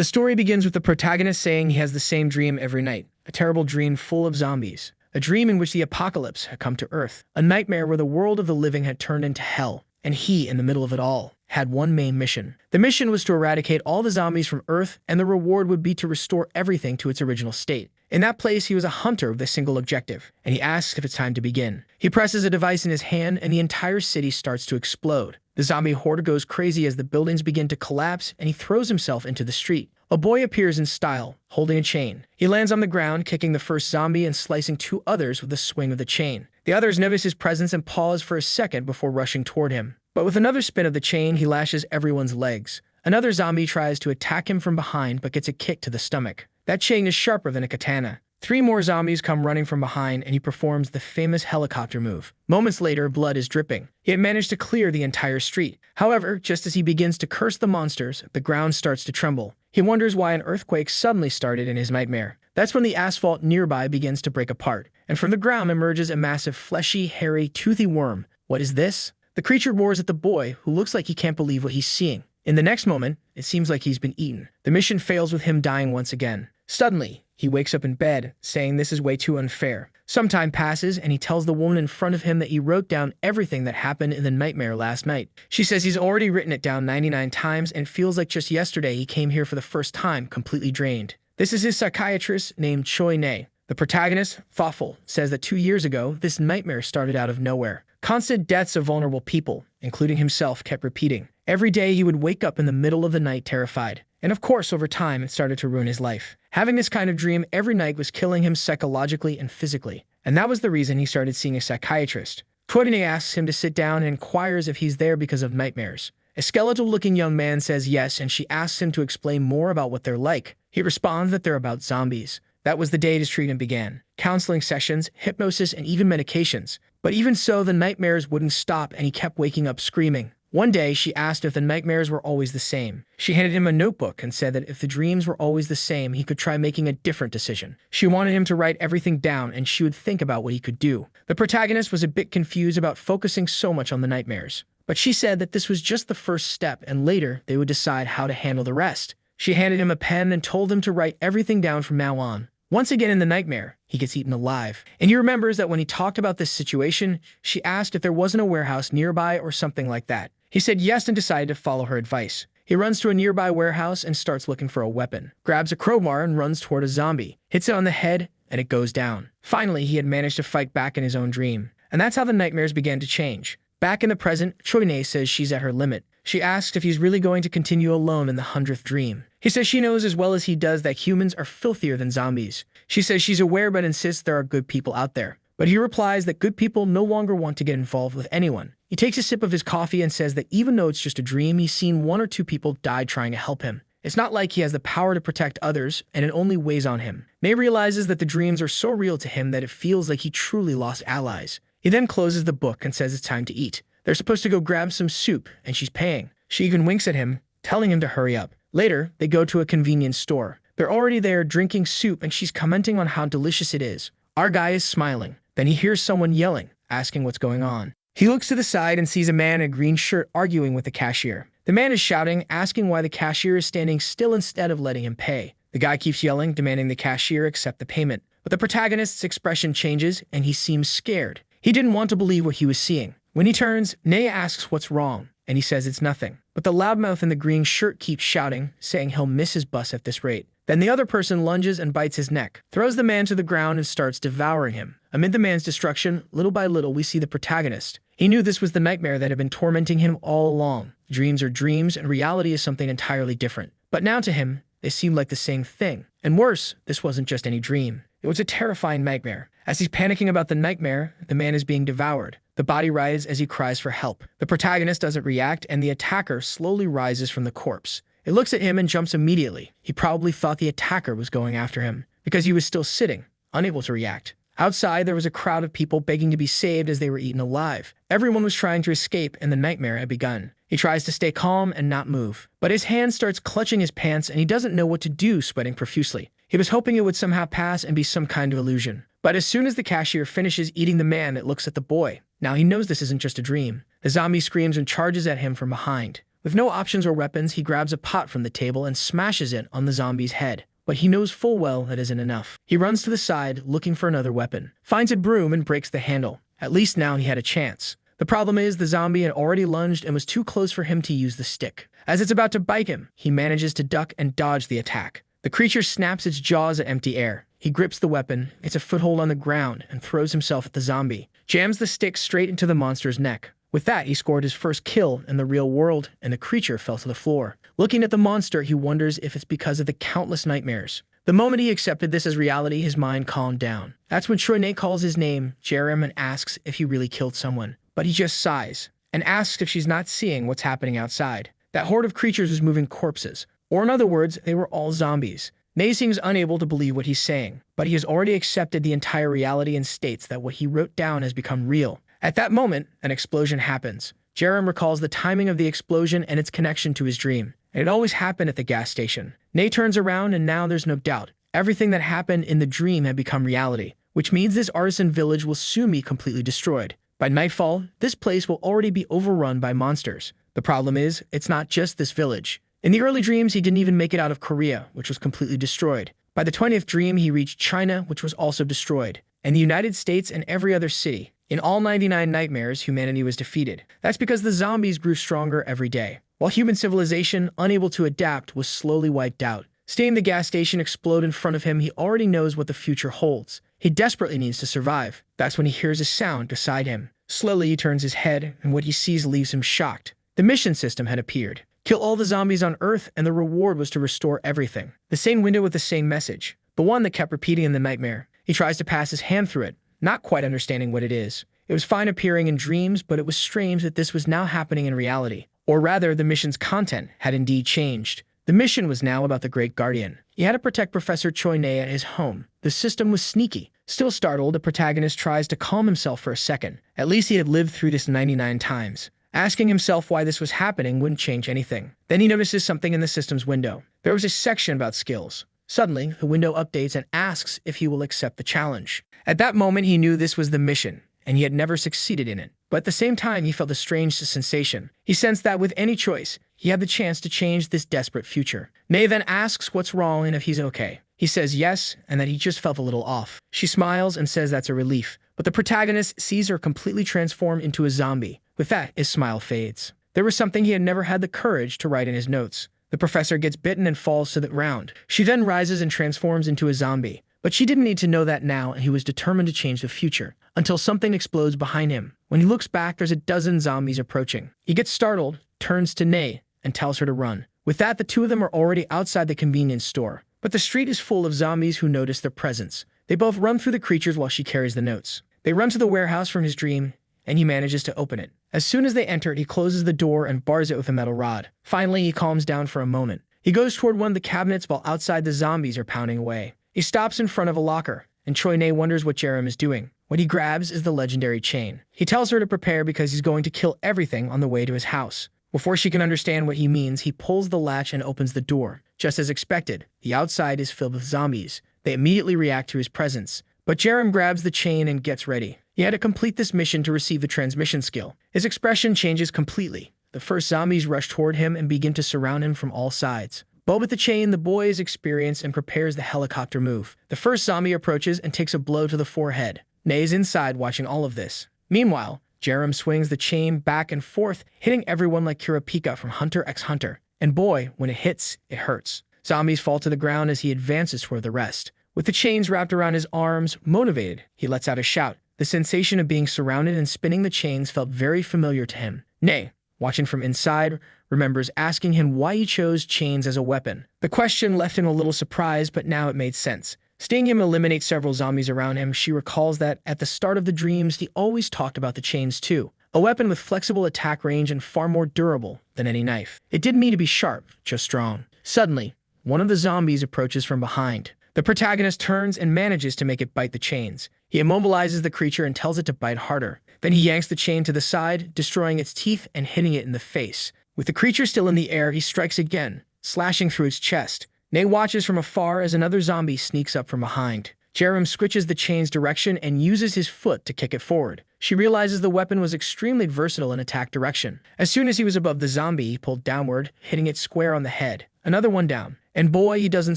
The story begins with the protagonist saying he has the same dream every night, a terrible dream full of zombies. A dream in which the apocalypse had come to Earth, a nightmare where the world of the living had turned into hell, and he, in the middle of it all, had one main mission. The mission was to eradicate all the zombies from Earth, and the reward would be to restore everything to its original state. In that place, he was a hunter with a single objective, and he asks if it's time to begin. He presses a device in his hand, and the entire city starts to explode. The zombie horde goes crazy as the buildings begin to collapse, and he throws himself into the street. A boy appears in style, holding a chain. He lands on the ground, kicking the first zombie and slicing two others with a swing of the chain. The others notice his presence and pause for a second before rushing toward him. But with another spin of the chain, he lashes everyone's legs. Another zombie tries to attack him from behind but gets a kick to the stomach. That chain is sharper than a katana. 3 more zombies come running from behind, and he performs the famous helicopter move. Moments later, blood is dripping. He had managed to clear the entire street. However, just as he begins to curse the monsters, the ground starts to tremble. He wonders why an earthquake suddenly started in his nightmare. That's when the asphalt nearby begins to break apart, and from the ground emerges a massive, fleshy, hairy, toothy worm. What is this? The creature roars at the boy, who looks like he can't believe what he's seeing. In the next moment, it seems like he's been eaten. The mission fails with him dying once again. Suddenly, he wakes up in bed, saying this is way too unfair. Some time passes, and he tells the woman in front of him that he wrote down everything that happened in the nightmare last night. She says he's already written it down 99 times and feels like just yesterday he came here for the first time, completely drained. This is his psychiatrist named Choi Ne. The protagonist, thoughtful, says that 2 years ago, this nightmare started out of nowhere. Constant deaths of vulnerable people, including himself, kept repeating. Every day he would wake up in the middle of the night terrified. And of course, over time, it started to ruin his life. Having this kind of dream every night was killing him psychologically and physically. And that was the reason he started seeing a psychiatrist. Courtney asks him to sit down and inquires if he's there because of nightmares. A skeletal-looking young man says yes, and she asks him to explain more about what they're like. He responds that they're about zombies. That was the day his treatment began. Counseling sessions, hypnosis, and even medications. But even so, the nightmares wouldn't stop, and he kept waking up screaming. One day, she asked if the nightmares were always the same. She handed him a notebook and said that if the dreams were always the same, he could try making a different decision. She wanted him to write everything down, and she would think about what he could do. The protagonist was a bit confused about focusing so much on the nightmares. But she said that this was just the first step, and later, they would decide how to handle the rest. She handed him a pen and told him to write everything down from now on. Once again in the nightmare, he gets eaten alive. And he remembers that when he talked about this situation, she asked if there wasn't a warehouse nearby or something like that. He said yes and decided to follow her advice. He runs to a nearby warehouse and starts looking for a weapon, grabs a crowbar and runs toward a zombie, hits it on the head, and it goes down. Finally, he had managed to fight back in his own dream. And that's how the nightmares began to change. Back in the present, Choi-ne says she's at her limit. She asks if he's really going to continue alone in the 100th dream. He says she knows as well as he does that humans are filthier than zombies. She says she's aware but insists there are good people out there. But he replies that good people no longer want to get involved with anyone. He takes a sip of his coffee and says that even though it's just a dream, he's seen 1 or 2 people die trying to help him. It's not like he has the power to protect others, and it only weighs on him. May realizes that the dreams are so real to him that it feels like he truly lost allies. He then closes the book and says it's time to eat. They're supposed to go grab some soup, and she's paying. She even winks at him, telling him to hurry up. Later, they go to a convenience store. They're already there drinking soup, and she's commenting on how delicious it is. Our guy is smiling. Then he hears someone yelling, asking what's going on. He looks to the side and sees a man in a green shirt arguing with the cashier. The man is shouting, asking why the cashier is standing still instead of letting him pay. The guy keeps yelling, demanding the cashier accept the payment. But the protagonist's expression changes, and he seems scared. He didn't want to believe what he was seeing. When he turns, Naya asks what's wrong, and he says it's nothing. But the loudmouth in the green shirt keeps shouting, saying he'll miss his bus at this rate. Then the other person lunges and bites his neck, throws the man to the ground and starts devouring him. Amid the man's destruction, little by little we see the protagonist. He knew this was the nightmare that had been tormenting him all along. Dreams are dreams, and reality is something entirely different. But now to him, they seemed like the same thing. And worse, this wasn't just any dream. It was a terrifying nightmare. As he's panicking about the nightmare, the man is being devoured. The body writhes as he cries for help. The protagonist doesn't react, and the attacker slowly rises from the corpse. It looks at him and jumps immediately. He probably thought the attacker was going after him, because he was still sitting, unable to react. Outside, there was a crowd of people begging to be saved as they were eaten alive. Everyone was trying to escape, and the nightmare had begun. He tries to stay calm and not move, but his hand starts clutching his pants and he doesn't know what to do, sweating profusely. He was hoping it would somehow pass and be some kind of illusion. But as soon as the cashier finishes eating the man, it looks at the boy. Now he knows this isn't just a dream. The zombie screams and charges at him from behind. With no options or weapons, he grabs a pot from the table and smashes it on the zombie's head. But he knows full well that isn't enough. He runs to the side, looking for another weapon, finds a broom and breaks the handle. At least now he had a chance. The problem is the zombie had already lunged and was too close for him to use the stick. As it's about to bite him, he manages to duck and dodge the attack. The creature snaps its jaws at empty air. He grips the weapon, gets a foothold on the ground, and throws himself at the zombie. Jams the stick straight into the monster's neck. With that, he scored his first kill in the real world, and the creature fell to the floor. Looking at the monster, he wonders if it's because of the countless nightmares. The moment he accepted this as reality, his mind calmed down. That's when Choi-nae calls his name, Jerem, and asks if he really killed someone. But he just sighs, and asks if she's not seeing what's happening outside. That horde of creatures was moving corpses. Or in other words, they were all zombies. Nae seems unable to believe what he's saying, but he has already accepted the entire reality and states that what he wrote down has become real. At that moment, an explosion happens. Jerem recalls the timing of the explosion and its connection to his dream. It always happened at the gas station. Nae turns around and now there's no doubt. Everything that happened in the dream had become reality, which means this artisan village will soon be completely destroyed. By nightfall, this place will already be overrun by monsters. The problem is, it's not just this village. In the early dreams, he didn't even make it out of Korea, which was completely destroyed. By the 20th dream, he reached China, which was also destroyed, and the United States and every other city. In all 99 nightmares, humanity was defeated. That's because the zombies grew stronger every day, while human civilization, unable to adapt, was slowly wiped out. Seeing the gas station explode in front of him, he already knows what the future holds. He desperately needs to survive. That's when he hears a sound beside him. Slowly, he turns his head, and what he sees leaves him shocked. The mission system had appeared. Kill all the zombies on Earth, and the reward was to restore everything. The same window with the same message. The one that kept repeating in the nightmare. He tries to pass his hand through it, not quite understanding what it is. It was fine appearing in dreams, but it was strange that this was now happening in reality. Or rather, the mission's content had indeed changed. The mission was now about the Great Guardian. He had to protect Professor Choi-nae at his home. The system was sneaky. Still startled, the protagonist tries to calm himself for a second. At least he had lived through this 99 times. Asking himself why this was happening wouldn't change anything. Then he notices something in the system's window. There was a section about skills. Suddenly, the window updates and asks if he will accept the challenge. At that moment, he knew this was the mission, and he had never succeeded in it. But at the same time, he felt a strange sensation. He sensed that with any choice, he had the chance to change this desperate future. Nae then asks what's wrong and if he's okay. He says yes, and that he just felt a little off. She smiles and says that's a relief. But the protagonist sees her completely transformed into a zombie. With that, his smile fades. There was something he had never had the courage to write in his notes. The professor gets bitten and falls to the ground. She then rises and transforms into a zombie. But she didn't need to know that now, and he was determined to change the future. Until something explodes behind him. When he looks back, there's a dozen zombies approaching. He gets startled, turns to Nae, and tells her to run. With that, the two of them are already outside the convenience store. But the street is full of zombies who notice their presence. They both run through the creatures while she carries the notes. They run to the warehouse from his dream, and he manages to open it. As soon as they enter, he closes the door and bars it with a metal rod. Finally, he calms down for a moment. He goes toward one of the cabinets while outside the zombies are pounding away. He stops in front of a locker, and Choi-nae wonders what Jerem is doing. What he grabs is the legendary chain. He tells her to prepare because he's going to kill everything on the way to his house. Before she can understand what he means, he pulls the latch and opens the door. Just as expected, the outside is filled with zombies. They immediately react to his presence. But Jerem grabs the chain and gets ready. He had to complete this mission to receive the transmission skill. His expression changes completely. The first zombies rush toward him and begin to surround him from all sides. But with the chain, the boy is experienced and prepares the helicopter move. The first zombie approaches and takes a blow to the forehead. Nae is inside watching all of this. Meanwhile, Jerem swings the chain back and forth, hitting everyone like Kurapika from Hunter x Hunter. And boy, when it hits, it hurts. Zombies fall to the ground as he advances toward the rest. With the chains wrapped around his arms, motivated, he lets out a shout. The sensation of being surrounded and spinning the chains felt very familiar to him. Nae, watching from inside, remembers asking him why he chose chains as a weapon. The question left him a little surprised, but now it made sense. Seeing him eliminate several zombies around him, she recalls that at the start of the dreams, he always talked about the chains too. A weapon with flexible attack range and far more durable than any knife. It didn't need to be sharp, just strong. Suddenly, one of the zombies approaches from behind. The protagonist turns and manages to make it bite the chains. He immobilizes the creature and tells it to bite harder. Then he yanks the chain to the side, destroying its teeth and hitting it in the face. With the creature still in the air, he strikes again, slashing through its chest. Nae watches from afar as another zombie sneaks up from behind. Jerem switches the chain's direction and uses his foot to kick it forward. She realizes the weapon was extremely versatile in attack direction. As soon as he was above the zombie, he pulled downward, hitting it square on the head. Another one down. And boy, he doesn't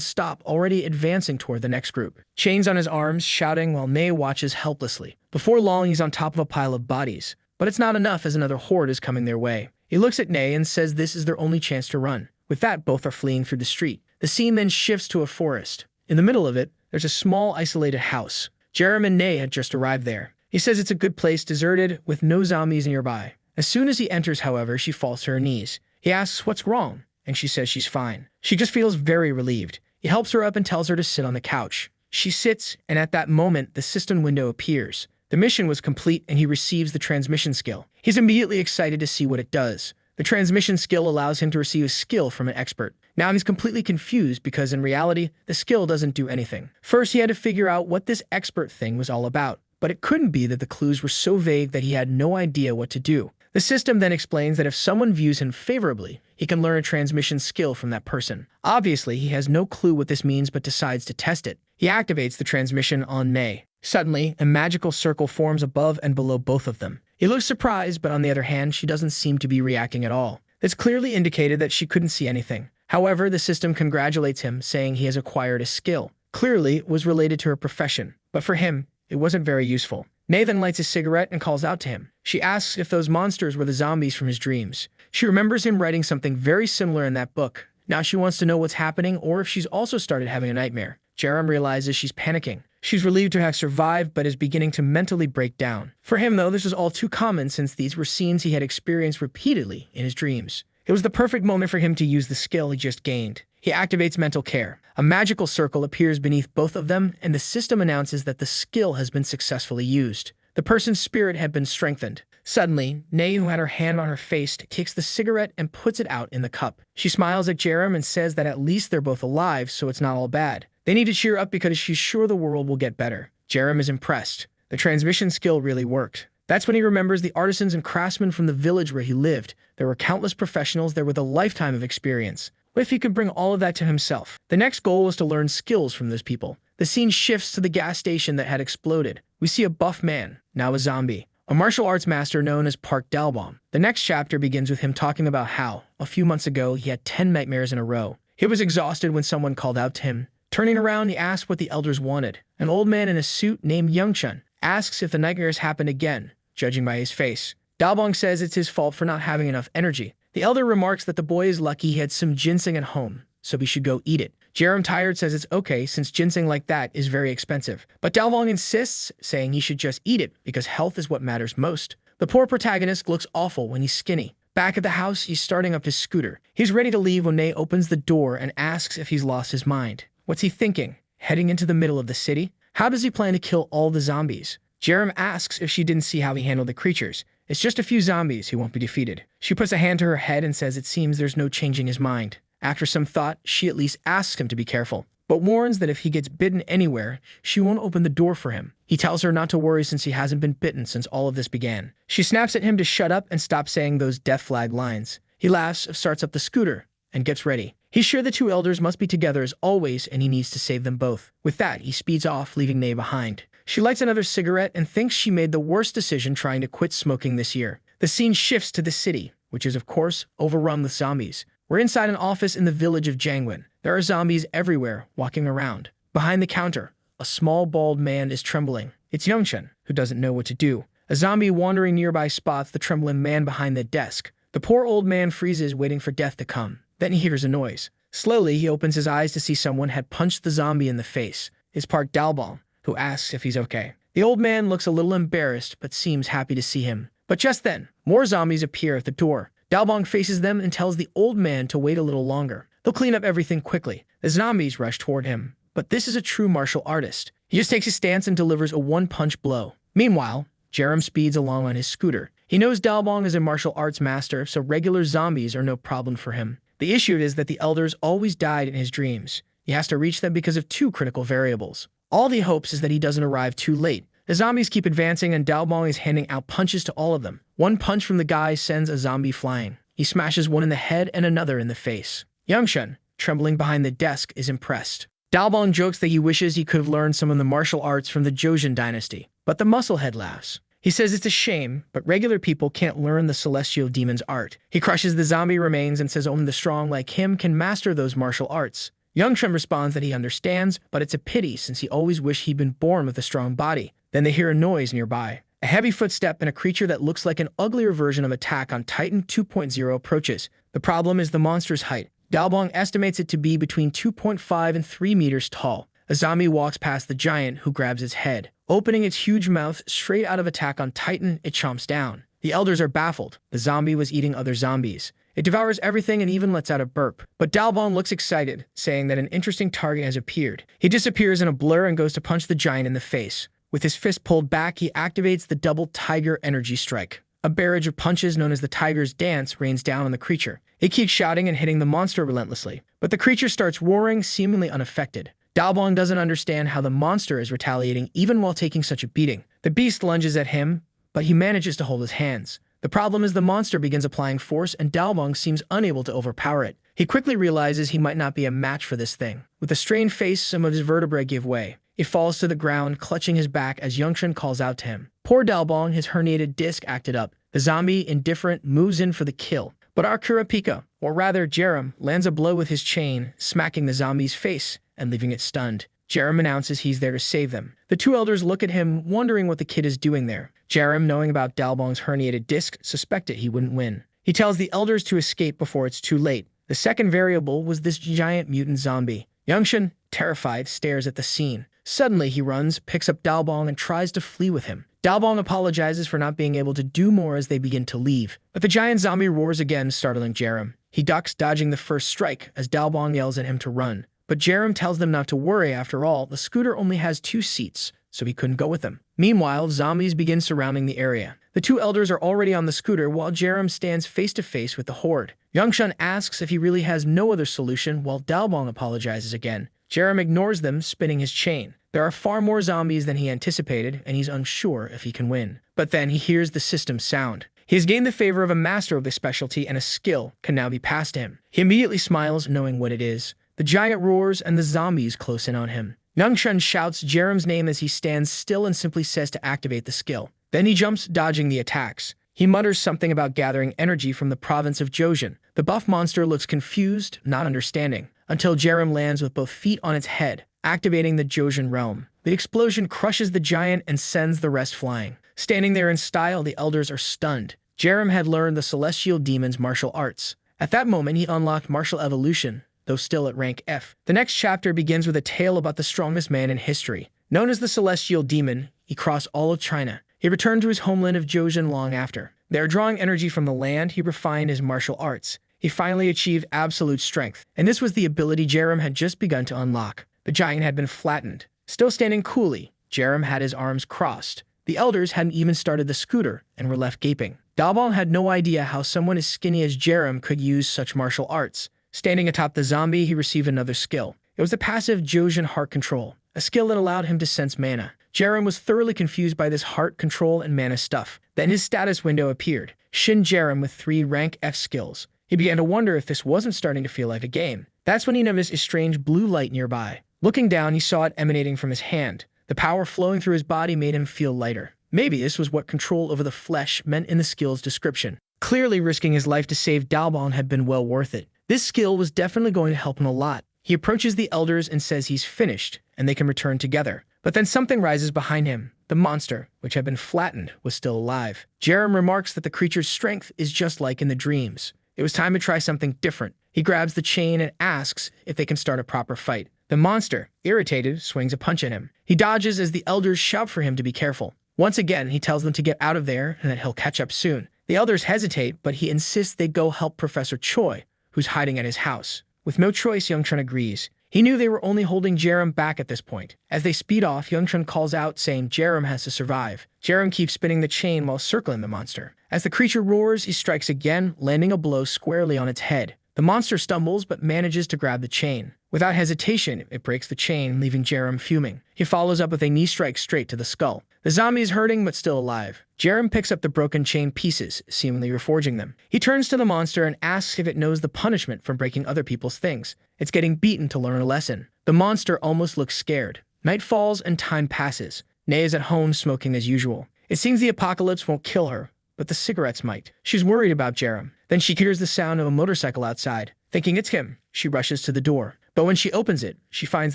stop, already advancing toward the next group. Chains on his arms, shouting while Nei watches helplessly. Before long, he's on top of a pile of bodies. But it's not enough as another horde is coming their way. He looks at Nei and says this is their only chance to run. With that, both are fleeing through the street. The scene then shifts to a forest. In the middle of it, there's a small, isolated house. Jerem and Nei had just arrived there. He says it's a good place, deserted, with no zombies nearby. As soon as he enters, however, she falls to her knees. He asks what's wrong, and she says she's fine. She just feels very relieved. He helps her up and tells her to sit on the couch. She sits, and at that moment, the system window appears. The mission was complete, and he receives the transmission skill. He's immediately excited to see what it does. The transmission skill allows him to receive a skill from an expert. Now he's completely confused because in reality, the skill doesn't do anything. First, he had to figure out what this expert thing was all about. But it couldn't be that the clues were so vague that he had no idea what to do. The system then explains that if someone views him favorably, he can learn a transmission skill from that person. Obviously, he has no clue what this means but decides to test it. He activates the transmission on Nei. Suddenly, a magical circle forms above and below both of them. He looks surprised, but on the other hand, she doesn't seem to be reacting at all. This clearly indicated that she couldn't see anything. However, the system congratulates him, saying he has acquired a skill. Clearly, it was related to her profession, but for him, it wasn't very useful. Nei then lights a cigarette and calls out to him. She asks if those monsters were the zombies from his dreams. She remembers him writing something very similar in that book. Now she wants to know what's happening or if she's also started having a nightmare. Jerem realizes she's panicking. She's relieved to have survived, but is beginning to mentally break down. For him, though, this was all too common since these were scenes he had experienced repeatedly in his dreams. It was the perfect moment for him to use the skill he just gained. He activates mental care. A magical circle appears beneath both of them, and the system announces that the skill has been successfully used. The person's spirit had been strengthened. Suddenly, Nei, who had her hand on her face, kicks the cigarette and puts it out in the cup. She smiles at Jerem and says that at least they're both alive, so it's not all bad. They need to cheer up because she's sure the world will get better. Jerem is impressed. The transmission skill really worked. That's when he remembers the artisans and craftsmen from the village where he lived. There were countless professionals there with a lifetime of experience. What if he could bring all of that to himself? The next goal was to learn skills from those people. The scene shifts to the gas station that had exploded. We see a buff man, now a zombie, a martial arts master known as Park Dalbon. The next chapter begins with him talking about how, a few months ago, he had 10 nightmares in a row. He was exhausted when someone called out to him. Turning around, he asked what the elders wanted. An old man in a suit named Youngchun asks if the nightmares happened again, judging by his face. Dalbong says it's his fault for not having enough energy. The elder remarks that the boy is lucky he had some ginseng at home, so he should go eat it. Jerem, tired, says it's okay since ginseng like that is very expensive. But Dalbong insists, saying he should just eat it because health is what matters most. The poor protagonist looks awful when he's skinny. Back at the house, he's starting up his scooter. He's ready to leave when Nei opens the door and asks if he's lost his mind. What's he thinking? Heading into the middle of the city? How does he plan to kill all the zombies? Jerem asks if she didn't see how he handled the creatures. It's just a few zombies who won't be defeated. She puts a hand to her head and says it seems there's no changing his mind. After some thought, she at least asks him to be careful, but warns that if he gets bitten anywhere, she won't open the door for him. He tells her not to worry since he hasn't been bitten since all of this began. She snaps at him to shut up and stop saying those death flag lines. He laughs, starts up the scooter, and gets ready. He's sure the two elders must be together as always, and he needs to save them both. With that, he speeds off, leaving Nei behind. She lights another cigarette and thinks she made the worst decision trying to quit smoking this year. The scene shifts to the city, which is, of course, overrun with zombies. We're inside an office in the village of Jangwon. There are zombies everywhere, walking around. Behind the counter, a small bald man is trembling. It's Youngchun, who doesn't know what to do. A zombie wandering nearby spots the trembling man behind the desk. The poor old man freezes, waiting for death to come. Then he hears a noise. Slowly, he opens his eyes to see someone had punched the zombie in the face. It's Park Dalbong, who asks if he's okay. The old man looks a little embarrassed, but seems happy to see him. But just then, more zombies appear at the door. Dalbong faces them and tells the old man to wait a little longer. They'll clean up everything quickly. The zombies rush toward him. But this is a true martial artist. He just takes his stance and delivers a one-punch blow. Meanwhile, Jerem speeds along on his scooter. He knows Dalbong is a martial arts master, so regular zombies are no problem for him. The issue is that the elders always died in his dreams. He has to reach them because of two critical variables. All he hopes is that he doesn't arrive too late. The zombies keep advancing and Dalbong is handing out punches to all of them. One punch from the guy sends a zombie flying. He smashes one in the head and another in the face. Youngchun, trembling behind the desk, is impressed. Dalbong jokes that he wishes he could have learned some of the martial arts from the Joseon dynasty, but the musclehead laughs. He says it's a shame, but regular people can't learn the celestial demon's art. He crushes the zombie remains and says only the strong like him can master those martial arts. Youngchun responds that he understands, but it's a pity since he always wished he'd been born with a strong body. Then they hear a noise nearby. A heavy footstep and a creature that looks like an uglier version of Attack on Titan 2.0 approaches. The problem is the monster's height. Dalbong estimates it to be between 2.5 and 3 meters tall. A zombie walks past the giant, who grabs its head. Opening its huge mouth straight out of Attack on Titan, it chomps down. The elders are baffled. The zombie was eating other zombies. It devours everything and even lets out a burp. But Dalbong looks excited, saying that an interesting target has appeared. He disappears in a blur and goes to punch the giant in the face. With his fist pulled back, he activates the double tiger energy strike. A barrage of punches known as the tiger's dance rains down on the creature. It keeps shouting and hitting the monster relentlessly. But the creature starts roaring, seemingly unaffected. Dalbong doesn't understand how the monster is retaliating even while taking such a beating. The beast lunges at him, but he manages to hold his hands. The problem is the monster begins applying force and Dalbong seems unable to overpower it. He quickly realizes he might not be a match for this thing. With a strained face, some of his vertebrae give way. He falls to the ground, clutching his back as Youngchun calls out to him. Poor Dalbong, his herniated disc acted up. The zombie, indifferent, moves in for the kill. But our Kurapika, or rather Jerem, lands a blow with his chain, smacking the zombie's face and leaving it stunned. Jerem announces he's there to save them. The two elders look at him, wondering what the kid is doing there. Jerem, knowing about Dalbong's herniated disc, suspected he wouldn't win. He tells the elders to escape before it's too late. The second variable was this giant mutant zombie. Youngchun, terrified, stares at the scene. Suddenly, he runs, picks up Dalbong, and tries to flee with him. Dalbong apologizes for not being able to do more as they begin to leave. But the giant zombie roars again, startling Jerem. He ducks, dodging the first strike, as Dalbong yells at him to run. But Jerem tells them not to worry. After all, the scooter only has 2 seats, so he couldn't go with them. Meanwhile, zombies begin surrounding the area. The two elders are already on the scooter while Jerem stands face to face with the horde. Youngchun asks if he really has no other solution while Dalbong apologizes again. Jerem ignores them, spinning his chain. There are far more zombies than he anticipated, and he's unsure if he can win. But then he hears the system's sound. He has gained the favor of a master of the specialty, and a skill can now be passed to him. He immediately smiles, knowing what it is. The giant roars, and the zombies close in on him. Youngchun shouts Jerem's name as he stands still and simply says to activate the skill. Then he jumps, dodging the attacks. He mutters something about gathering energy from the province of Joseon. The buff monster looks confused, not understanding, until Jerem lands with both feet on its head, activating the Joseon realm. The explosion crushes the giant and sends the rest flying. Standing there in style, the elders are stunned. Jerem had learned the celestial demon's martial arts. At that moment, he unlocked martial evolution, though still at rank F. The next chapter begins with a tale about the strongest man in history. Known as the Celestial Demon, he crossed all of China. He returned to his homeland of Joseon long after. There, drawing energy from the land, he refined his martial arts. He finally achieved absolute strength, and this was the ability Jerem had just begun to unlock. The giant had been flattened. Still standing coolly, Jerem had his arms crossed. The elders hadn't even started the scooter and were left gaping. Dalbong had no idea how someone as skinny as Jerem could use such martial arts. Standing atop the zombie, he received another skill. It was the passive Joseon heart control, a skill that allowed him to sense mana. Jerem was thoroughly confused by this heart control and mana stuff. Then his status window appeared. Shin Jerem with 3 rank F skills. He began to wonder if this wasn't starting to feel like a game. That's when he noticed a strange blue light nearby. Looking down, he saw it emanating from his hand. The power flowing through his body made him feel lighter. Maybe this was what control over the flesh meant in the skill's description. Clearly, risking his life to save Dalbong had been well worth it. This skill was definitely going to help him a lot. He approaches the elders and says he's finished, and they can return together. But then something rises behind him. The monster, which had been flattened, was still alive. Jerem remarks that the creature's strength is just like in the dreams. It was time to try something different. He grabs the chain and asks if they can start a proper fight. The monster, irritated, swings a punch at him. He dodges as the elders shout for him to be careful. Once again, he tells them to get out of there and that he'll catch up soon. The elders hesitate, but he insists they go help Professor Choi, who's hiding at his house. With no choice, Youngchun agrees. He knew they were only holding Jerem back at this point. As they speed off, Youngchun calls out, saying Jerem has to survive. Jerem keeps spinning the chain while circling the monster. As the creature roars, he strikes again, landing a blow squarely on its head. The monster stumbles, but manages to grab the chain. Without hesitation, it breaks the chain, leaving Jerem fuming. He follows up with a knee strike straight to the skull. The zombie is hurting, but still alive. Jerem picks up the broken chain pieces, seemingly reforging them. He turns to the monster and asks if it knows the punishment for breaking other people's things. It's getting beaten to learn a lesson. The monster almost looks scared. Night falls and time passes. Nay is at home smoking as usual. It seems the apocalypse won't kill her, but the cigarettes might. She's worried about Jerem. Then she hears the sound of a motorcycle outside. Thinking it's him, she rushes to the door. But when she opens it, she finds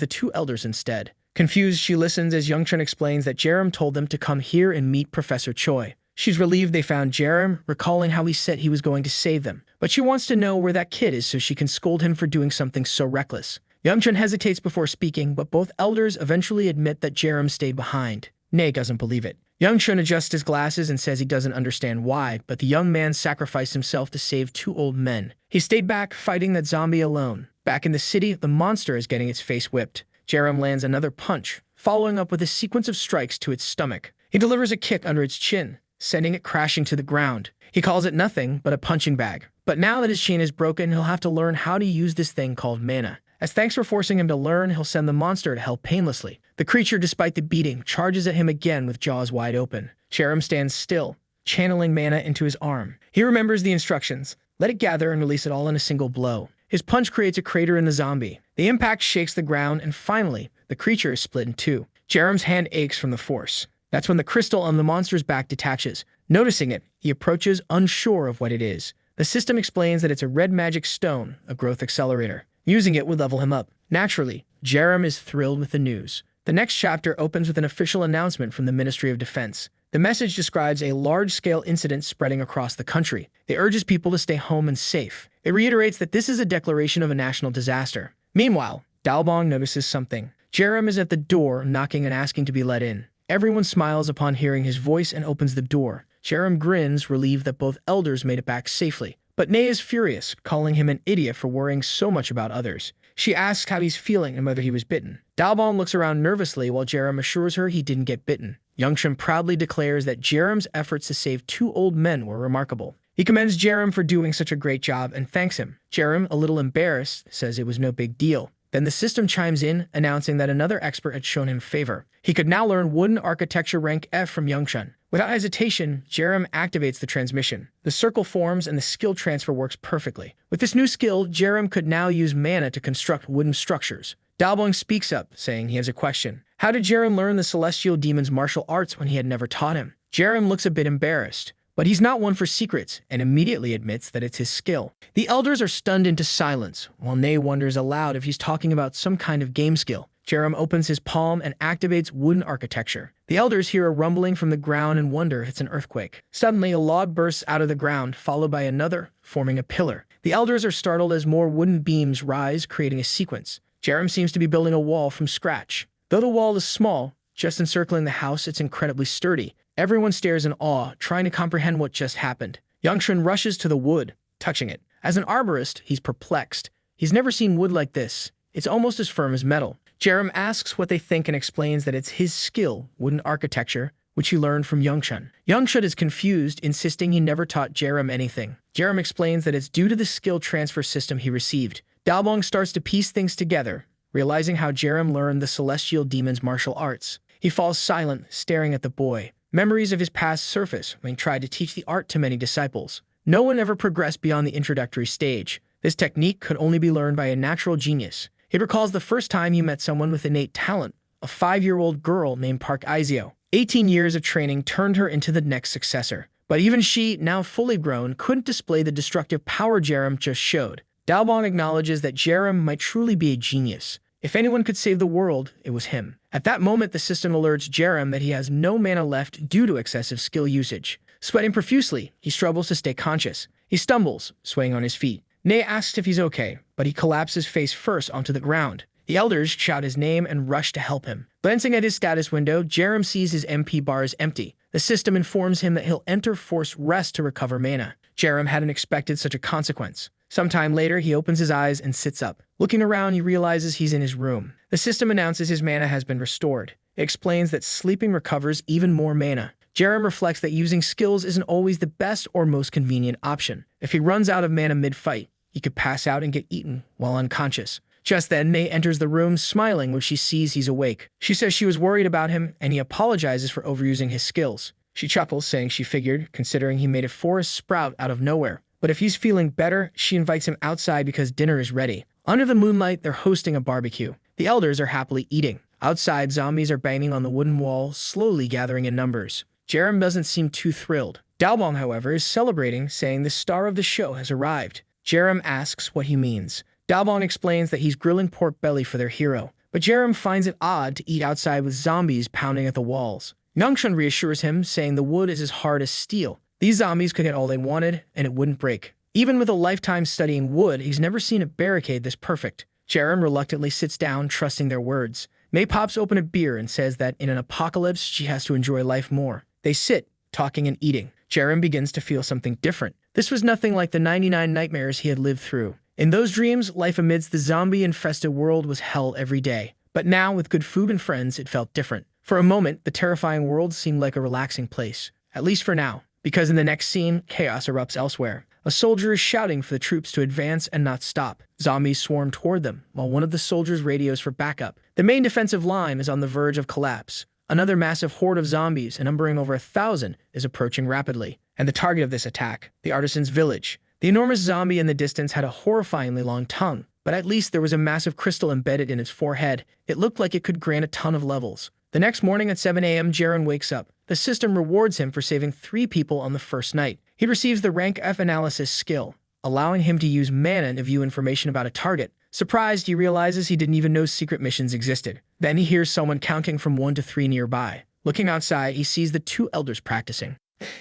the two elders instead. Confused, she listens as Youngchun explains that Jerem told them to come here and meet Professor Choi. She's relieved they found Jerem, recalling how he said he was going to save them. But she wants to know where that kid is so she can scold him for doing something so reckless. Youngchun hesitates before speaking, but both elders eventually admit that Jerem stayed behind. Nay doesn't believe it. Youngchun adjusts his glasses and says he doesn't understand why, but the young man sacrificed himself to save two old men. He stayed back, fighting that zombie alone. Back in the city, the monster is getting its face whipped. Jerem lands another punch, following up with a sequence of strikes to its stomach. He delivers a kick under its chin, sending it crashing to the ground. He calls it nothing but a punching bag. But now that his chain is broken, he'll have to learn how to use this thing called mana. As thanks for forcing him to learn, he'll send the monster to hell painlessly. The creature, despite the beating, charges at him again with jaws wide open. Jerem stands still, channeling mana into his arm. He remembers the instructions. Let it gather and release it all in a single blow. His punch creates a crater in the zombie. The impact shakes the ground, and finally, the creature is split in two. Jerem's hand aches from the force. That's when the crystal on the monster's back detaches. Noticing it, he approaches, unsure of what it is. The system explains that it's a red magic stone, a growth accelerator. Using it would level him up. Naturally, Jerem is thrilled with the news. The next chapter opens with an official announcement from the Ministry of Defense. The message describes a large-scale incident spreading across the country. It urges people to stay home and safe. It reiterates that this is a declaration of a national disaster. Meanwhile, Dalbong notices something. Jerem is at the door, knocking and asking to be let in. Everyone smiles upon hearing his voice and opens the door. Jerem grins, relieved that both elders made it back safely. But Nay is furious, calling him an idiot for worrying so much about others. She asks how he's feeling and whether he was bitten. Dalbong looks around nervously while Jerem assures her he didn't get bitten. Youngchun proudly declares that Jerem's efforts to save two old men were remarkable. He commends Jerem for doing such a great job and thanks him. Jerem, a little embarrassed, says it was no big deal. Then the system chimes in, announcing that another expert had shown him favor. He could now learn wooden architecture rank F from Youngchun. Without hesitation, Jerem activates the transmission. The circle forms and the skill transfer works perfectly. With this new skill, Jerem could now use mana to construct wooden structures. Dalbong speaks up, saying he has a question. How did Jerem learn the celestial demon's martial arts when he had never taught him? Jerem looks a bit embarrassed, but he's not one for secrets and immediately admits that it's his skill. The elders are stunned into silence, while Nay wonders aloud if he's talking about some kind of game skill. Jerem opens his palm and activates wooden architecture. The elders hear a rumbling from the ground and wonder it's an earthquake. Suddenly, a log bursts out of the ground, followed by another, forming a pillar. The elders are startled as more wooden beams rise, creating a sequence. Jerem seems to be building a wall from scratch. Though the wall is small, just encircling the house, it's incredibly sturdy. Everyone stares in awe, trying to comprehend what just happened. Youngchun rushes to the wood, touching it. As an arborist, he's perplexed. He's never seen wood like this. It's almost as firm as metal. Jerem asks what they think and explains that it's his skill, wooden architecture, which he learned from Youngchun. Youngchun is confused, insisting he never taught Jerem anything. Jerem explains that it's due to the skill transfer system he received. Dalbong starts to piece things together, realizing how Jerem learned the celestial demon's martial arts. He falls silent, staring at the boy. Memories of his past surface when he tried to teach the art to many disciples. No one ever progressed beyond the introductory stage. This technique could only be learned by a natural genius. He recalls the first time he met someone with innate talent, a 5-year-old girl named Park Izio. 18 years of training turned her into the next successor. But even she, now fully grown, couldn't display the destructive power Jerem just showed. Dalbong acknowledges that Jerem might truly be a genius. If anyone could save the world, it was him. At that moment, the system alerts Jerem that he has no mana left due to excessive skill usage. Sweating profusely, he struggles to stay conscious. He stumbles, swaying on his feet. Nay asks if he's okay, but he collapses face first onto the ground. The elders shout his name and rush to help him. Glancing at his status window, Jerem sees his MP bar is empty. The system informs him that he'll enter forced rest to recover mana. Jerem hadn't expected such a consequence. Sometime later, he opens his eyes and sits up. Looking around, he realizes he's in his room. The system announces his mana has been restored. It explains that sleeping recovers even more mana. Jerem reflects that using skills isn't always the best or most convenient option. If he runs out of mana mid-fight, he could pass out and get eaten while unconscious. Just then, Nay enters the room, smiling when she sees he's awake. She says she was worried about him, and he apologizes for overusing his skills. She chuckles, saying she figured, considering he made a forest sprout out of nowhere. But if he's feeling better, she invites him outside because dinner is ready. Under the moonlight, they're hosting a barbecue. The elders are happily eating. Outside, zombies are banging on the wooden wall, slowly gathering in numbers. Jerem doesn't seem too thrilled. Dalbong, however, is celebrating, saying the star of the show has arrived. Jerem asks what he means. Dalbong explains that he's grilling pork belly for their hero, but Jerem finds it odd to eat outside with zombies pounding at the walls. Nongshun reassures him, saying the wood is as hard as steel. These zombies could get all they wanted, and it wouldn't break. Even with a lifetime studying wood, he's never seen a barricade this perfect. Jerem reluctantly sits down, trusting their words. May pops open a beer and says that in an apocalypse, she has to enjoy life more. They sit, talking and eating. Jerem begins to feel something different. This was nothing like the 99 nightmares he had lived through. In those dreams, life amidst the zombie-infested world was hell every day. But now, with good food and friends, it felt different. For a moment, the terrifying world seemed like a relaxing place. At least for now. Because in the next scene, chaos erupts elsewhere. A soldier is shouting for the troops to advance and not stop. Zombies swarm toward them, while one of the soldiers radios for backup. The main defensive line is on the verge of collapse. Another massive horde of zombies, numbering over 1,000, is approaching rapidly. And the target of this attack, the artisan's village. The enormous zombie in the distance had a horrifyingly long tongue, but at least there was a massive crystal embedded in its forehead. It looked like it could grant a ton of levels. The next morning at 7 a.m., Jaren wakes up. The system rewards him for saving 3 people on the first night. He receives the rank F analysis skill, allowing him to use mana to view information about a target. Surprised, he realizes he didn't even know secret missions existed. Then he hears someone counting from 1 to 3 nearby. Looking outside, he sees the 2 elders practicing.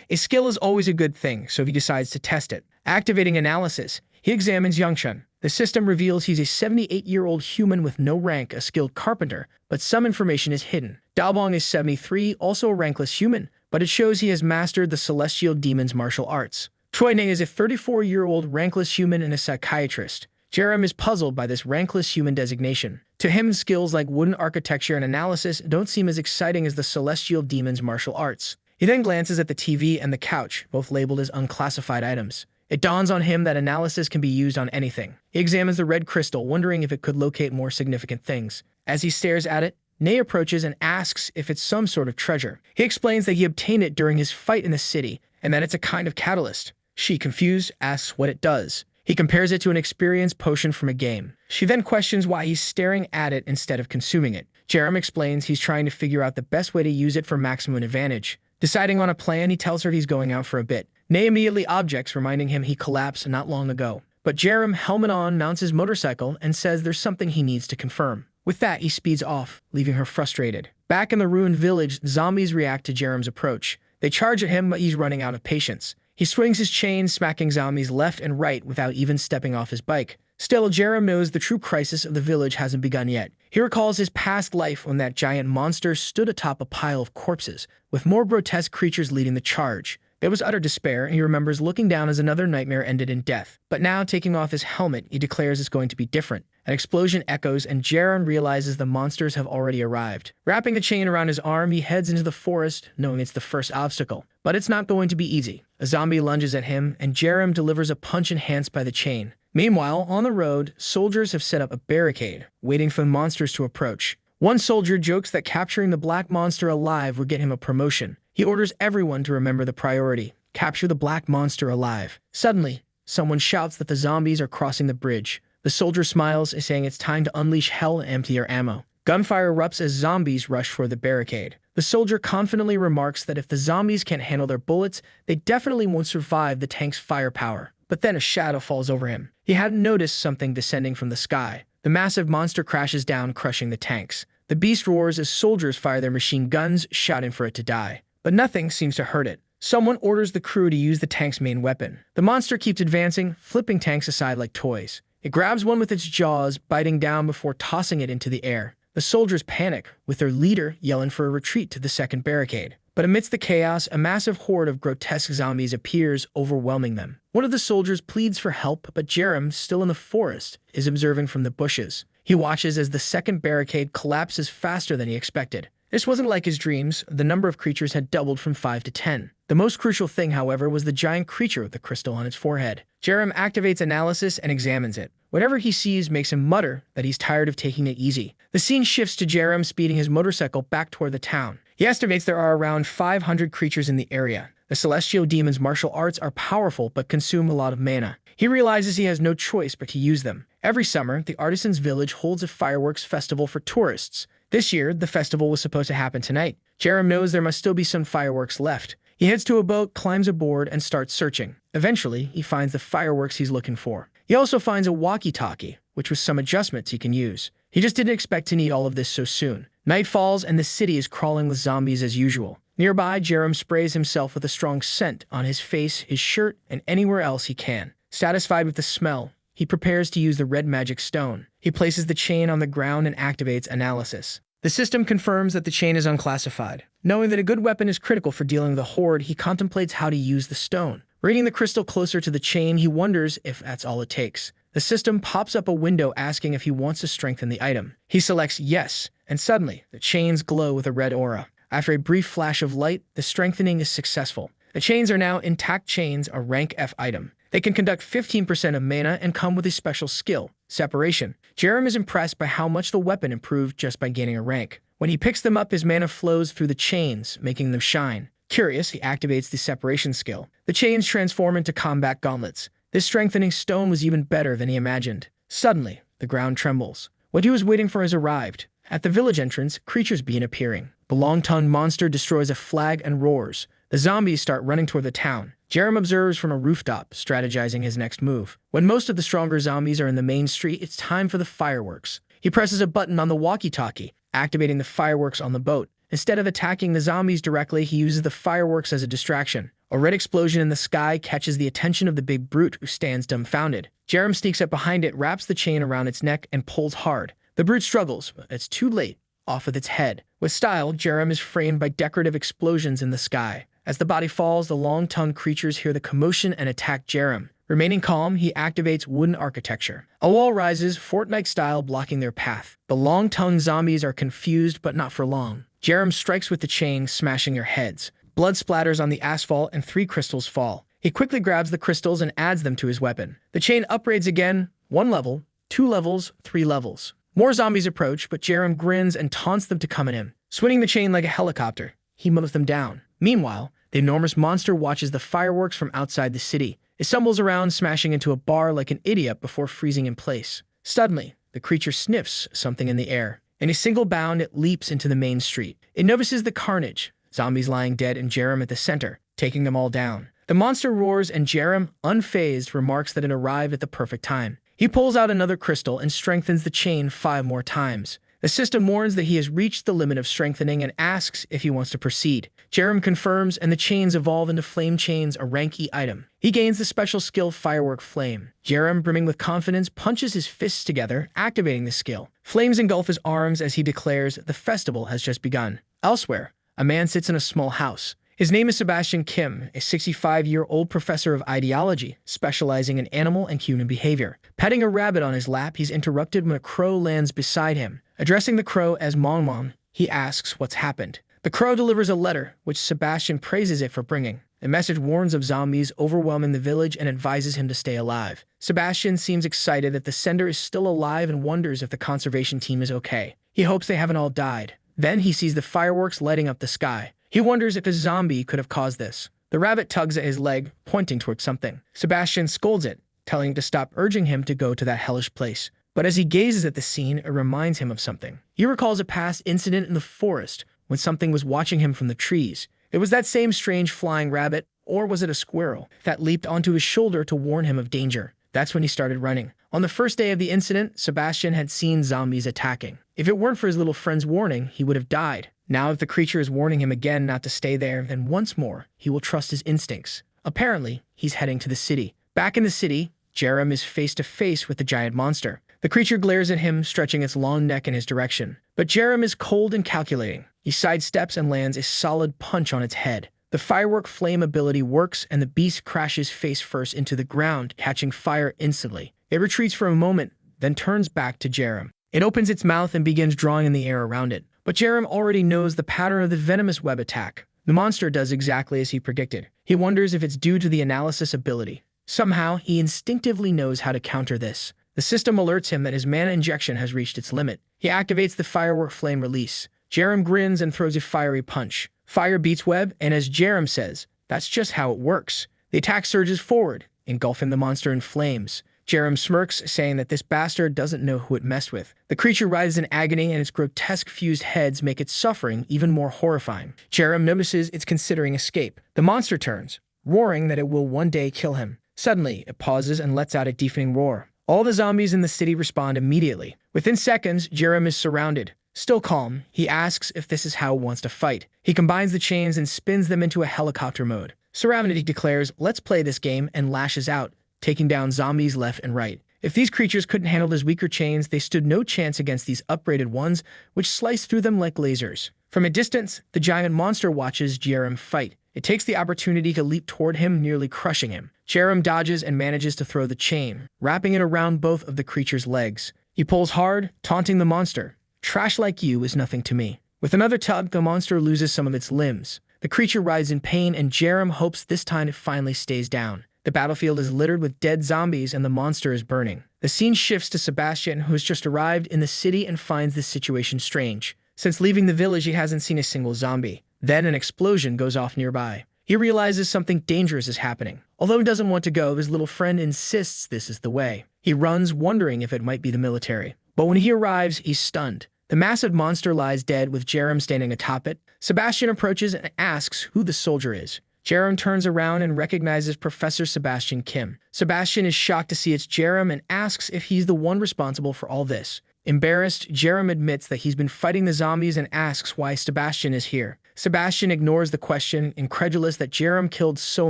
A skill is always a good thing, so he decides to test it. Activating analysis, he examines Yangshun. The system reveals he's a 78-year-old human with no rank, a skilled carpenter, but some information is hidden. Dalbong is 73, also a rankless human, but it shows he has mastered the celestial demon's martial arts. Choi Ning is a 34-year-old rankless human and a psychiatrist. Jerem is puzzled by this rankless human designation. To him, skills like wooden architecture and analysis don't seem as exciting as the celestial demon's martial arts. He then glances at the TV and the couch, both labeled as unclassified items. It dawns on him that analysis can be used on anything. He examines the red crystal, wondering if it could locate more significant things. As he stares at it, Nay approaches and asks if it's some sort of treasure. He explains that he obtained it during his fight in the city, and that it's a kind of catalyst. She, confused, asks what it does. He compares it to an experience potion from a game. She then questions why he's staring at it instead of consuming it. Jerem explains he's trying to figure out the best way to use it for maximum advantage. Deciding on a plan, he tells her he's going out for a bit. Nay immediately objects, reminding him he collapsed not long ago. But Jerem, helmet on, mounts his motorcycle and says there's something he needs to confirm. With that, he speeds off, leaving her frustrated. Back in the ruined village, zombies react to Jerem's approach. They charge at him, but he's running out of patience. He swings his chain, smacking zombies left and right without even stepping off his bike. Still, Jerem knows the true crisis of the village hasn't begun yet. He recalls his past life when that giant monster stood atop a pile of corpses, with more grotesque creatures leading the charge. There was utter despair, and he remembers looking down as another nightmare ended in death. But now, taking off his helmet, he declares it's going to be different. An explosion echoes, and Jaren realizes the monsters have already arrived. Wrapping the chain around his arm, he heads into the forest, knowing it's the first obstacle. But it's not going to be easy. A zombie lunges at him, and Jerem delivers a punch enhanced by the chain. Meanwhile, on the road, soldiers have set up a barricade, waiting for the monsters to approach. One soldier jokes that capturing the black monster alive would get him a promotion. He orders everyone to remember the priority: capture the black monster alive. Suddenly, someone shouts that the zombies are crossing the bridge. The soldier smiles, saying it's time to unleash hell and empty their ammo. Gunfire erupts as zombies rush for the barricade. The soldier confidently remarks that if the zombies can't handle their bullets, they definitely won't survive the tank's firepower. But then a shadow falls over him. He hadn't noticed something descending from the sky. The massive monster crashes down, crushing the tanks. The beast roars as soldiers fire their machine guns, shouting for it to die. But nothing seems to hurt it. Someone orders the crew to use the tank's main weapon. The monster keeps advancing, flipping tanks aside like toys. It grabs one with its jaws, biting down before tossing it into the air. The soldiers panic, with their leader yelling for a retreat to the second barricade. But amidst the chaos, a massive horde of grotesque zombies appears, overwhelming them. One of the soldiers pleads for help, but Jerem, still in the forest, is observing from the bushes. He watches as the second barricade collapses faster than he expected. This wasn't like his dreams. The number of creatures had doubled from 5 to 10. The most crucial thing, however, was the giant creature with the crystal on its forehead. Jerem activates analysis and examines it. Whatever he sees makes him mutter that he's tired of taking it easy. The scene shifts to Jerem speeding his motorcycle back toward the town. He estimates there are around 500 creatures in the area. The celestial demon's martial arts are powerful but consume a lot of mana. He realizes he has no choice but to use them. Every summer, the artisans' village holds a fireworks festival for tourists. This year, the festival was supposed to happen tonight. Jerem knows there must still be some fireworks left. He heads to a boat, climbs aboard, and starts searching. Eventually, he finds the fireworks he's looking for. He also finds a walkie-talkie, which with some adjustments he can use. He just didn't expect to need all of this so soon. Night falls and the city is crawling with zombies as usual. Nearby, Jerem sprays himself with a strong scent on his face, his shirt, and anywhere else he can. Satisfied with the smell, he prepares to use the red magic stone. He places the chain on the ground and activates analysis. The system confirms that the chain is unclassified. Knowing that a good weapon is critical for dealing with a horde, he contemplates how to use the stone. Rating the crystal closer to the chain, he wonders if that's all it takes. The system pops up a window asking if he wants to strengthen the item. He selects yes, and suddenly, the chains glow with a red aura. After a brief flash of light, the strengthening is successful. The chains are now intact chains, a rank F item. They can conduct 15% of mana and come with a special skill, separation. Jerem is impressed by how much the weapon improved just by gaining a rank. When he picks them up, his mana flows through the chains, making them shine. Curious, he activates the separation skill. The chains transform into combat gauntlets. This strengthening stone was even better than he imagined. Suddenly, the ground trembles. What he was waiting for has arrived. At the village entrance, creatures begin appearing. The long-tongued monster destroys a flag and roars. The zombies start running toward the town. Jerem observes from a rooftop, strategizing his next move. When most of the stronger zombies are in the main street, it's time for the fireworks. He presses a button on the walkie-talkie, activating the fireworks on the boat. Instead of attacking the zombies directly, he uses the fireworks as a distraction. A red explosion in the sky catches the attention of the big brute, who stands dumbfounded. Jerem sneaks up behind it, wraps the chain around its neck, and pulls hard. The brute struggles, but it's too late. Off with its head. With style, Jerem is framed by decorative explosions in the sky. As the body falls, the long-tongued creatures hear the commotion and attack Jerem. Remaining calm, he activates wooden architecture. A wall rises, Fortnite-style, blocking their path. The long-tongued zombies are confused, but not for long. Jerem strikes with the chain, smashing their heads. Blood splatters on the asphalt and 3 crystals fall. He quickly grabs the crystals and adds them to his weapon. The chain upgrades again, 1 level, 2 levels, 3 levels. More zombies approach, but Jerem grins and taunts them to come at him. Swinging the chain like a helicopter, he mows them down. Meanwhile, the enormous monster watches the fireworks from outside the city. It stumbles around, smashing into a bar like an idiot before freezing in place. Suddenly, the creature sniffs something in the air. In a single bound, it leaps into the main street. It notices the carnage, zombies lying dead and Jerem at the center, taking them all down. The monster roars and Jerem, unfazed, remarks that it arrived at the perfect time. He pulls out another crystal and strengthens the chain 5 more times. The system warns that he has reached the limit of strengthening and asks if he wants to proceed. Jerem confirms, and the chains evolve into flame chains, a rank E item. He gains the special skill Firework Flame. Jerem, brimming with confidence, punches his fists together, activating the skill. Flames engulf his arms as he declares the festival has just begun. Elsewhere, a man sits in a small house. His name is Sebastian Kim, a 65-year-old professor of ideology, specializing in animal and human behavior. Petting a rabbit on his lap, he's interrupted when a crow lands beside him. Addressing the crow as Mon, he asks what's happened. The crow delivers a letter, which Sebastian praises it for bringing. The message warns of zombies overwhelming the village and advises him to stay alive. Sebastian seems excited that the sender is still alive and wonders if the conservation team is okay. He hopes they haven't all died. Then he sees the fireworks lighting up the sky. He wonders if a zombie could have caused this. The rabbit tugs at his leg, pointing towards something. Sebastian scolds it, telling it to stop urging him to go to that hellish place. But as he gazes at the scene, it reminds him of something. He recalls a past incident in the forest when something was watching him from the trees. It was that same strange flying rabbit, or was it a squirrel, that leaped onto his shoulder to warn him of danger. That's when he started running. On the first day of the incident, Sebastian had seen zombies attacking. If it weren't for his little friend's warning, he would have died. Now, if the creature is warning him again not to stay there, then once more, he will trust his instincts. Apparently, he's heading to the city. Back in the city, Jerem is face to face with the giant monster. The creature glares at him, stretching its long neck in his direction. But Jerem is cold and calculating. He sidesteps and lands a solid punch on its head. The firework flame ability works, and the beast crashes face first into the ground, catching fire instantly. It retreats for a moment, then turns back to Jerem. It opens its mouth and begins drawing in the air around it. But Jerem already knows the pattern of the venomous web attack. The monster does exactly as he predicted. He wonders if it's due to the analysis ability. Somehow, he instinctively knows how to counter this. The system alerts him that his mana injection has reached its limit. He activates the firework flame release. Jerem grins and throws a fiery punch. Fire beats web, and as Jerem says, that's just how it works. The attack surges forward, engulfing the monster in flames. Jerem smirks, saying that this bastard doesn't know who it messed with. The creature writhes in agony, and its grotesque fused heads make its suffering even more horrifying. Jerem notices it's considering escape. The monster turns, roaring that it will one day kill him. Suddenly, it pauses and lets out a deafening roar. All the zombies in the city respond immediately. Within seconds, Jerem is surrounded. Still calm, he asks if this is how he wants to fight. He combines the chains and spins them into a helicopter mode. Serenity declares, "Let's play this game," and lashes out, taking down zombies left and right. If these creatures couldn't handle his weaker chains, they stood no chance against these upgraded ones, which sliced through them like lasers. From a distance, the giant monster watches Jerem fight. It takes the opportunity to leap toward him, nearly crushing him. Jerem dodges and manages to throw the chain, wrapping it around both of the creature's legs. He pulls hard, taunting the monster. "Trash like you is nothing to me." With another tug, the monster loses some of its limbs. The creature writhes in pain, and Jerem hopes this time it finally stays down. The battlefield is littered with dead zombies, and the monster is burning. The scene shifts to Sebastian, who has just arrived in the city and finds this situation strange. Since leaving the village, he hasn't seen a single zombie. Then an explosion goes off nearby. He realizes something dangerous is happening. Although he doesn't want to go, his little friend insists this is the way. He runs, wondering if it might be the military. But when he arrives, he's stunned. The massive monster lies dead, with Jerem standing atop it. Sebastian approaches and asks who the soldier is. Jerem turns around and recognizes Professor Sebastian Kim. Sebastian is shocked to see it's Jerem and asks if he's the one responsible for all this. Embarrassed, Jerem admits that he's been fighting the zombies and asks why Sebastian is here. Sebastian ignores the question, incredulous that Jerem killed so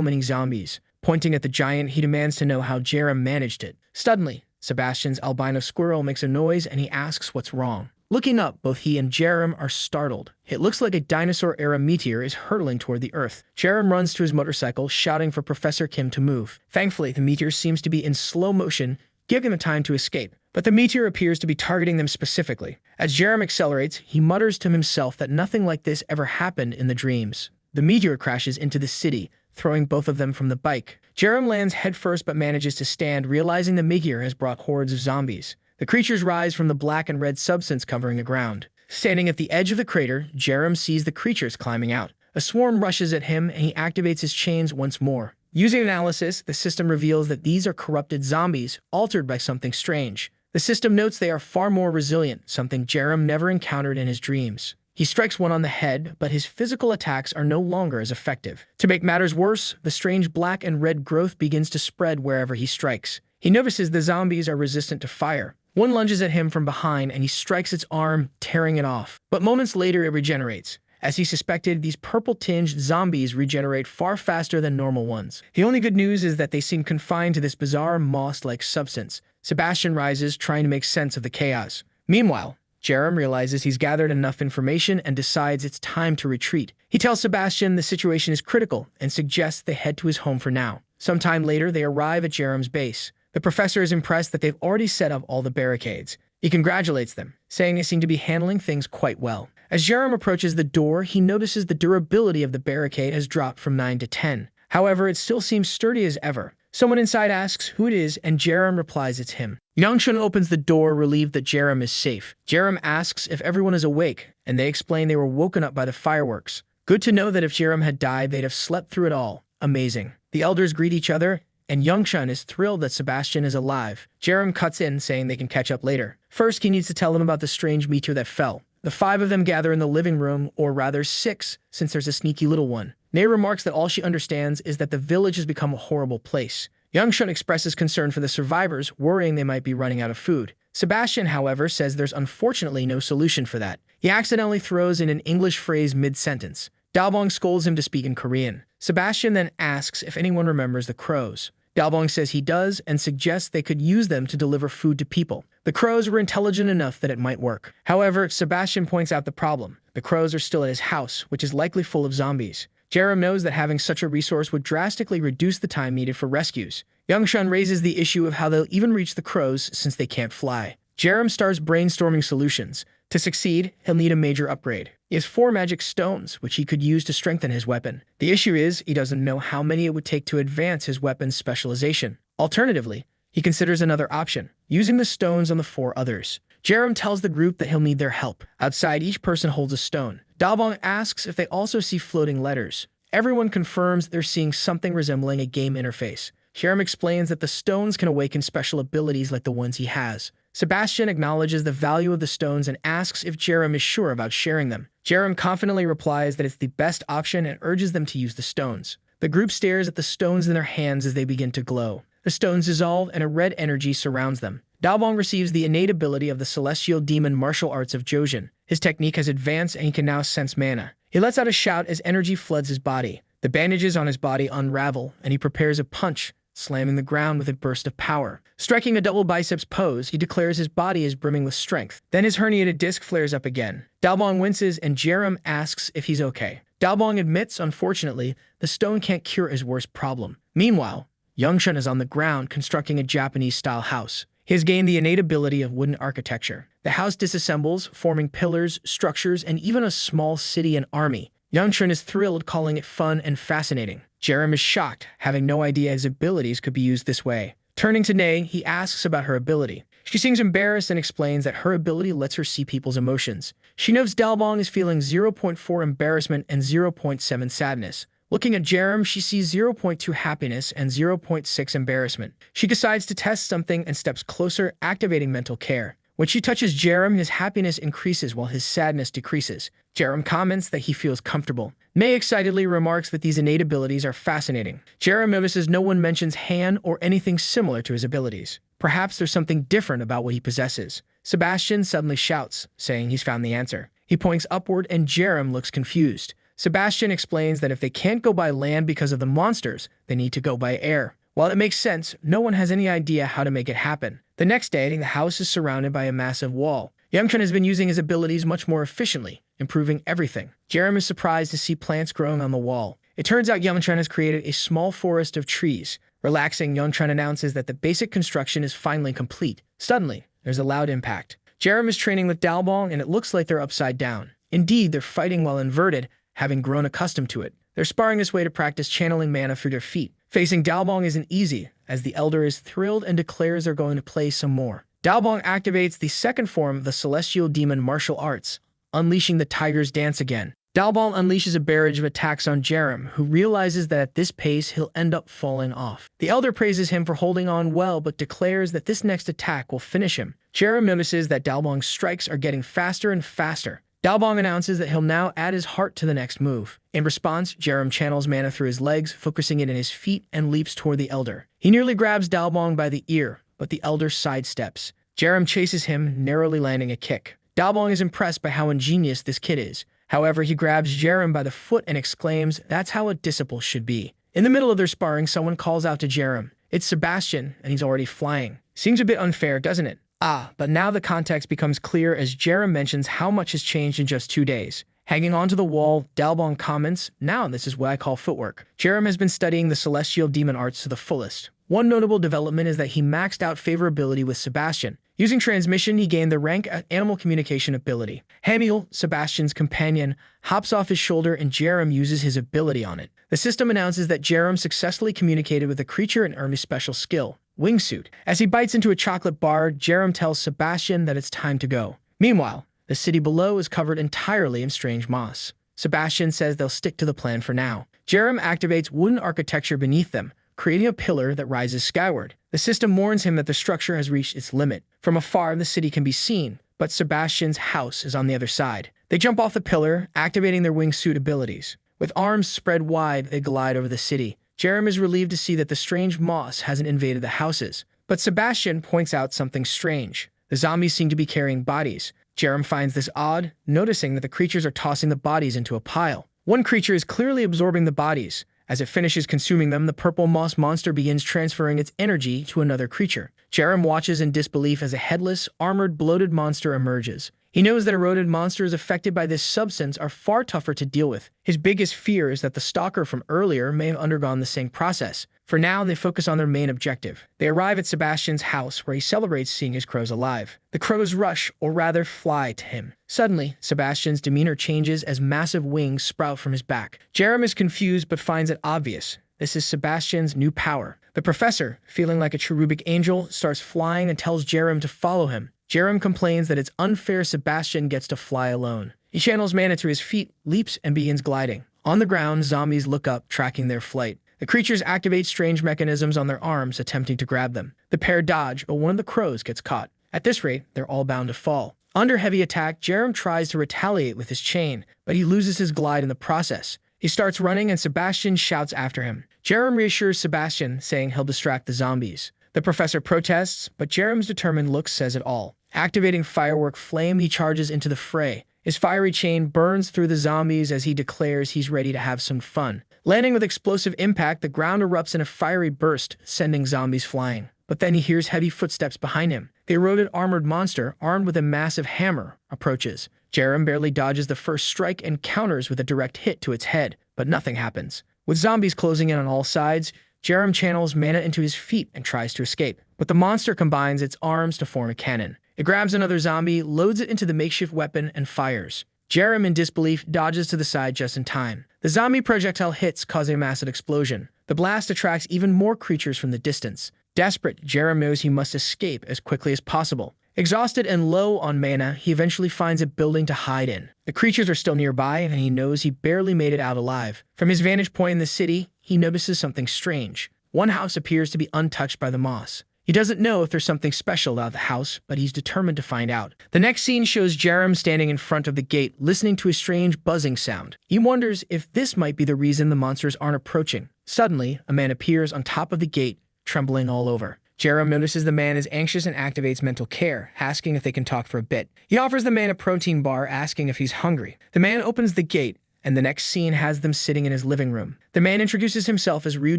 many zombies. Pointing at the giant, he demands to know how Jerem managed it. Suddenly, Sebastian's albino squirrel makes a noise and he asks what's wrong. Looking up, both he and Jerem are startled. It looks like a dinosaur-era meteor is hurtling toward the Earth. Jerem runs to his motorcycle, shouting for Professor Kim to move. Thankfully, the meteor seems to be in slow motion, giving them time to escape. But the meteor appears to be targeting them specifically. As Jerem accelerates, he mutters to himself that nothing like this ever happened in the dreams. The meteor crashes into the city, throwing both of them from the bike. Jerem lands headfirst but manages to stand, realizing the meteor has brought hordes of zombies. The creatures rise from the black and red substance covering the ground. Standing at the edge of the crater, Jerem sees the creatures climbing out. A swarm rushes at him, and he activates his chains once more. Using analysis, the system reveals that these are corrupted zombies, altered by something strange. The system notes they are far more resilient, something Jerem never encountered in his dreams. He strikes one on the head, but his physical attacks are no longer as effective. To make matters worse, the strange black and red growth begins to spread wherever he strikes. He notices the zombies are resistant to fire. One lunges at him from behind, and he strikes its arm, tearing it off. But moments later, it regenerates. As he suspected, these purple-tinged zombies regenerate far faster than normal ones. The only good news is that they seem confined to this bizarre moss-like substance. Sebastian rises, trying to make sense of the chaos. Meanwhile, Jerem realizes he's gathered enough information and decides it's time to retreat. He tells Sebastian the situation is critical and suggests they head to his home for now. Sometime later, they arrive at Jerem's base. The professor is impressed that they've already set up all the barricades. He congratulates them, saying they seem to be handling things quite well. As Jerem approaches the door, he notices the durability of the barricade has dropped from 9 to 10. However, it still seems sturdy as ever. Someone inside asks who it is, and Jerem replies it's him. Yangshun opens the door, relieved that Jerem is safe. Jerem asks if everyone is awake, and they explain they were woken up by the fireworks. Good to know that if Jerem had died, they'd have slept through it all. Amazing. The elders greet each other, and Yangshun is thrilled that Sebastian is alive. Jerem cuts in, saying they can catch up later. First, he needs to tell them about the strange meteor that fell. The 5 of them gather in the living room, or rather 6, since there's a sneaky little one. Nay remarks that all she understands is that the village has become a horrible place. Yangshun expresses concern for the survivors, worrying they might be running out of food. Sebastian, however, says there's unfortunately no solution for that. He accidentally throws in an English phrase mid-sentence. Dalbong scolds him to speak in Korean. Sebastian then asks if anyone remembers the crows. Dalbong says he does and suggests they could use them to deliver food to people. The crows were intelligent enough that it might work. However, Sebastian points out the problem. The crows are still at his house, which is likely full of zombies. Jerem knows that having such a resource would drastically reduce the time needed for rescues. Yangshun raises the issue of how they'll even reach the crows since they can't fly. Jerem starts brainstorming solutions. To succeed, he'll need a major upgrade. He has 4 magic stones, which he could use to strengthen his weapon. The issue is, he doesn't know how many it would take to advance his weapon's specialization. Alternatively, he considers another option, using the stones on the 4 others. Jerem tells the group that he'll need their help. Outside, each person holds a stone. Dalbong asks if they also see floating letters. Everyone confirms they're seeing something resembling a game interface. Jerem explains that the stones can awaken special abilities like the ones he has. Sebastian acknowledges the value of the stones and asks if Jerem is sure about sharing them. Jerem confidently replies that it's the best option and urges them to use the stones. The group stares at the stones in their hands as they begin to glow. The stones dissolve and a red energy surrounds them. Dalbong receives the innate ability of the celestial demon martial arts of Jojin. His technique has advanced and he can now sense mana. He lets out a shout as energy floods his body. The bandages on his body unravel and he prepares a punch, slamming the ground with a burst of power. Striking a double biceps pose, he declares his body is brimming with strength. Then his herniated disc flares up again. Dalbong winces and Jerem asks if he's okay. Dalbong admits, unfortunately, the stone can't cure his worst problem. Meanwhile, Youngshun is on the ground constructing a Japanese-style house. He has gained the innate ability of wooden architecture. The house disassembles, forming pillars, structures, and even a small city and army. Youngshun is thrilled, calling it fun and fascinating. Jerem is shocked, having no idea his abilities could be used this way. Turning to Nae, he asks about her ability. She seems embarrassed and explains that her ability lets her see people's emotions. She knows Dalbong is feeling 0.4 embarrassment and 0.7 sadness. Looking at Jerem, she sees 0.2 happiness and 0.6 embarrassment. She decides to test something and steps closer, activating mental care. When she touches Jerem, his happiness increases while his sadness decreases. Jerem comments that he feels comfortable. May excitedly remarks that these innate abilities are fascinating. Jerem notices no one mentions Han or anything similar to his abilities. Perhaps there's something different about what he possesses. Sebastian suddenly shouts, saying he's found the answer. He points upward and Jerem looks confused. Sebastian explains that if they can't go by land because of the monsters, they need to go by air. While it makes sense, no one has any idea how to make it happen. The next day, the house is surrounded by a massive wall. Youngchun has been using his abilities much more efficiently, improving everything. Jerem is surprised to see plants growing on the wall. It turns out Youngchun has created a small forest of trees. Relaxing, Youngchun announces that the basic construction is finally complete. Suddenly, there's a loud impact. Jerem is training with Dalbong and it looks like they're upside down. Indeed, they're fighting while inverted, having grown accustomed to it. They're sparring this way to practice channeling mana through their feet. Facing Dalbong isn't easy, as the Elder is thrilled and declares they're going to play some more. Dalbong activates the second form of the celestial demon martial arts, unleashing the tiger's dance again. Dalbong unleashes a barrage of attacks on Jerem, who realizes that at this pace he'll end up falling off. The Elder praises him for holding on well, but declares that this next attack will finish him. Jerem notices that Dalbong's strikes are getting faster and faster. Dalbong announces that he'll now add his heart to the next move. In response, Jerem channels mana through his legs, focusing it in his feet, and leaps toward the Elder. He nearly grabs Dalbong by the ear, but the Elder sidesteps. Jerem chases him, narrowly landing a kick. Dalbong is impressed by how ingenious this kid is. However, he grabs Jerem by the foot and exclaims, "That's how a disciple should be." In the middle of their sparring, someone calls out to Jerem. It's Sebastian, and he's already flying. Seems a bit unfair, doesn't it? But now the context becomes clear as Jerem mentions how much has changed in just 2 days. Hanging onto the wall, Dalbong comments, "Now this is what I call footwork." Jerem has been studying the celestial demon arts to the fullest. One notable development is that he maxed out favorability with Sebastian. Using transmission, he gained the rank animal communication ability. Hamiel, Sebastian's companion, hops off his shoulder and Jerem uses his ability on it. The system announces that Jerem successfully communicated with a creature and earned a special skill, Wingsuit. As he bites into a chocolate bar, Jerem tells Sebastian that it's time to go. Meanwhile, the city below is covered entirely in strange moss. Sebastian says they'll stick to the plan for now. Jerem activates wooden architecture beneath them, creating a pillar that rises skyward. The system warns him that the structure has reached its limit. From afar, the city can be seen, but Sebastian's house is on the other side. They jump off the pillar, activating their wingsuit abilities. With arms spread wide, they glide over the city. Jerem is relieved to see that the strange moss hasn't invaded the houses. But Sebastian points out something strange. The zombies seem to be carrying bodies. Jerem finds this odd, noticing that the creatures are tossing the bodies into a pile. One creature is clearly absorbing the bodies. As it finishes consuming them, the purple moss monster begins transferring its energy to another creature. Jerem watches in disbelief as a headless, armored, bloated monster emerges. He knows that eroded monsters affected by this substance are far tougher to deal with. His biggest fear is that the stalker from earlier may have undergone the same process. For now, they focus on their main objective. They arrive at Sebastian's house, where he celebrates seeing his crows alive. The crows rush, or rather fly, to him. Suddenly, Sebastian's demeanor changes as massive wings sprout from his back. Jerem is confused but finds it obvious. This is Sebastian's new power. The professor, feeling like a cherubic angel, starts flying and tells Jerem to follow him. Jerem complains that it's unfair Sebastian gets to fly alone. He channels mana to his feet, leaps, and begins gliding. On the ground, zombies look up, tracking their flight. The creatures activate strange mechanisms on their arms, attempting to grab them. The pair dodge, but one of the crows gets caught. At this rate, they're all bound to fall. Under heavy attack, Jerem tries to retaliate with his chain, but he loses his glide in the process. He starts running and Sebastian shouts after him. Jerem reassures Sebastian, saying he'll distract the zombies. The professor protests, but Jerem's determined look says it all. Activating Firework Flame, he charges into the fray. His fiery chain burns through the zombies as he declares he's ready to have some fun. Landing with explosive impact, the ground erupts in a fiery burst, sending zombies flying. But then he hears heavy footsteps behind him. The eroded armored monster, armed with a massive hammer, approaches. Jerem barely dodges the first strike and counters with a direct hit to its head, but nothing happens. With zombies closing in on all sides, Jerem channels mana into his feet and tries to escape. But the monster combines its arms to form a cannon. It grabs another zombie, loads it into the makeshift weapon, and fires. Jerem, in disbelief, dodges to the side just in time. The zombie projectile hits, causing a massive explosion. The blast attracts even more creatures from the distance. Desperate, Jerem knows he must escape as quickly as possible. Exhausted and low on mana, he eventually finds a building to hide in. The creatures are still nearby, and he knows he barely made it out alive. From his vantage point in the city, he notices something strange. One house appears to be untouched by the moss. He doesn't know if there's something special about the house, but he's determined to find out. The next scene shows Jerem standing in front of the gate, listening to a strange buzzing sound. He wonders if this might be the reason the monsters aren't approaching. Suddenly, a man appears on top of the gate, trembling all over. Jerem notices the man is anxious and activates mental care, asking if they can talk for a bit. He offers the man a protein bar, asking if he's hungry. The man opens the gate, and the next scene has them sitting in his living room. The man introduces himself as Ryu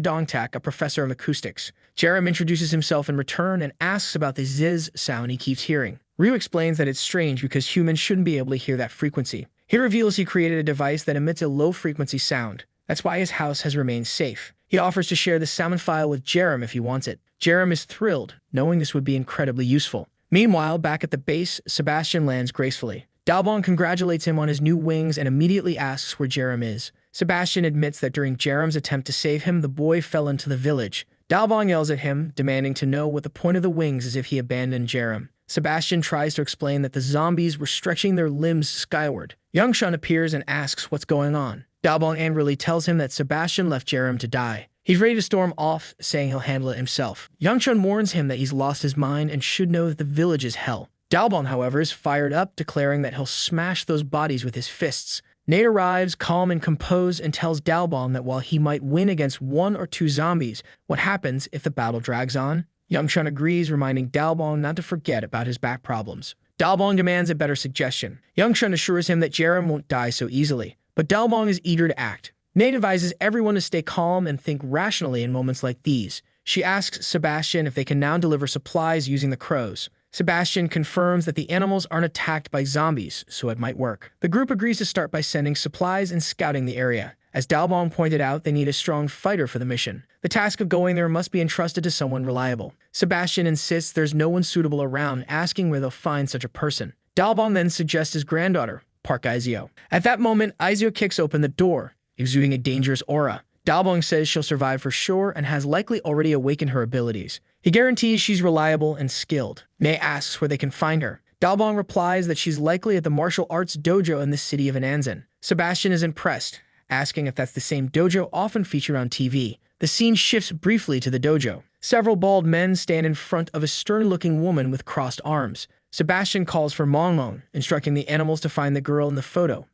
Dongtak, a professor of acoustics. Jerem introduces himself in return and asks about the zzz sound he keeps hearing. Ryu explains that it's strange because humans shouldn't be able to hear that frequency. He reveals he created a device that emits a low-frequency sound. That's why his house has remained safe. He offers to share the sound file with Jerem if he wants it. Jerem is thrilled, knowing this would be incredibly useful. Meanwhile, back at the base, Sebastian lands gracefully. Dalbon congratulates him on his new wings and immediately asks where Jerem is. Sebastian admits that during Jerem's attempt to save him, the boy fell into the village. Dalbon yells at him, demanding to know what the point of the wings is if he abandoned Jerem. Sebastian tries to explain that the zombies were stretching their limbs skyward. Youngshun appears and asks what's going on. Dalbon angrily tells him that Sebastian left Jerem to die. He's ready to storm off, saying he'll handle it himself. Youngshun warns him that he's lost his mind and should know that the village is hell. Dalbon, however, is fired up, declaring that he'll smash those bodies with his fists. Nate arrives, calm and composed, and tells Dalbon that while he might win against 1 or 2 zombies, what happens if the battle drags on? Youngshun agrees, reminding Dalbon not to forget about his back problems. Dalbon demands a better suggestion. Youngshun assures him that Jerem won't die so easily, but Dalbon is eager to act. Nate advises everyone to stay calm and think rationally in moments like these. She asks Sebastian if they can now deliver supplies using the crows. Sebastian confirms that the animals aren't attacked by zombies, so it might work. The group agrees to start by sending supplies and scouting the area. As Dalbon pointed out, they need a strong fighter for the mission. The task of going there must be entrusted to someone reliable. Sebastian insists there's no one suitable around, asking where they'll find such a person. Dalbon then suggests his granddaughter, Park Izio. At that moment, Izio kicks open the door, exuding a dangerous aura. Dalbon says she'll survive for sure and has likely already awakened her abilities. He guarantees she's reliable and skilled. May asks where they can find her. Dalbon replies that she's likely at the martial arts dojo in the city of Ananzan. Sebastian is impressed, asking if that's the same dojo often featured on TV. The scene shifts briefly to the dojo. Several bald men stand in front of a stern-looking woman with crossed arms. Sebastian calls for Mongmong, instructing the animals to find the girl in the photo.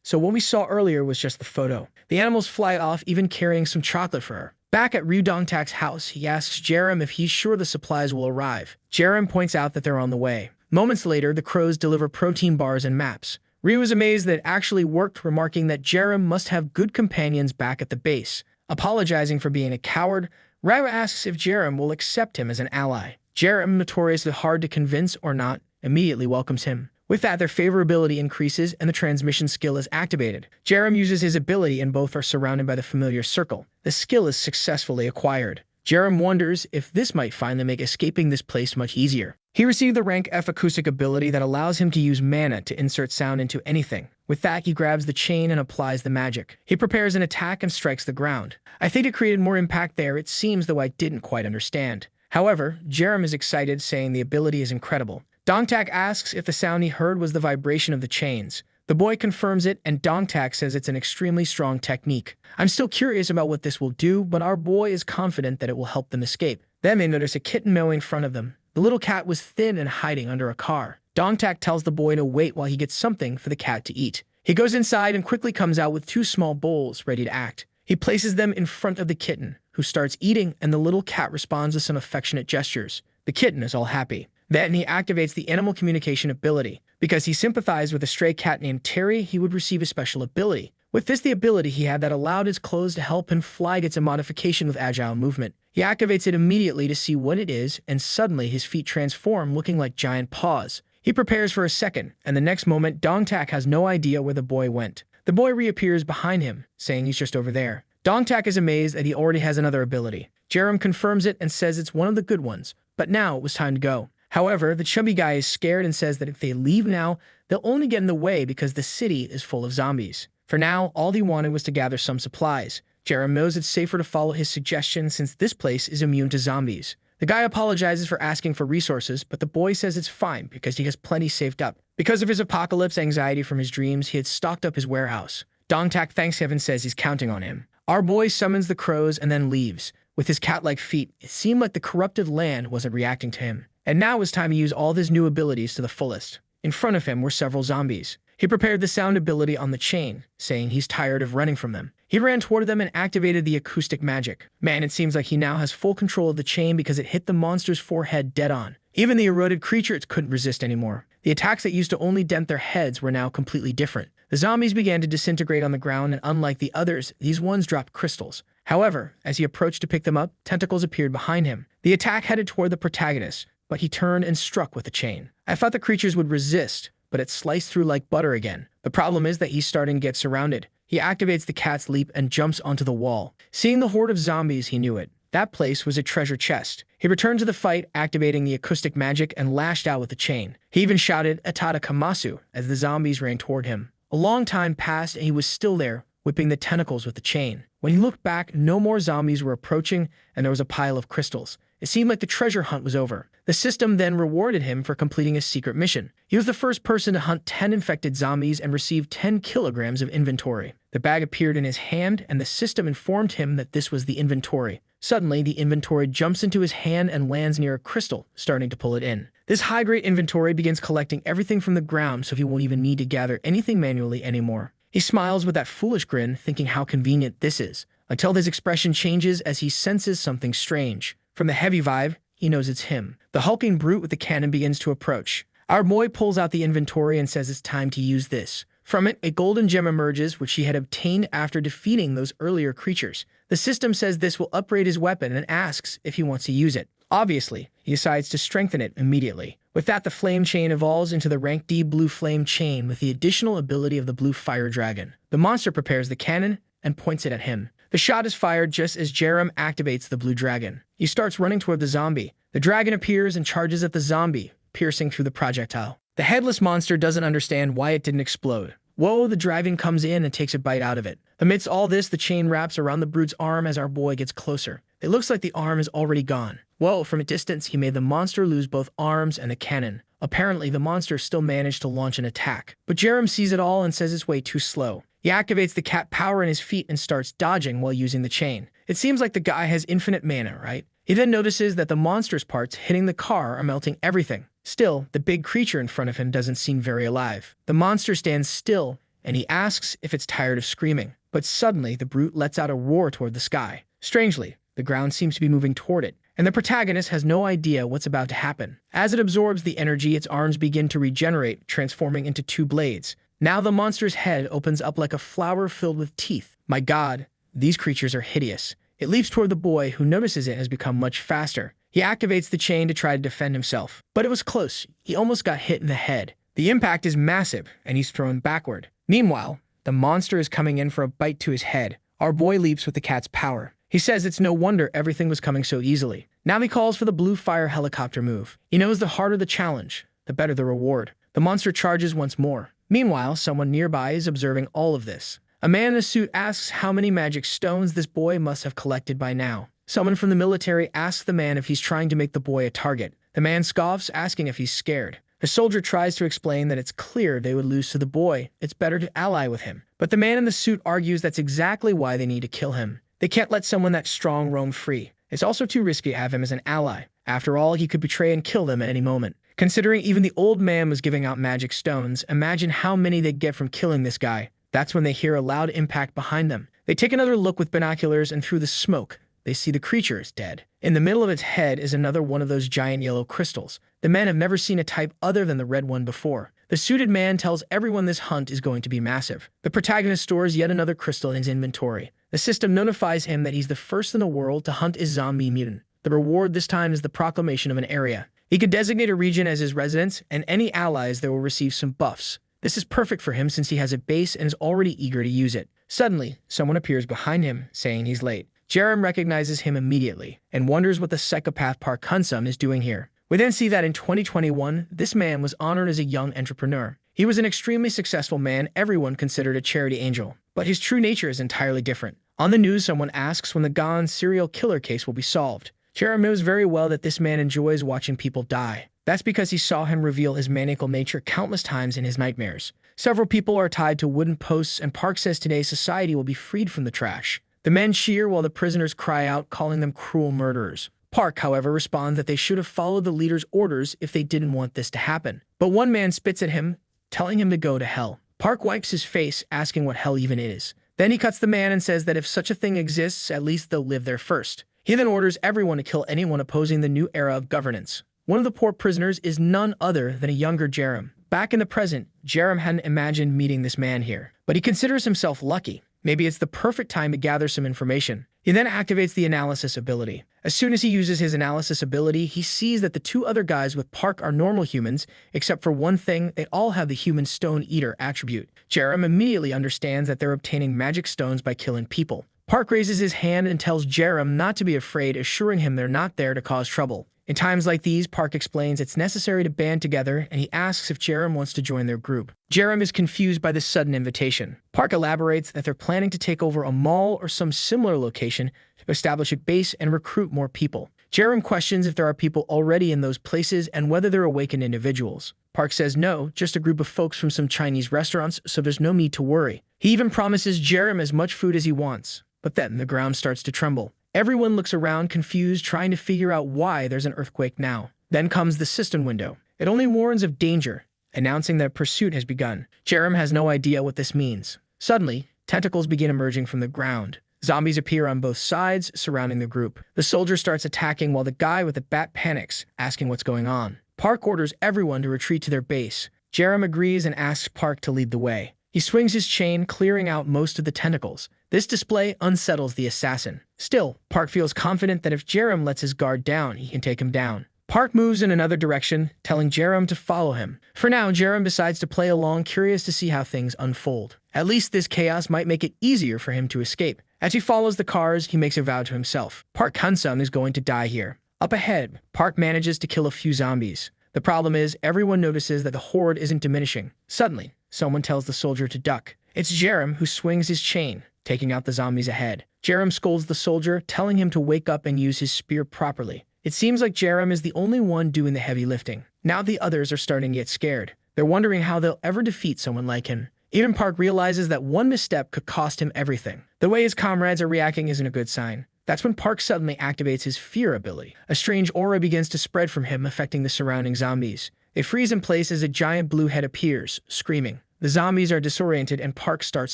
So what we saw earlier was just the photo. The animals fly off, even carrying some chocolate for her. Back at Ryu Dongtak's house, he asks Jerem if he's sure the supplies will arrive. Jerem points out that they're on the way. Moments later, the crows deliver protein bars and maps. Ryu is amazed that it actually worked, remarking that Jerem must have good companions back at the base. Apologizing for being a coward, Ryu asks if Jerem will accept him as an ally. Jerem, notoriously hard to convince or not, immediately welcomes him. With that, their favorability increases and the transmission skill is activated. Jerem uses his ability and both are surrounded by the familiar circle. The skill is successfully acquired. Jerem wonders if this might finally make escaping this place much easier. He received the rank F acoustic ability that allows him to use mana to insert sound into anything. With that, he grabs the chain and applies the magic. He prepares an attack and strikes the ground. I think it created more impact there, it seems, though I didn't quite understand. However, Jerem is excited, saying the ability is incredible. Dongtak asks if the sound he heard was the vibration of the chains, The boy confirms it, and Dongtak says it's an extremely strong technique. I'm still curious about what this will do, but our boy is confident that it will help them escape. Then they notice a kitten meowing in front of them. The little cat was thin and hiding under a car. Dongtak tells the boy to wait while he gets something for the cat to eat. He goes inside and quickly comes out with 2 small bowls ready to act. He places them in front of the kitten, who starts eating, and the little cat responds with some affectionate gestures. The kitten is all happy. Then he activates the animal communication ability. Because he sympathized with a stray cat named Terry, he would receive a special ability. With this, the ability he had that allowed his clothes to help him fly gets a modification with agile movement. He activates it immediately to see what it is, and suddenly his feet transform, looking like giant paws. He prepares for a second, and the next moment, Dongtak has no idea where the boy went. The boy reappears behind him, saying he's just over there. Dongtak is amazed that he already has another ability. Jerem confirms it and says it's one of the good ones, but now it was time to go. However, the chubby guy is scared and says that if they leave now, they'll only get in the way because the city is full of zombies. For now, all he wanted was to gather some supplies. Jerem knows it's safer to follow his suggestion since this place is immune to zombies. The guy apologizes for asking for resources, but the boy says it's fine because he has plenty saved up. Because of his apocalypse anxiety from his dreams, he had stocked up his warehouse. Dongtak thanks heaven, says he's counting on him. Our boy summons the crows and then leaves. With his cat-like feet, it seemed like the corrupted land wasn't reacting to him. And now it was time to use all of his new abilities to the fullest. In front of him were several zombies. He prepared the sound ability on the chain, saying he's tired of running from them. He ran toward them and activated the acoustic magic. Man, it seems like he now has full control of the chain because it hit the monster's forehead dead on. Even the eroded creatures couldn't resist anymore. The attacks that used to only dent their heads were now completely different. The zombies began to disintegrate on the ground, and unlike the others, these ones dropped crystals. However, as he approached to pick them up, tentacles appeared behind him. The attack headed toward the protagonist, but he turned and struck with the chain. I thought the creatures would resist, but it sliced through like butter again. The problem is that he's starting to get surrounded. He activates the cat's leap and jumps onto the wall. Seeing the horde of zombies, he knew it. That place was a treasure chest. He returned to the fight, activating the acoustic magic and lashed out with the chain. He even shouted "Atada Kamasu" as the zombies ran toward him. A long time passed and he was still there, whipping the tentacles with the chain. When he looked back, no more zombies were approaching, and there was a pile of crystals. It seemed like the treasure hunt was over. The system then rewarded him for completing a secret mission. He was the first person to hunt 10 infected zombies and received 10 kilograms of inventory. The bag appeared in his hand, and the system informed him that this was the inventory. Suddenly, the inventory jumps into his hand and lands near a crystal, starting to pull it in. This high-grade inventory begins collecting everything from the ground, so he won't even need to gather anything manually anymore. He smiles with that foolish grin, thinking how convenient this is, until his expression changes as he senses something strange. From the heavy vibe, he knows it's him. The hulking brute with the cannon begins to approach. Our boy pulls out the inventory and says it's time to use this. From it, a golden gem emerges, which he had obtained after defeating those earlier creatures. The system says this will upgrade his weapon and asks if he wants to use it. Obviously, he decides to strengthen it immediately. With that, the flame chain evolves into the rank D blue flame chain with the additional ability of the blue fire dragon. The monster prepares the cannon and points it at him. The shot is fired just as Jerem activates the blue dragon. He starts running toward the zombie. The dragon appears and charges at the zombie, piercing through the projectile. The headless monster doesn't understand why it didn't explode. Whoa, the dragon comes in and takes a bite out of it. Amidst all this, the chain wraps around the brute's arm as our boy gets closer. It looks like the arm is already gone. Whoa, from a distance, he made the monster lose both arms and the cannon. Apparently, the monster still managed to launch an attack. But Jerem sees it all and says it's way too slow. He activates the cat power in his feet and starts dodging while using the chain. It seems like the guy has infinite mana, right? He then notices that the monster's parts hitting the car are melting everything. Still, the big creature in front of him doesn't seem very alive. The monster stands still, and he asks if it's tired of screaming. But suddenly, the brute lets out a roar toward the sky. Strangely, the ground seems to be moving toward it, and the protagonist has no idea what's about to happen. As it absorbs the energy, its arms begin to regenerate, transforming into 2 blades. Now the monster's head opens up like a flower filled with teeth. My God, these creatures are hideous. It leaps toward the boy, who notices it has become much faster. He activates the chain to try to defend himself. But it was close. He almost got hit in the head. The impact is massive, and he's thrown backward. Meanwhile, the monster is coming in for a bite to his head. Our boy leaps with the cat's power. He says it's no wonder everything was coming so easily. Now he calls for the blue fire helicopter move. He knows the harder the challenge, the better the reward. The monster charges once more. Meanwhile, someone nearby is observing all of this. A man in a suit asks how many magic stones this boy must have collected by now. Someone from the military asks the man if he's trying to make the boy a target. The man scoffs, asking if he's scared. The soldier tries to explain that it's clear they would lose to the boy. It's better to ally with him. But the man in the suit argues that's exactly why they need to kill him. They can't let someone that strong roam free. It's also too risky to have him as an ally. After all, he could betray and kill them at any moment. Considering even the old man was giving out magic stones, imagine how many they'd get from killing this guy. That's when they hear a loud impact behind them. They take another look with binoculars, and through the smoke, they see the creature is dead. In the middle of its head is another one of those giant yellow crystals. The men have never seen a type other than the red one before. The suited man tells everyone this hunt is going to be massive. The protagonist stores yet another crystal in his inventory. The system notifies him that he's the first in the world to hunt a zombie mutant. The reward this time is the proclamation of an area. He could designate a region as his residence, and any allies there will receive some buffs. This is perfect for him since he has a base and is already eager to use it. Suddenly, someone appears behind him, saying he's late. Jerem recognizes him immediately, and wonders what the psychopath Park Hunsum is doing here. We then see that in 2021, this man was honored as a young entrepreneur. He was an extremely successful man everyone considered a charity angel. But his true nature is entirely different. On the news, someone asks when the Gon serial killer case will be solved. Jerem knows very well that this man enjoys watching people die. That's because he saw him reveal his maniacal nature countless times in his nightmares. Several people are tied to wooden posts, and Park says today's society will be freed from the trash. The men cheer while the prisoners cry out, calling them cruel murderers. Park, however, responds that they should have followed the leader's orders if they didn't want this to happen. But one man spits at him, telling him to go to hell. Park wipes his face, asking what hell even is. Then he cuts the man and says that if such a thing exists, at least they'll live there first. He then orders everyone to kill anyone opposing the new era of governance. One of the poor prisoners is none other than a younger Jerem. Back in the present, Jerem hadn't imagined meeting this man here, but he considers himself lucky. Maybe it's the perfect time to gather some information. He then activates the analysis ability. As soon as he uses his analysis ability, he sees that the two other guys with Park are normal humans, except for one thing, they all have the human stone eater attribute. Jerem immediately understands that they're obtaining magic stones by killing people. Park raises his hand and tells Jerem not to be afraid, assuring him they're not there to cause trouble. In times like these, Park explains it's necessary to band together, and he asks if Jerem wants to join their group. Jerem is confused by this sudden invitation. Park elaborates that they're planning to take over a mall or some similar location to establish a base and recruit more people. Jerem questions if there are people already in those places and whether they're awakened individuals. Park says no, just a group of folks from some Chinese restaurants, so there's no need to worry. He even promises Jerem as much food as he wants. But then the ground starts to tremble. Everyone looks around, confused, trying to figure out why there's an earthquake now. Then comes the system window. It only warns of danger, announcing that pursuit has begun. Jerem has no idea what this means. Suddenly, tentacles begin emerging from the ground. Zombies appear on both sides, surrounding the group. The soldier starts attacking while the guy with the bat panics, asking what's going on. Park orders everyone to retreat to their base. Jerem agrees and asks Park to lead the way. He swings his chain, clearing out most of the tentacles. This display unsettles the assassin. Still, Park feels confident that if Jerem lets his guard down, he can take him down. Park moves in another direction, telling Jerem to follow him. For now, Jerem decides to play along, curious to see how things unfold. At least this chaos might make it easier for him to escape. As he follows the cars, he makes a vow to himself. Park Hansum is going to die here. Up ahead, Park manages to kill a few zombies. The problem is, everyone notices that the horde isn't diminishing. Suddenly, someone tells the soldier to duck. It's Jerem who swings his chain, taking out the zombies ahead. Jerem scolds the soldier, telling him to wake up and use his spear properly. It seems like Jerem is the only one doing the heavy lifting. Now the others are starting to get scared. They're wondering how they'll ever defeat someone like him. Even Park realizes that one misstep could cost him everything. The way his comrades are reacting isn't a good sign. That's when Park suddenly activates his fear ability. A strange aura begins to spread from him, affecting the surrounding zombies. They freeze in place as a giant blue head appears, screaming. The zombies are disoriented and Park starts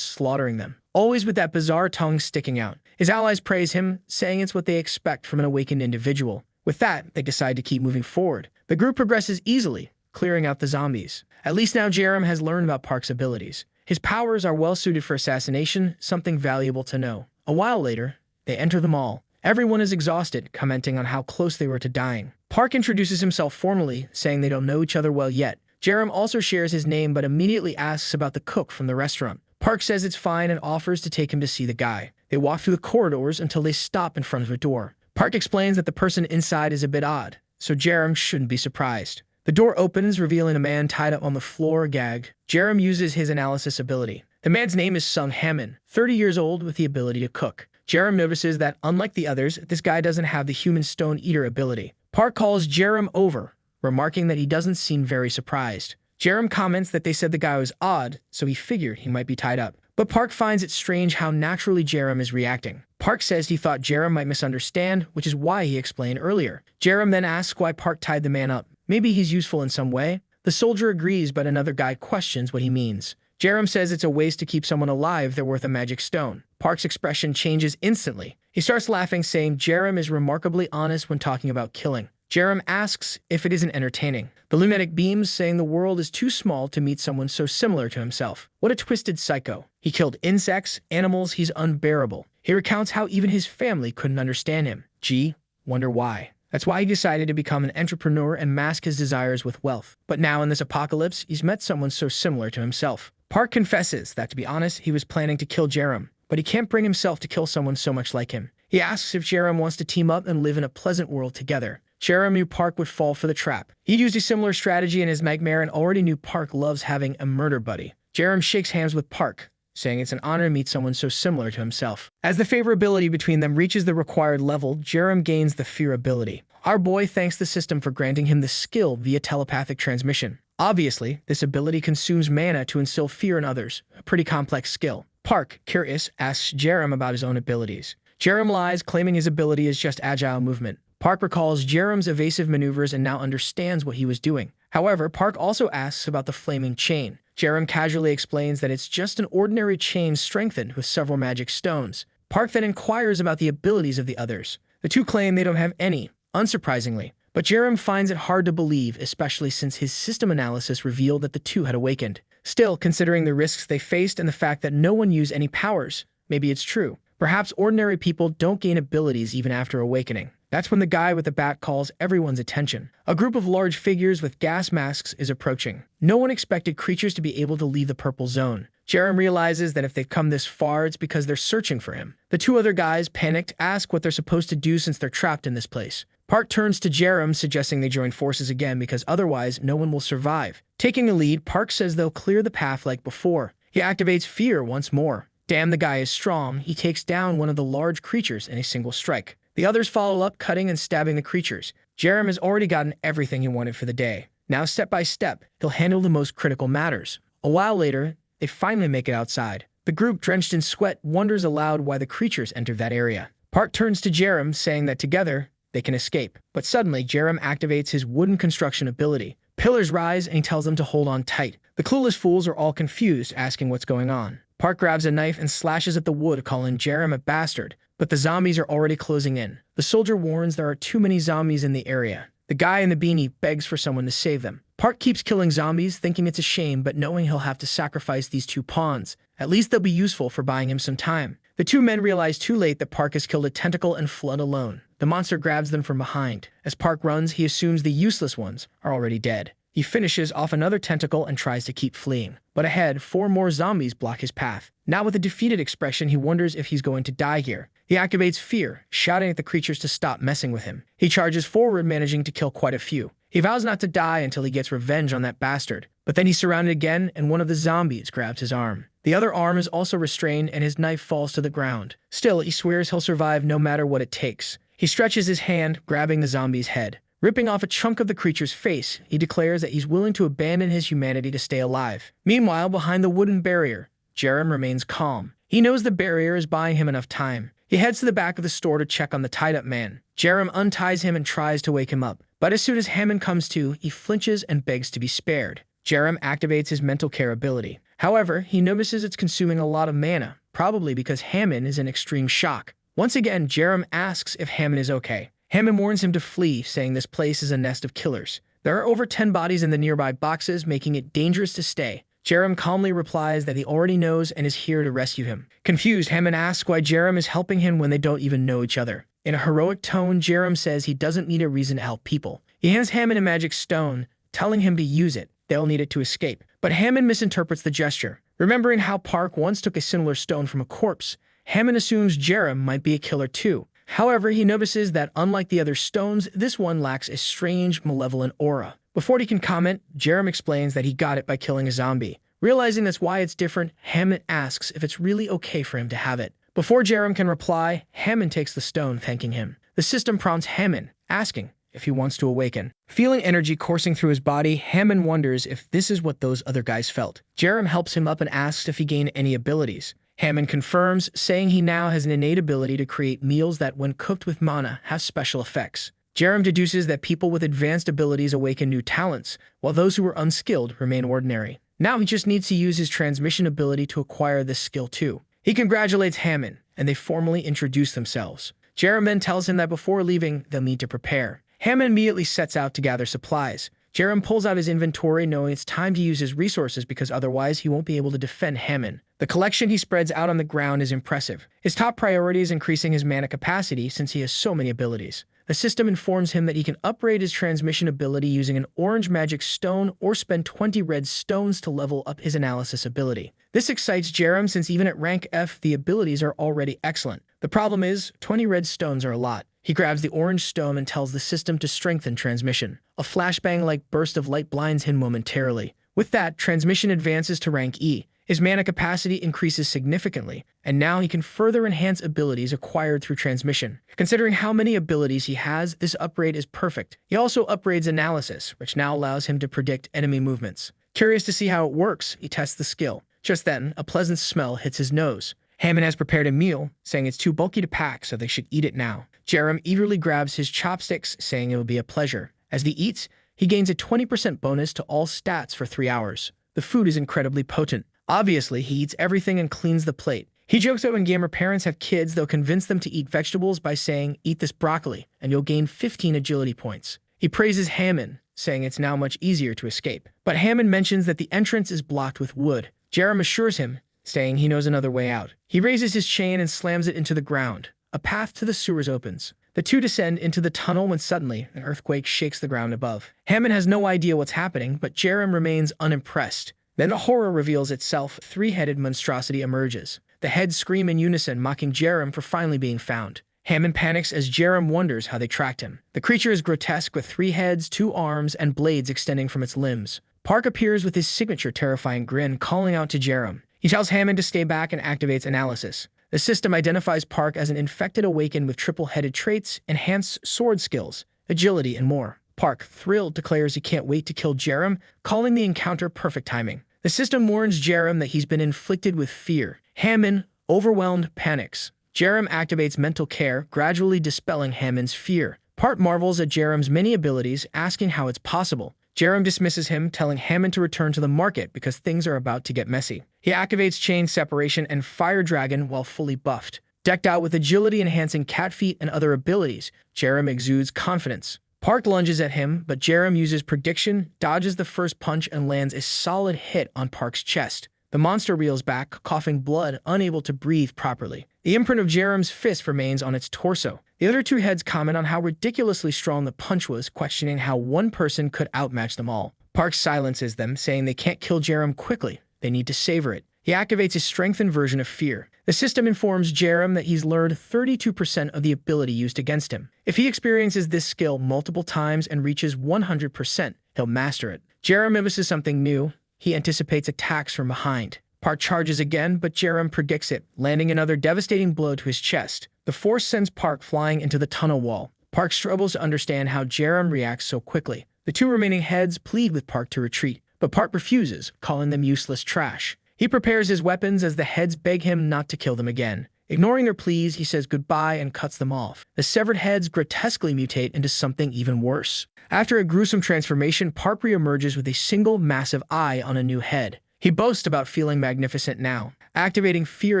slaughtering them, always with that bizarre tongue sticking out. His allies praise him, saying it's what they expect from an awakened individual. With that, they decide to keep moving forward. The group progresses easily, clearing out the zombies. At least now Jerem has learned about Park's abilities. His powers are well suited for assassination, something valuable to know. A while later, they enter the mall. Everyone is exhausted, commenting on how close they were to dying. Park introduces himself formally, saying they don't know each other well yet. Jerem also shares his name but immediately asks about the cook from the restaurant. Park says it's fine and offers to take him to see the guy. They walk through the corridors until they stop in front of a door. Park explains that the person inside is a bit odd, so Jerem shouldn't be surprised. The door opens, revealing a man tied up on the floor, gagged. Jerem uses his analysis ability. The man's name is Sung Hammon, 30 years old with the ability to cook. Jerem notices that, unlike the others, this guy doesn't have the human stone eater ability. Park calls Jerem over, remarking that he doesn't seem very surprised. Jerem comments that they said the guy was odd, so he figured he might be tied up. But Park finds it strange how naturally Jerem is reacting. Park says he thought Jerem might misunderstand, which is why he explained earlier. Jerem then asks why Park tied the man up. Maybe he's useful in some way? The soldier agrees, but another guy questions what he means. Jerem says it's a waste to keep someone alive they're worth a magic stone. Park's expression changes instantly. He starts laughing, saying Jerem is remarkably honest when talking about killing. Jerem asks if it isn't entertaining. The lunatic beams, saying the world is too small to meet someone so similar to himself. What a twisted psycho. He killed insects, animals, he's unbearable. He recounts how even his family couldn't understand him. Gee, wonder why. That's why he decided to become an entrepreneur and mask his desires with wealth. But now in this apocalypse, he's met someone so similar to himself. Park confesses that, to be honest, he was planning to kill Jerem, but he can't bring himself to kill someone so much like him. He asks if Jerem wants to team up and live in a pleasant world together. Jerem knew Park would fall for the trap. He'd used a similar strategy in his nightmare and already knew Park loves having a murder buddy. Jerem shakes hands with Park, saying it's an honor to meet someone so similar to himself. As the favorability between them reaches the required level, Jerem gains the fear ability. Our boy thanks the system for granting him the skill via telepathic transmission. Obviously, this ability consumes mana to instill fear in others, a pretty complex skill. Park, curious, asks Jerem about his own abilities. Jerem lies, claiming his ability is just agile movement. Park recalls Jerem's evasive maneuvers and now understands what he was doing. However, Park also asks about the flaming chain. Jerem casually explains that it's just an ordinary chain strengthened with several magic stones. Park then inquires about the abilities of the others. The two claim they don't have any, unsurprisingly. But Jerem finds it hard to believe, especially since his system analysis revealed that the two had awakened. Still, considering the risks they faced and the fact that no one used any powers, maybe it's true. Perhaps ordinary people don't gain abilities even after awakening. That's when the guy with the bat calls everyone's attention. A group of large figures with gas masks is approaching. No one expected creatures to be able to leave the purple zone. Jerem realizes that if they've come this far, it's because they're searching for him. The two other guys, panicked, ask what they're supposed to do since they're trapped in this place. Park turns to Jerem, suggesting they join forces again because otherwise no one will survive. Taking the lead, Park says they'll clear the path like before. He activates fear once more. Damn, the guy is strong. He takes down one of the large creatures in a single strike. The others follow up, cutting and stabbing the creatures. Jerem has already gotten everything he wanted for the day. Now, step by step, he'll handle the most critical matters. A while later, they finally make it outside. The group, drenched in sweat, wonders aloud why the creatures entered that area. Park turns to Jerem, saying that together, they can escape. But suddenly, Jerem activates his wooden construction ability. Pillars rise, and he tells them to hold on tight. The clueless fools are all confused, asking what's going on. Park grabs a knife and slashes at the wood, calling Jerem a bastard. But the zombies are already closing in. The soldier warns there are too many zombies in the area. The guy in the beanie begs for someone to save them. Park keeps killing zombies, thinking it's a shame, but knowing he'll have to sacrifice these two pawns. At least they'll be useful for buying him some time. The two men realize too late that Park has killed a tentacle and fled alone. The monster grabs them from behind. As Park runs, he assumes the useless ones are already dead. He finishes off another tentacle and tries to keep fleeing. But ahead, 4 more zombies block his path. Now with a defeated expression, he wonders if he's going to die here. He activates fear, shouting at the creatures to stop messing with him. He charges forward, managing to kill quite a few. He vows not to die until he gets revenge on that bastard. But then he's surrounded again, and one of the zombies grabs his arm. The other arm is also restrained, and his knife falls to the ground. Still, he swears he'll survive no matter what it takes. He stretches his hand, grabbing the zombie's head. Ripping off a chunk of the creature's face, he declares that he's willing to abandon his humanity to stay alive. Meanwhile, behind the wooden barrier, Jerem remains calm. He knows the barrier is buying him enough time. He heads to the back of the store to check on the tied-up man. Jerem unties him and tries to wake him up. But as soon as Hammond comes to, he flinches and begs to be spared. Jerem activates his mental care ability. However, he notices it's consuming a lot of mana, probably because Hammond is in extreme shock. Once again, Jerem asks if Hammond is okay. Hammond warns him to flee, saying this place is a nest of killers. There are over 10 bodies in the nearby boxes, making it dangerous to stay. Jerem calmly replies that he already knows and is here to rescue him. Confused, Hammond asks why Jerem is helping him when they don't even know each other. In a heroic tone, Jerem says he doesn't need a reason to help people. He hands Hammond a magic stone, telling him to use it. They'll need it to escape. But Hammond misinterprets the gesture. Remembering how Park once took a similar stone from a corpse, Hammond assumes Jerem might be a killer too. However, he notices that unlike the other stones, this one lacks a strange, malevolent aura. Before he can comment, Jerem explains that he got it by killing a zombie. Realizing that's why it's different, Hammond asks if it's really okay for him to have it. Before Jerem can reply, Hammond takes the stone, thanking him. The system prompts Hammond, asking if he wants to awaken. Feeling energy coursing through his body, Hammond wonders if this is what those other guys felt. Jerem helps him up and asks if he gained any abilities. Hammond confirms, saying he now has an innate ability to create meals that, when cooked with mana, have special effects. Jerem deduces that people with advanced abilities awaken new talents, while those who are unskilled remain ordinary. Now he just needs to use his transmission ability to acquire this skill too. He congratulates Hammond, and they formally introduce themselves. Jerem then tells him that before leaving, they'll need to prepare. Hammond immediately sets out to gather supplies. Jerem pulls out his inventory, knowing it's time to use his resources because otherwise he won't be able to defend Hammond. The collection he spreads out on the ground is impressive. His top priority is increasing his mana capacity since he has so many abilities. The system informs him that he can upgrade his transmission ability using an orange magic stone or spend 20 red stones to level up his analysis ability. This excites Jerem since even at rank F, the abilities are already excellent. The problem is, 20 red stones are a lot. He grabs the orange stone and tells the system to strengthen transmission. A flashbang-like burst of light blinds him momentarily. With that, transmission advances to rank E. His mana capacity increases significantly, and now he can further enhance abilities acquired through transmission. Considering how many abilities he has, this upgrade is perfect. He also upgrades analysis, which now allows him to predict enemy movements. Curious to see how it works, he tests the skill. Just then, a pleasant smell hits his nose. Hammond has prepared a meal, saying it's too bulky to pack, so they should eat it now. Jerem eagerly grabs his chopsticks, saying it will be a pleasure. As he eats, he gains a 20% bonus to all stats for 3 hours. The food is incredibly potent. Obviously, he eats everything and cleans the plate. He jokes that when gamer parents have kids, they'll convince them to eat vegetables by saying, "Eat this broccoli, and you'll gain 15 agility points." He praises Hammond, saying it's now much easier to escape. But Hammond mentions that the entrance is blocked with wood. Jerem assures him, saying he knows another way out. He raises his chain and slams it into the ground. A path to the sewers opens. The two descend into the tunnel when suddenly an earthquake shakes the ground above. Hammond has no idea what's happening, but Jerem remains unimpressed. Then the horror reveals itself. A three-headed monstrosity emerges. The heads scream in unison, mocking Jerem for finally being found. Hammond panics as Jerem wonders how they tracked him. The creature is grotesque with 3 heads, 2 arms, and blades extending from its limbs. Park appears with his signature terrifying grin, calling out to Jerem. He tells Hammond to stay back and activates analysis. The system identifies Park as an infected awakened with triple-headed traits, enhanced sword skills, agility, and more. Park, thrilled, declares he can't wait to kill Jerem, calling the encounter perfect timing. The system warns Jerem that he's been inflicted with fear. Hammond, overwhelmed, panics. Jerem activates mental care, gradually dispelling Hammond's fear. Park marvels at Jerem's many abilities, asking how it's possible. Jerem dismisses him, telling Hammond to return to the market because things are about to get messy. He activates Chain Separation and Fire Dragon while fully buffed. Decked out with agility-enhancing cat feet and other abilities, Jerem exudes confidence. Park lunges at him, but Jerem uses Prediction, dodges the first punch, and lands a solid hit on Park's chest. The monster reels back, coughing blood, unable to breathe properly. The imprint of Jerem's fist remains on its torso. The other 2 heads comment on how ridiculously strong the punch was, questioning how one person could outmatch them all. Park silences them, saying they can't kill Jerem quickly. They need to savor it. He activates his strengthened version of Fear. The system informs Jerem that he's learned 32% of the ability used against him. If he experiences this skill multiple times and reaches 100%, he'll master it. Jerem notices something new. He anticipates attacks from behind. Park charges again, but Jerem predicts it, landing another devastating blow to his chest. The force sends Park flying into the tunnel wall. Park struggles to understand how Jerem reacts so quickly. The 2 remaining heads plead with Park to retreat, but Park refuses, calling them useless trash. He prepares his weapons as the heads beg him not to kill them again. Ignoring their pleas, he says goodbye and cuts them off. The severed heads grotesquely mutate into something even worse. After a gruesome transformation, Park reemerges with a single massive eye on a new head. He boasts about feeling magnificent now. Activating Fear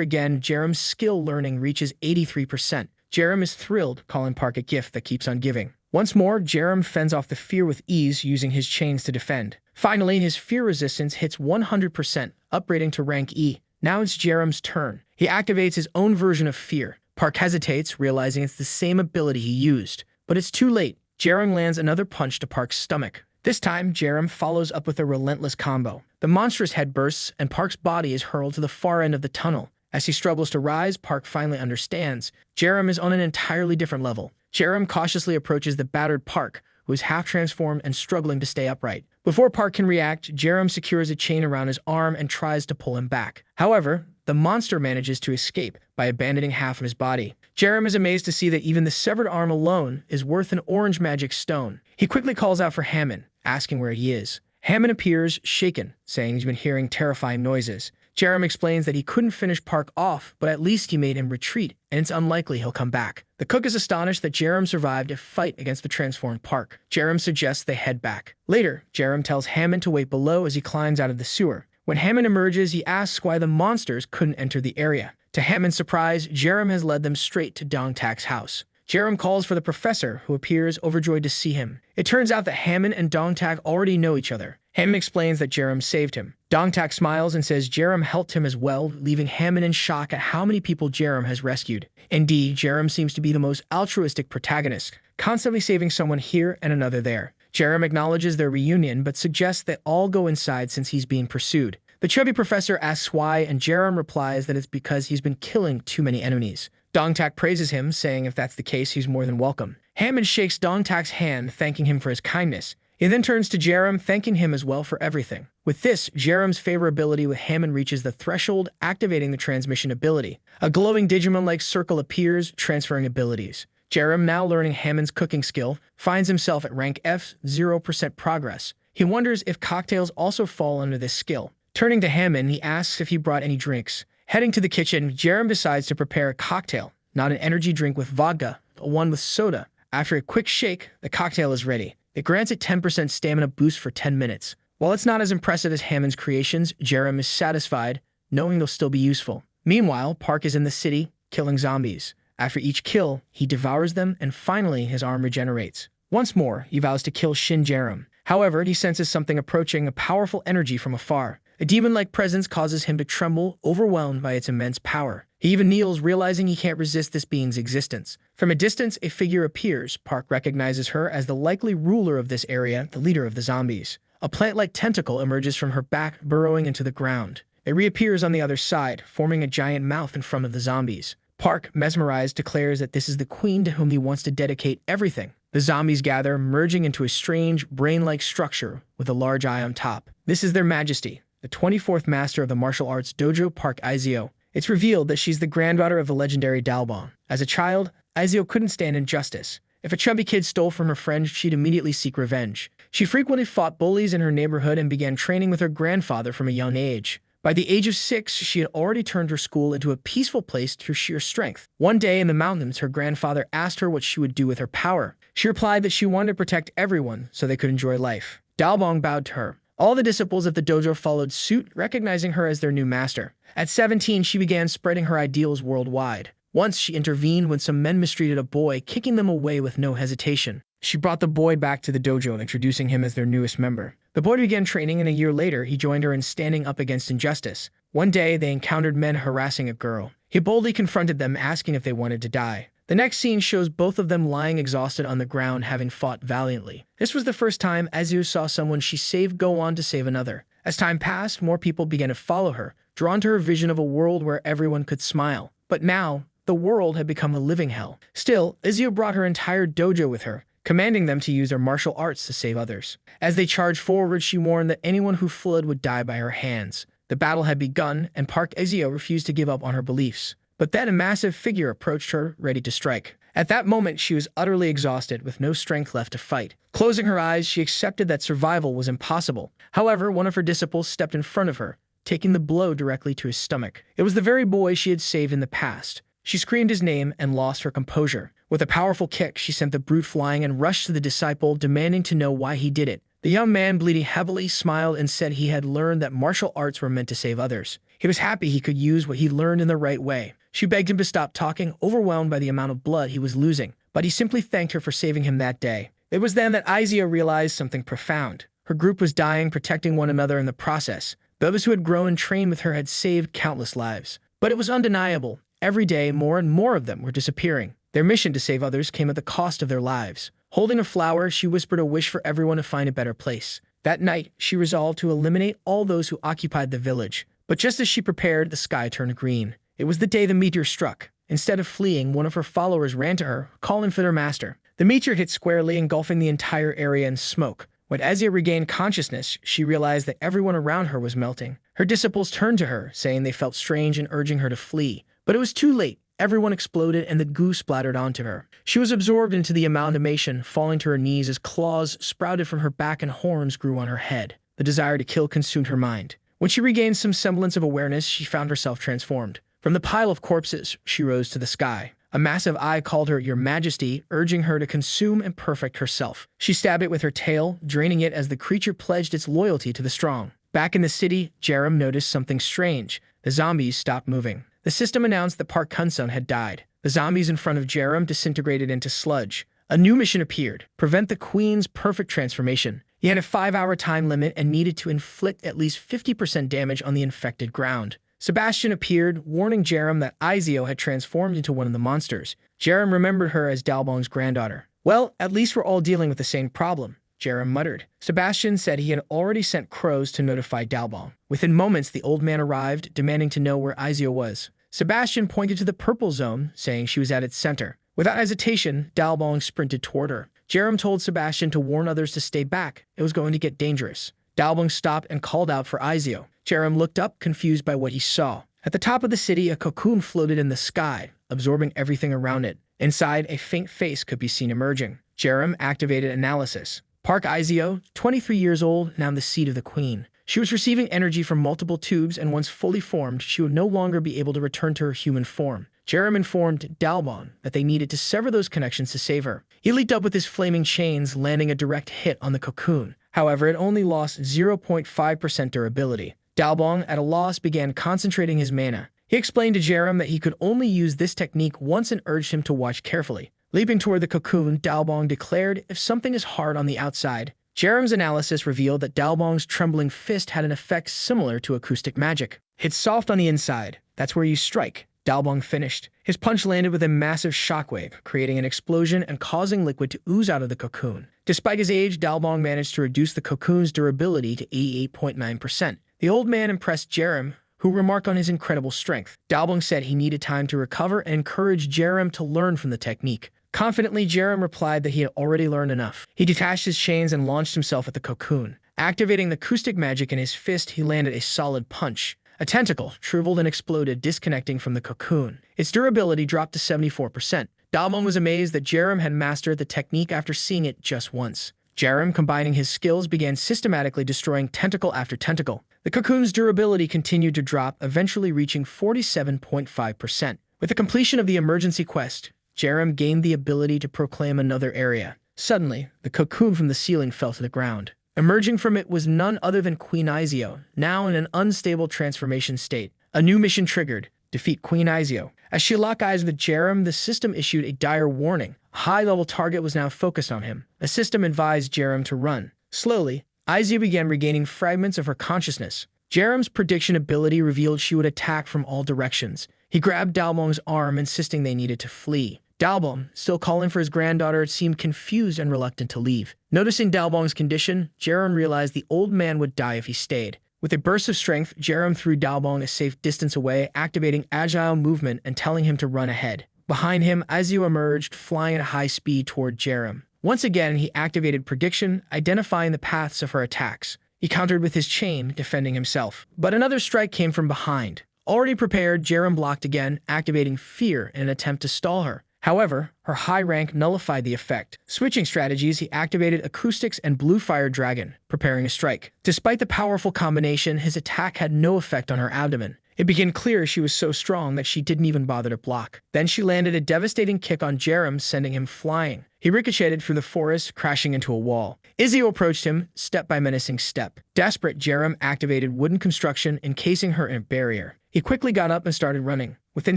again, Jerem's skill learning reaches 83%. Jerem is thrilled, calling Park a gift that keeps on giving. Once more, Jerem fends off the fear with ease, using his chains to defend. Finally, his fear resistance hits 100%, upgrading to rank E. Now it's Jerem's turn. He activates his own version of Fear. Park hesitates, realizing it's the same ability he used. But it's too late. Jerem lands another punch to Park's stomach. This time, Jerem follows up with a relentless combo. The monstrous head bursts, and Park's body is hurled to the far end of the tunnel. As he struggles to rise, Park finally understands. Jerem is on an entirely different level. Jerem cautiously approaches the battered Park, who is half-transformed and struggling to stay upright. Before Park can react, Jerem secures a chain around his arm and tries to pull him back. However, the monster manages to escape by abandoning half of his body. Jerem is amazed to see that even the severed arm alone is worth an orange magic stone. He quickly calls out for Hammond, asking where he is. Hammond appears, shaken, saying he's been hearing terrifying noises. Jerem explains that he couldn't finish Park off, but at least he made him retreat, and it's unlikely he'll come back. The cook is astonished that Jerem survived a fight against the transformed Park. Jerem suggests they head back. Later, Jerem tells Hammond to wait below as he climbs out of the sewer. When Hammond emerges, he asks why the monsters couldn't enter the area. To Hammond's surprise, Jerem has led them straight to Dongtak's house. Jerem calls for the professor, who appears overjoyed to see him. It turns out that Hammond and Dongtak already know each other. Hammond explains that Jerem saved him. Dongtak smiles and says Jerem helped him as well, leaving Hammond in shock at how many people Jerem has rescued. Indeed, Jerem seems to be the most altruistic protagonist, constantly saving someone here and another there. Jerem acknowledges their reunion, but suggests that all go inside since he's being pursued. The chubby professor asks why, and Jerem replies that it's because he's been killing too many enemies. Dongtak praises him, saying if that's the case, he's more than welcome. Hammond shakes Dongtak's hand, thanking him for his kindness. He then turns to Jerem, thanking him as well for everything. With this, Jerem's favorability with Hammond reaches the threshold, activating the transmission ability. A glowing Digimon-like circle appears, transferring abilities. Jerem, now learning Hammond's cooking skill, finds himself at rank F, 0% progress. He wonders if cocktails also fall under this skill. Turning to Hammond, he asks if he brought any drinks. Heading to the kitchen, Jerem decides to prepare a cocktail, not an energy drink with vodka, but one with soda. After a quick shake, the cocktail is ready. It grants it 10% stamina boost for 10 minutes. While it's not as impressive as Hammond's creations, Jerem is satisfied, knowing they'll still be useful. Meanwhile, Park is in the city, killing zombies. After each kill, he devours them, and finally his arm regenerates. Once more, he vows to kill Shin Jerem. However, he senses something approaching, a powerful energy from afar. A demon-like presence causes him to tremble, overwhelmed by its immense power. He even kneels, realizing he can't resist this being's existence. From a distance, a figure appears. Park recognizes her as the likely ruler of this area, the leader of the zombies. A plant-like tentacle emerges from her back, burrowing into the ground. It reappears on the other side, forming a giant mouth in front of the zombies. Park, mesmerized, declares that this is the queen to whom he wants to dedicate everything. The zombies gather, merging into a strange, brain-like structure with a large eye on top. This is their majesty, the 24th master of the martial arts dojo, Park Izio. It's revealed that she's the granddaughter of the legendary Dalbong. As a child, Izio couldn't stand injustice. If a chubby kid stole from her friend, she'd immediately seek revenge. She frequently fought bullies in her neighborhood and began training with her grandfather from a young age. By the age of 6, she had already turned her school into a peaceful place through sheer strength. One day in the mountains, her grandfather asked her what she would do with her power. She replied that she wanted to protect everyone so they could enjoy life. Dalbong bowed to her. All the disciples of the dojo followed suit, recognizing her as their new master. At 17, she began spreading her ideals worldwide. Once, she intervened when some men mistreated a boy, kicking them away with no hesitation. She brought the boy back to the dojo, introducing him as their newest member. The boy began training, and a year later, he joined her in standing up against injustice. One day, they encountered men harassing a girl. He boldly confronted them, asking if they wanted to die. The next scene shows both of them lying exhausted on the ground, having fought valiantly. This was the first time Izio saw someone she saved go on to save another. As time passed, more people began to follow her, drawn to her vision of a world where everyone could smile. But now, the world had become a living hell. Still, Izio brought her entire dojo with her, commanding them to use their martial arts to save others. As they charged forward, she warned that anyone who fled would die by her hands. The battle had begun, and Park Izio refused to give up on her beliefs. But then a massive figure approached her, ready to strike. At that moment, she was utterly exhausted, with no strength left to fight. Closing her eyes, she accepted that survival was impossible. However, one of her disciples stepped in front of her, taking the blow directly to his stomach. It was the very boy she had saved in the past. She screamed his name and lost her composure. With a powerful kick, she sent the brute flying and rushed to the disciple, demanding to know why he did it. The young man, bleeding heavily, smiled and said he had learned that martial arts were meant to save others. He was happy he could use what he learned in the right way. She begged him to stop talking, overwhelmed by the amount of blood he was losing, but he simply thanked her for saving him that day. It was then that Izio realized something profound. Her group was dying, protecting one another in the process. Those who had grown and trained with her had saved countless lives. But it was undeniable. Every day, more and more of them were disappearing. Their mission to save others came at the cost of their lives. Holding a flower, she whispered a wish for everyone to find a better place. That night, she resolved to eliminate all those who occupied the village. But just as she prepared, the sky turned green. It was the day the meteor struck. Instead of fleeing, one of her followers ran to her, calling for their master. The meteor hit squarely, engulfing the entire area in smoke. When Izio regained consciousness, she realized that everyone around her was melting. Her disciples turned to her, saying they felt strange and urging her to flee. But it was too late. Everyone exploded and the goo splattered onto her. She was absorbed into the amalgamation, falling to her knees as claws sprouted from her back and horns grew on her head. The desire to kill consumed her mind. When she regained some semblance of awareness, she found herself transformed. From the pile of corpses, she rose to the sky. A massive eye called her Your Majesty, urging her to consume and perfect herself. She stabbed it with her tail, draining it as the creature pledged its loyalty to the strong. Back in the city, Jerem noticed something strange. The zombies stopped moving. The system announced that Park Kun-sun had died. The zombies in front of Jerem disintegrated into sludge. A new mission appeared: prevent the Queen's perfect transformation. He had a 5-hour time limit and needed to inflict at least 50% damage on the infected ground. Sebastian appeared, warning Jerem that Izio had transformed into one of the monsters. Jerem remembered her as Dalbong's granddaughter. Well, at least we're all dealing with the same problem, Jerem muttered. Sebastian said he had already sent crows to notify Dalbong. Within moments, the old man arrived, demanding to know where Izio was. Sebastian pointed to the purple zone, saying she was at its center. Without hesitation, Dalbong sprinted toward her. Jerem told Sebastian to warn others to stay back. It was going to get dangerous. Dalbong stopped and called out for Izio. Jerem looked up, confused by what he saw. At the top of the city, a cocoon floated in the sky, absorbing everything around it. Inside, a faint face could be seen emerging. Jerem activated analysis. Park Izio, 23 years old, now the seat of the queen. She was receiving energy from multiple tubes, and once fully formed, she would no longer be able to return to her human form. Jerem informed Dalbong that they needed to sever those connections to save her. He leaped up with his flaming chains, landing a direct hit on the cocoon. However, it only lost 0.5% durability. Dalbong, at a loss, began concentrating his mana. He explained to Jerem that he could only use this technique once and urged him to watch carefully. Leaping toward the cocoon, Dalbong declared, if something is hard on the outside. Jerem's analysis revealed that Dalbong's trembling fist had an effect similar to acoustic magic. It's soft on the inside. That's where you strike. Dalbong finished. His punch landed with a massive shockwave, creating an explosion and causing liquid to ooze out of the cocoon. Despite his age, Dalbong managed to reduce the cocoon's durability to 88.9%. The old man impressed Jerem, who remarked on his incredible strength. Dalbong said he needed time to recover and encouraged Jerem to learn from the technique. Confidently, Jerem replied that he had already learned enough. He detached his chains and launched himself at the cocoon. Activating the acoustic magic in his fist, he landed a solid punch. A tentacle shriveled and exploded, disconnecting from the cocoon. Its durability dropped to 74%. Dalbong was amazed that Jerem had mastered the technique after seeing it just once. Jerem, combining his skills, began systematically destroying tentacle after tentacle. The cocoon's durability continued to drop, eventually reaching 47.5%. With the completion of the emergency quest, Jerem gained the ability to proclaim another area. Suddenly, the cocoon from the ceiling fell to the ground. Emerging from it was none other than Queen Izio, now in an unstable transformation state. A new mission triggered: defeat Queen Izio. As she locked eyes with Jerem, the system issued a dire warning. A high-level target was now focused on him. The system advised Jerem to run. Slowly, Izio began regaining fragments of her consciousness. Jerem's prediction ability revealed she would attack from all directions. He grabbed Dalbong's arm, insisting they needed to flee. Dalbong, still calling for his granddaughter, seemed confused and reluctant to leave. Noticing Dalbong's condition, Jerem realized the old man would die if he stayed. With a burst of strength, Jerem threw Dalbong a safe distance away, activating agile movement and telling him to run ahead. Behind him, Izio emerged, flying at high speed toward Jerem. Once again, he activated prediction, identifying the paths of her attacks. He countered with his chain, defending himself. But another strike came from behind. Already prepared, Jerem blocked again, activating fear in an attempt to stall her. However, her high rank nullified the effect. Switching strategies, he activated acoustics and Blue Fire Dragon, preparing a strike. Despite the powerful combination, his attack had no effect on her abdomen. It became clear she was so strong that she didn't even bother to block. Then she landed a devastating kick on Jerem, sending him flying. He ricocheted through the forest, crashing into a wall. Izio approached him, step by menacing step. Desperate, Jerem activated wooden construction, encasing her in a barrier. He quickly got up and started running. Within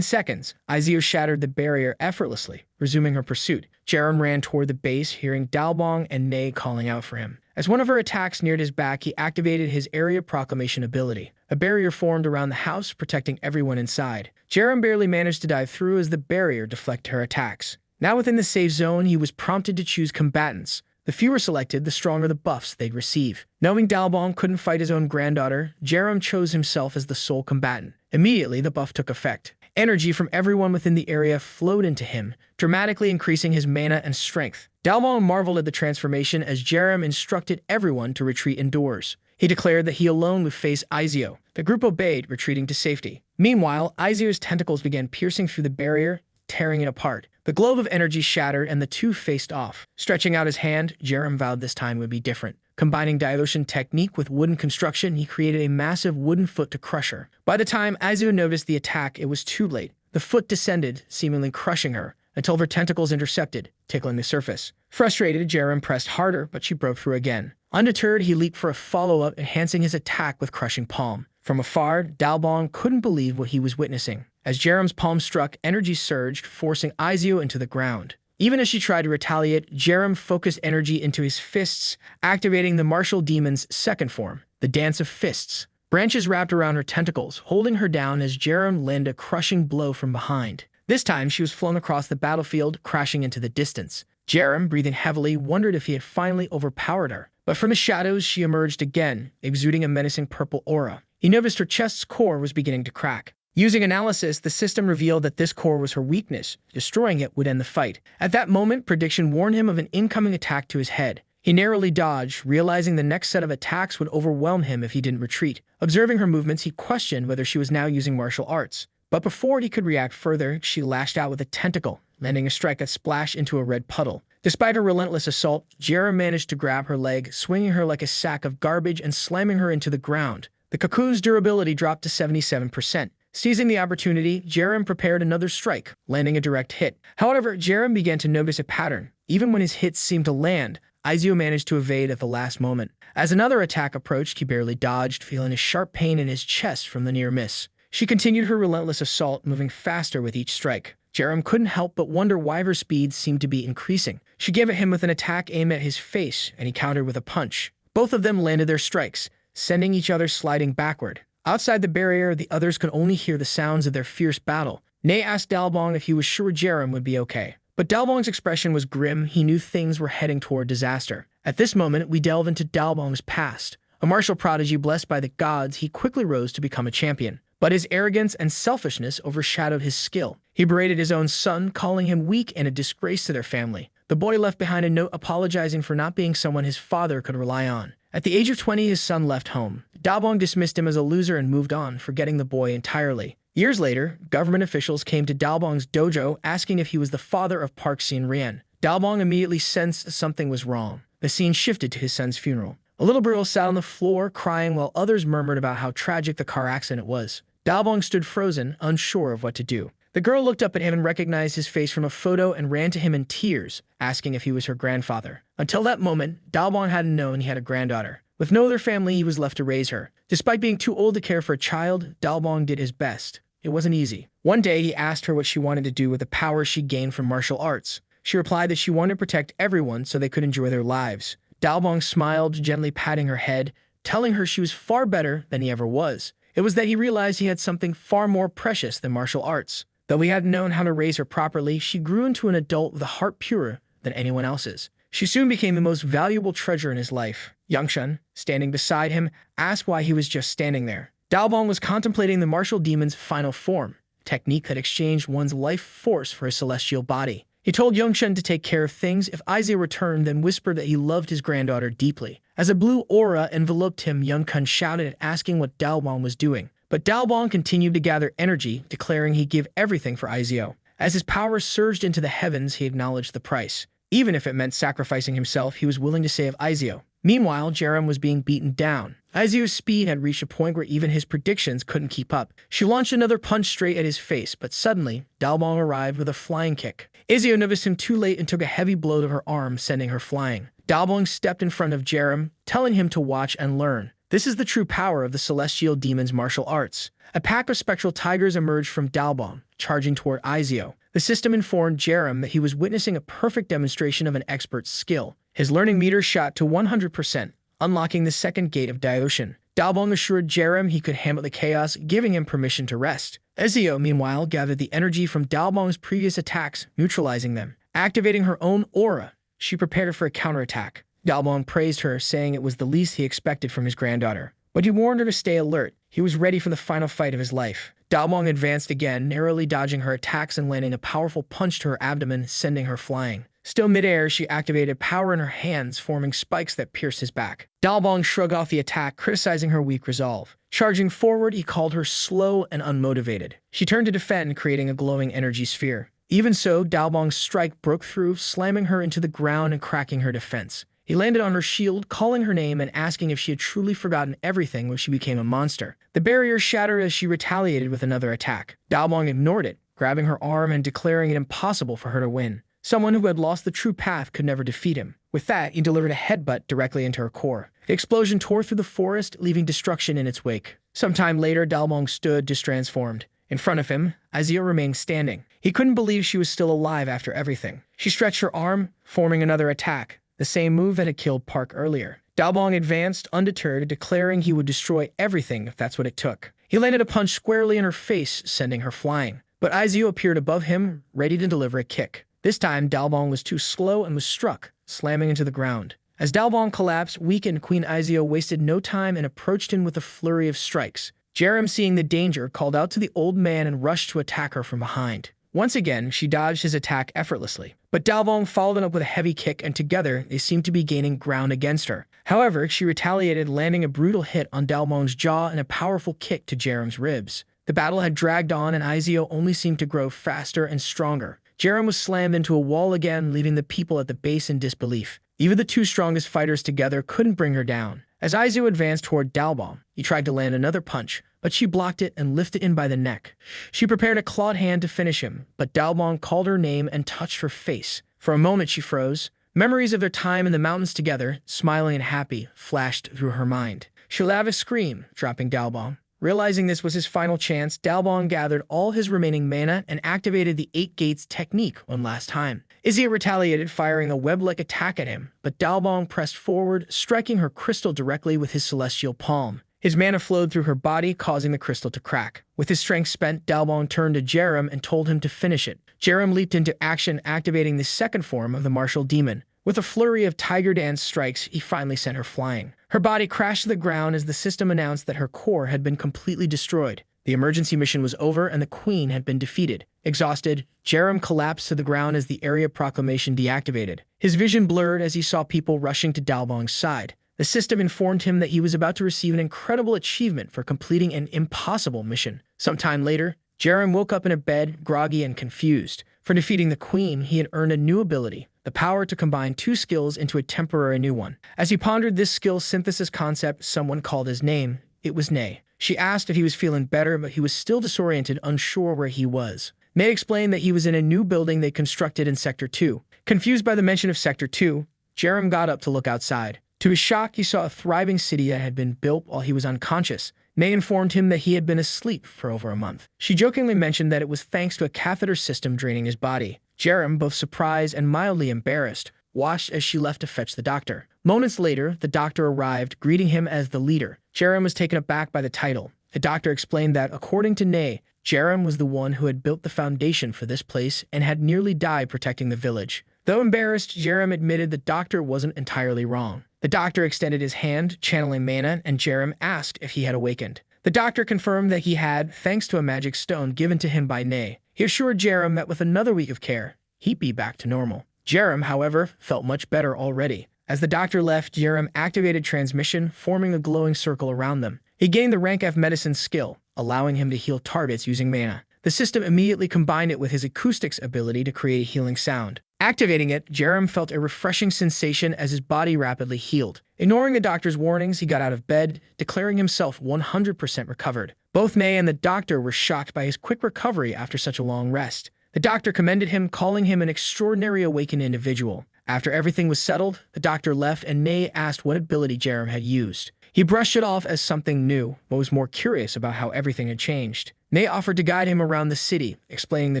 seconds, Izio shattered the barrier effortlessly, resuming her pursuit. Jerem ran toward the base, hearing Dalbong and Ney calling out for him. As one of her attacks neared his back, he activated his area proclamation ability. A barrier formed around the house, protecting everyone inside. Jerem barely managed to dive through as the barrier deflected her attacks. Now within the safe zone, he was prompted to choose combatants. The fewer selected, the stronger the buffs they'd receive. Knowing Dalbong couldn't fight his own granddaughter, Jerem chose himself as the sole combatant. Immediately, the buff took effect. Energy from everyone within the area flowed into him, dramatically increasing his mana and strength. Dalbong marveled at the transformation as Jerem instructed everyone to retreat indoors. He He declared that he alone would face Izio. The group obeyed, retreating to safety. Meanwhile, Izio's tentacles began piercing through the barrier, tearing it apart. The globe of energy shattered and the two faced off. Stretching out his hand, Jerem vowed this time would be different. Combining dilution technique with wooden construction, he created a massive wooden foot to crush her. By the time Izio noticed the attack, it was too late. The foot descended, seemingly crushing her, until her tentacles intercepted, tickling the surface. Frustrated, Jerem pressed harder, but she broke through again. Undeterred, he leaped for a follow-up, enhancing his attack with crushing palm. From afar, Dalbong couldn't believe what he was witnessing. As Jerem's palm struck, energy surged, forcing Izio into the ground. Even as she tried to retaliate, Jerem focused energy into his fists, activating the martial demon's second form, the Dance of Fists. Branches wrapped around her tentacles, holding her down as Jerem landed a crushing blow from behind. This time, she was flung across the battlefield, crashing into the distance. Jerem, breathing heavily, wondered if he had finally overpowered her. But from the shadows, she emerged again, exuding a menacing purple aura. He noticed her chest's core was beginning to crack. Using analysis, the system revealed that this core was her weakness. Destroying it would end the fight. At that moment, prediction warned him of an incoming attack to his head. He narrowly dodged, realizing the next set of attacks would overwhelm him if he didn't retreat. Observing her movements, he questioned whether she was now using martial arts. But before he could react further, she lashed out with a tentacle, landing a strike that splashed into a red puddle. Despite her relentless assault, Jerem managed to grab her leg, swinging her like a sack of garbage and slamming her into the ground. The cocoon's durability dropped to 77%. Seizing the opportunity, Jerem prepared another strike, landing a direct hit. However, Jerem began to notice a pattern. Even when his hits seemed to land, Izio managed to evade at the last moment. As another attack approached, he barely dodged, feeling a sharp pain in his chest from the near miss. She continued her relentless assault, moving faster with each strike. Jerem couldn't help but wonder why her speed seemed to be increasing. She gave at him with an attack aimed at his face, and he countered with a punch. Both of them landed their strikes, sending each other sliding backward. Outside the barrier, the others could only hear the sounds of their fierce battle. Ney asked Dalbong if he was sure Jerem would be okay. But Dalbong's expression was grim. He knew things were heading toward disaster. At this moment, we delve into Dalbong's past. A martial prodigy blessed by the gods, he quickly rose to become a champion. But his arrogance and selfishness overshadowed his skill. He berated his own son, calling him weak and a disgrace to their family. The boy left behind a note apologizing for not being someone his father could rely on. At the age of 20, his son left home. Dalbong dismissed him as a loser and moved on, forgetting the boy entirely. Years later, government officials came to Dalbong's dojo asking if he was the father of Park Sin-rian. Dalbong immediately sensed something was wrong. The scene shifted to his son's funeral. A little girl sat on the floor crying while others murmured about how tragic the car accident was. Dalbong stood frozen, unsure of what to do. The girl looked up at him and recognized his face from a photo and ran to him in tears, asking if he was her grandfather. Until that moment, Dalbong hadn't known he had a granddaughter. With no other family, he was left to raise her. Despite being too old to care for a child, Dalbong did his best. It wasn't easy. One day, he asked her what she wanted to do with the power she gained from martial arts. She replied that she wanted to protect everyone so they could enjoy their lives. Dalbong smiled, gently patting her head, telling her she was far better than he ever was. It was that he realized he had something far more precious than martial arts. Though he hadn't known how to raise her properly, she grew into an adult with a heart purer than anyone else's. She soon became the most valuable treasure in his life. Yangshun, standing beside him, asked why he was just standing there. Dalbong was contemplating the martial demon's final form, a technique that exchanged one's life force for a celestial body. He told Yangshun to take care of things if Izio returned, then whispered that he loved his granddaughter deeply. As a blue aura enveloped him, Yangshun shouted, asking what Dalbong was doing. But Dalbong continued to gather energy, declaring he'd give everything for Izio. As his power surged into the heavens, he acknowledged the price. Even if it meant sacrificing himself, he was willing to save Izio. Meanwhile, Jerem was being beaten down. Izio's speed had reached a point where even his predictions couldn't keep up. She launched another punch straight at his face, but suddenly, Dalbong arrived with a flying kick. Izio noticed him too late and took a heavy blow to her arm, sending her flying. Dalbong stepped in front of Jerem, telling him to watch and learn. This is the true power of the celestial demon's martial arts. A pack of spectral tigers emerged from Dalbong, charging toward Izio. The system informed Jerem that he was witnessing a perfect demonstration of an expert's skill. His learning meter shot to 100%, unlocking the second gate of dilution. Dalbong assured Jerem he could handle the chaos, giving him permission to rest. Izio, meanwhile, gathered the energy from Dalbong's previous attacks, neutralizing them. Activating her own aura, she prepared for a counterattack. Dalbong praised her, saying it was the least he expected from his granddaughter. But he warned her to stay alert. He was ready for the final fight of his life. Dalbong advanced again, narrowly dodging her attacks and landing a powerful punch to her abdomen, sending her flying. Still midair, she activated power in her hands, forming spikes that pierced his back. Dalbong shrugged off the attack, criticizing her weak resolve. Charging forward, he called her slow and unmotivated. She turned to defend, creating a glowing energy sphere. Even so, Dalbong's strike broke through, slamming her into the ground and cracking her defense. He landed on her shield, calling her name and asking if she had truly forgotten everything when she became a monster. The barrier shattered as she retaliated with another attack. Dalbong ignored it, grabbing her arm and declaring it impossible for her to win. Someone who had lost the true path could never defeat him. With that, he delivered a headbutt directly into her core. The explosion tore through the forest, leaving destruction in its wake. Sometime later, Dalbong stood, distransformed. In front of him, Azio remained standing. He couldn't believe she was still alive after everything. She stretched her arm, forming another attack, the same move that had killed Park earlier. Dalbong advanced, undeterred, declaring he would destroy everything if that's what it took. He landed a punch squarely in her face, sending her flying. But Azio appeared above him, ready to deliver a kick. This time, Dalbong was too slow and was struck, slamming into the ground. As Dalbong collapsed, weakened, Queen Azio wasted no time and approached him with a flurry of strikes. Jerem, seeing the danger, called out to the old man and rushed to attack her from behind. Once again, she dodged his attack effortlessly. But Dalbong followed it up with a heavy kick, and together, they seemed to be gaining ground against her. However, she retaliated, landing a brutal hit on Dalbong's jaw and a powerful kick to Jerem's ribs. The battle had dragged on, and Azio only seemed to grow faster and stronger. Jerem was slammed into a wall again, leaving the people at the base in disbelief. Even the two strongest fighters together couldn't bring her down. As Azio advanced toward Dalbong, he tried to land another punch, but she blocked it and lifted him by the neck. She prepared a clawed hand to finish him, but Dalbong called her name and touched her face. For a moment she froze. Memories of their time in the mountains together, smiling and happy, flashed through her mind. She let out a scream, dropping Dalbong. Realizing this was his final chance, Dalbong gathered all his remaining mana and activated the 8 Gates technique one last time. Izzy retaliated, firing a web-like attack at him, but Dalbong pressed forward, striking her crystal directly with his celestial palm. His mana flowed through her body, causing the crystal to crack. With his strength spent, Dalbong turned to Jerem and told him to finish it. Jerem leaped into action, activating the second form of the martial demon. With a flurry of tiger dance strikes, he finally sent her flying. Her body crashed to the ground as the system announced that her core had been completely destroyed. The emergency mission was over and the queen had been defeated. Exhausted, Jerem collapsed to the ground as the area proclamation deactivated. His vision blurred as he saw people rushing to Dalbong's side. The system informed him that he was about to receive an incredible achievement for completing an impossible mission. Sometime later, Jerem woke up in a bed, groggy and confused. For defeating the queen, he had earned a new ability, the power to combine 2 skills into a temporary new one. As he pondered this skill synthesis concept, someone called his name. It was Nay. She asked if he was feeling better, but he was still disoriented, unsure where he was. Nay explained that he was in a new building they constructed in Sector 2. Confused by the mention of Sector 2, Jerem got up to look outside. To his shock, he saw a thriving city that had been built while he was unconscious. Nay informed him that he had been asleep for over a month. She jokingly mentioned that it was thanks to a catheter system draining his body. Jerem, both surprised and mildly embarrassed, watched as she left to fetch the doctor. Moments later, the doctor arrived, greeting him as the leader. Jerem was taken aback by the title. The doctor explained that, according to Nay, Jerem was the one who had built the foundation for this place and had nearly died protecting the village. Though embarrassed, Jerem admitted the doctor wasn't entirely wrong. The doctor extended his hand, channeling mana, and Jerem asked if he had awakened. The doctor confirmed that he had, thanks to a magic stone given to him by Nay. He assured Jerem that with another week of care, he'd be back to normal. Jerem, however, felt much better already. As the doctor left, Jerem activated transmission, forming a glowing circle around them. He gained the rank F medicine skill, allowing him to heal targets using mana. The system immediately combined it with his acoustics ability to create a healing sound. Activating it, Jerem felt a refreshing sensation as his body rapidly healed. Ignoring the doctor's warnings, he got out of bed, declaring himself 100% recovered. Both Nay and the doctor were shocked by his quick recovery after such a long rest. The doctor commended him, calling him an extraordinary awakened individual. After everything was settled, the doctor left and Nay asked what ability Jerem had used. He brushed it off as something new, but was more curious about how everything had changed. Nay offered to guide him around the city, explaining the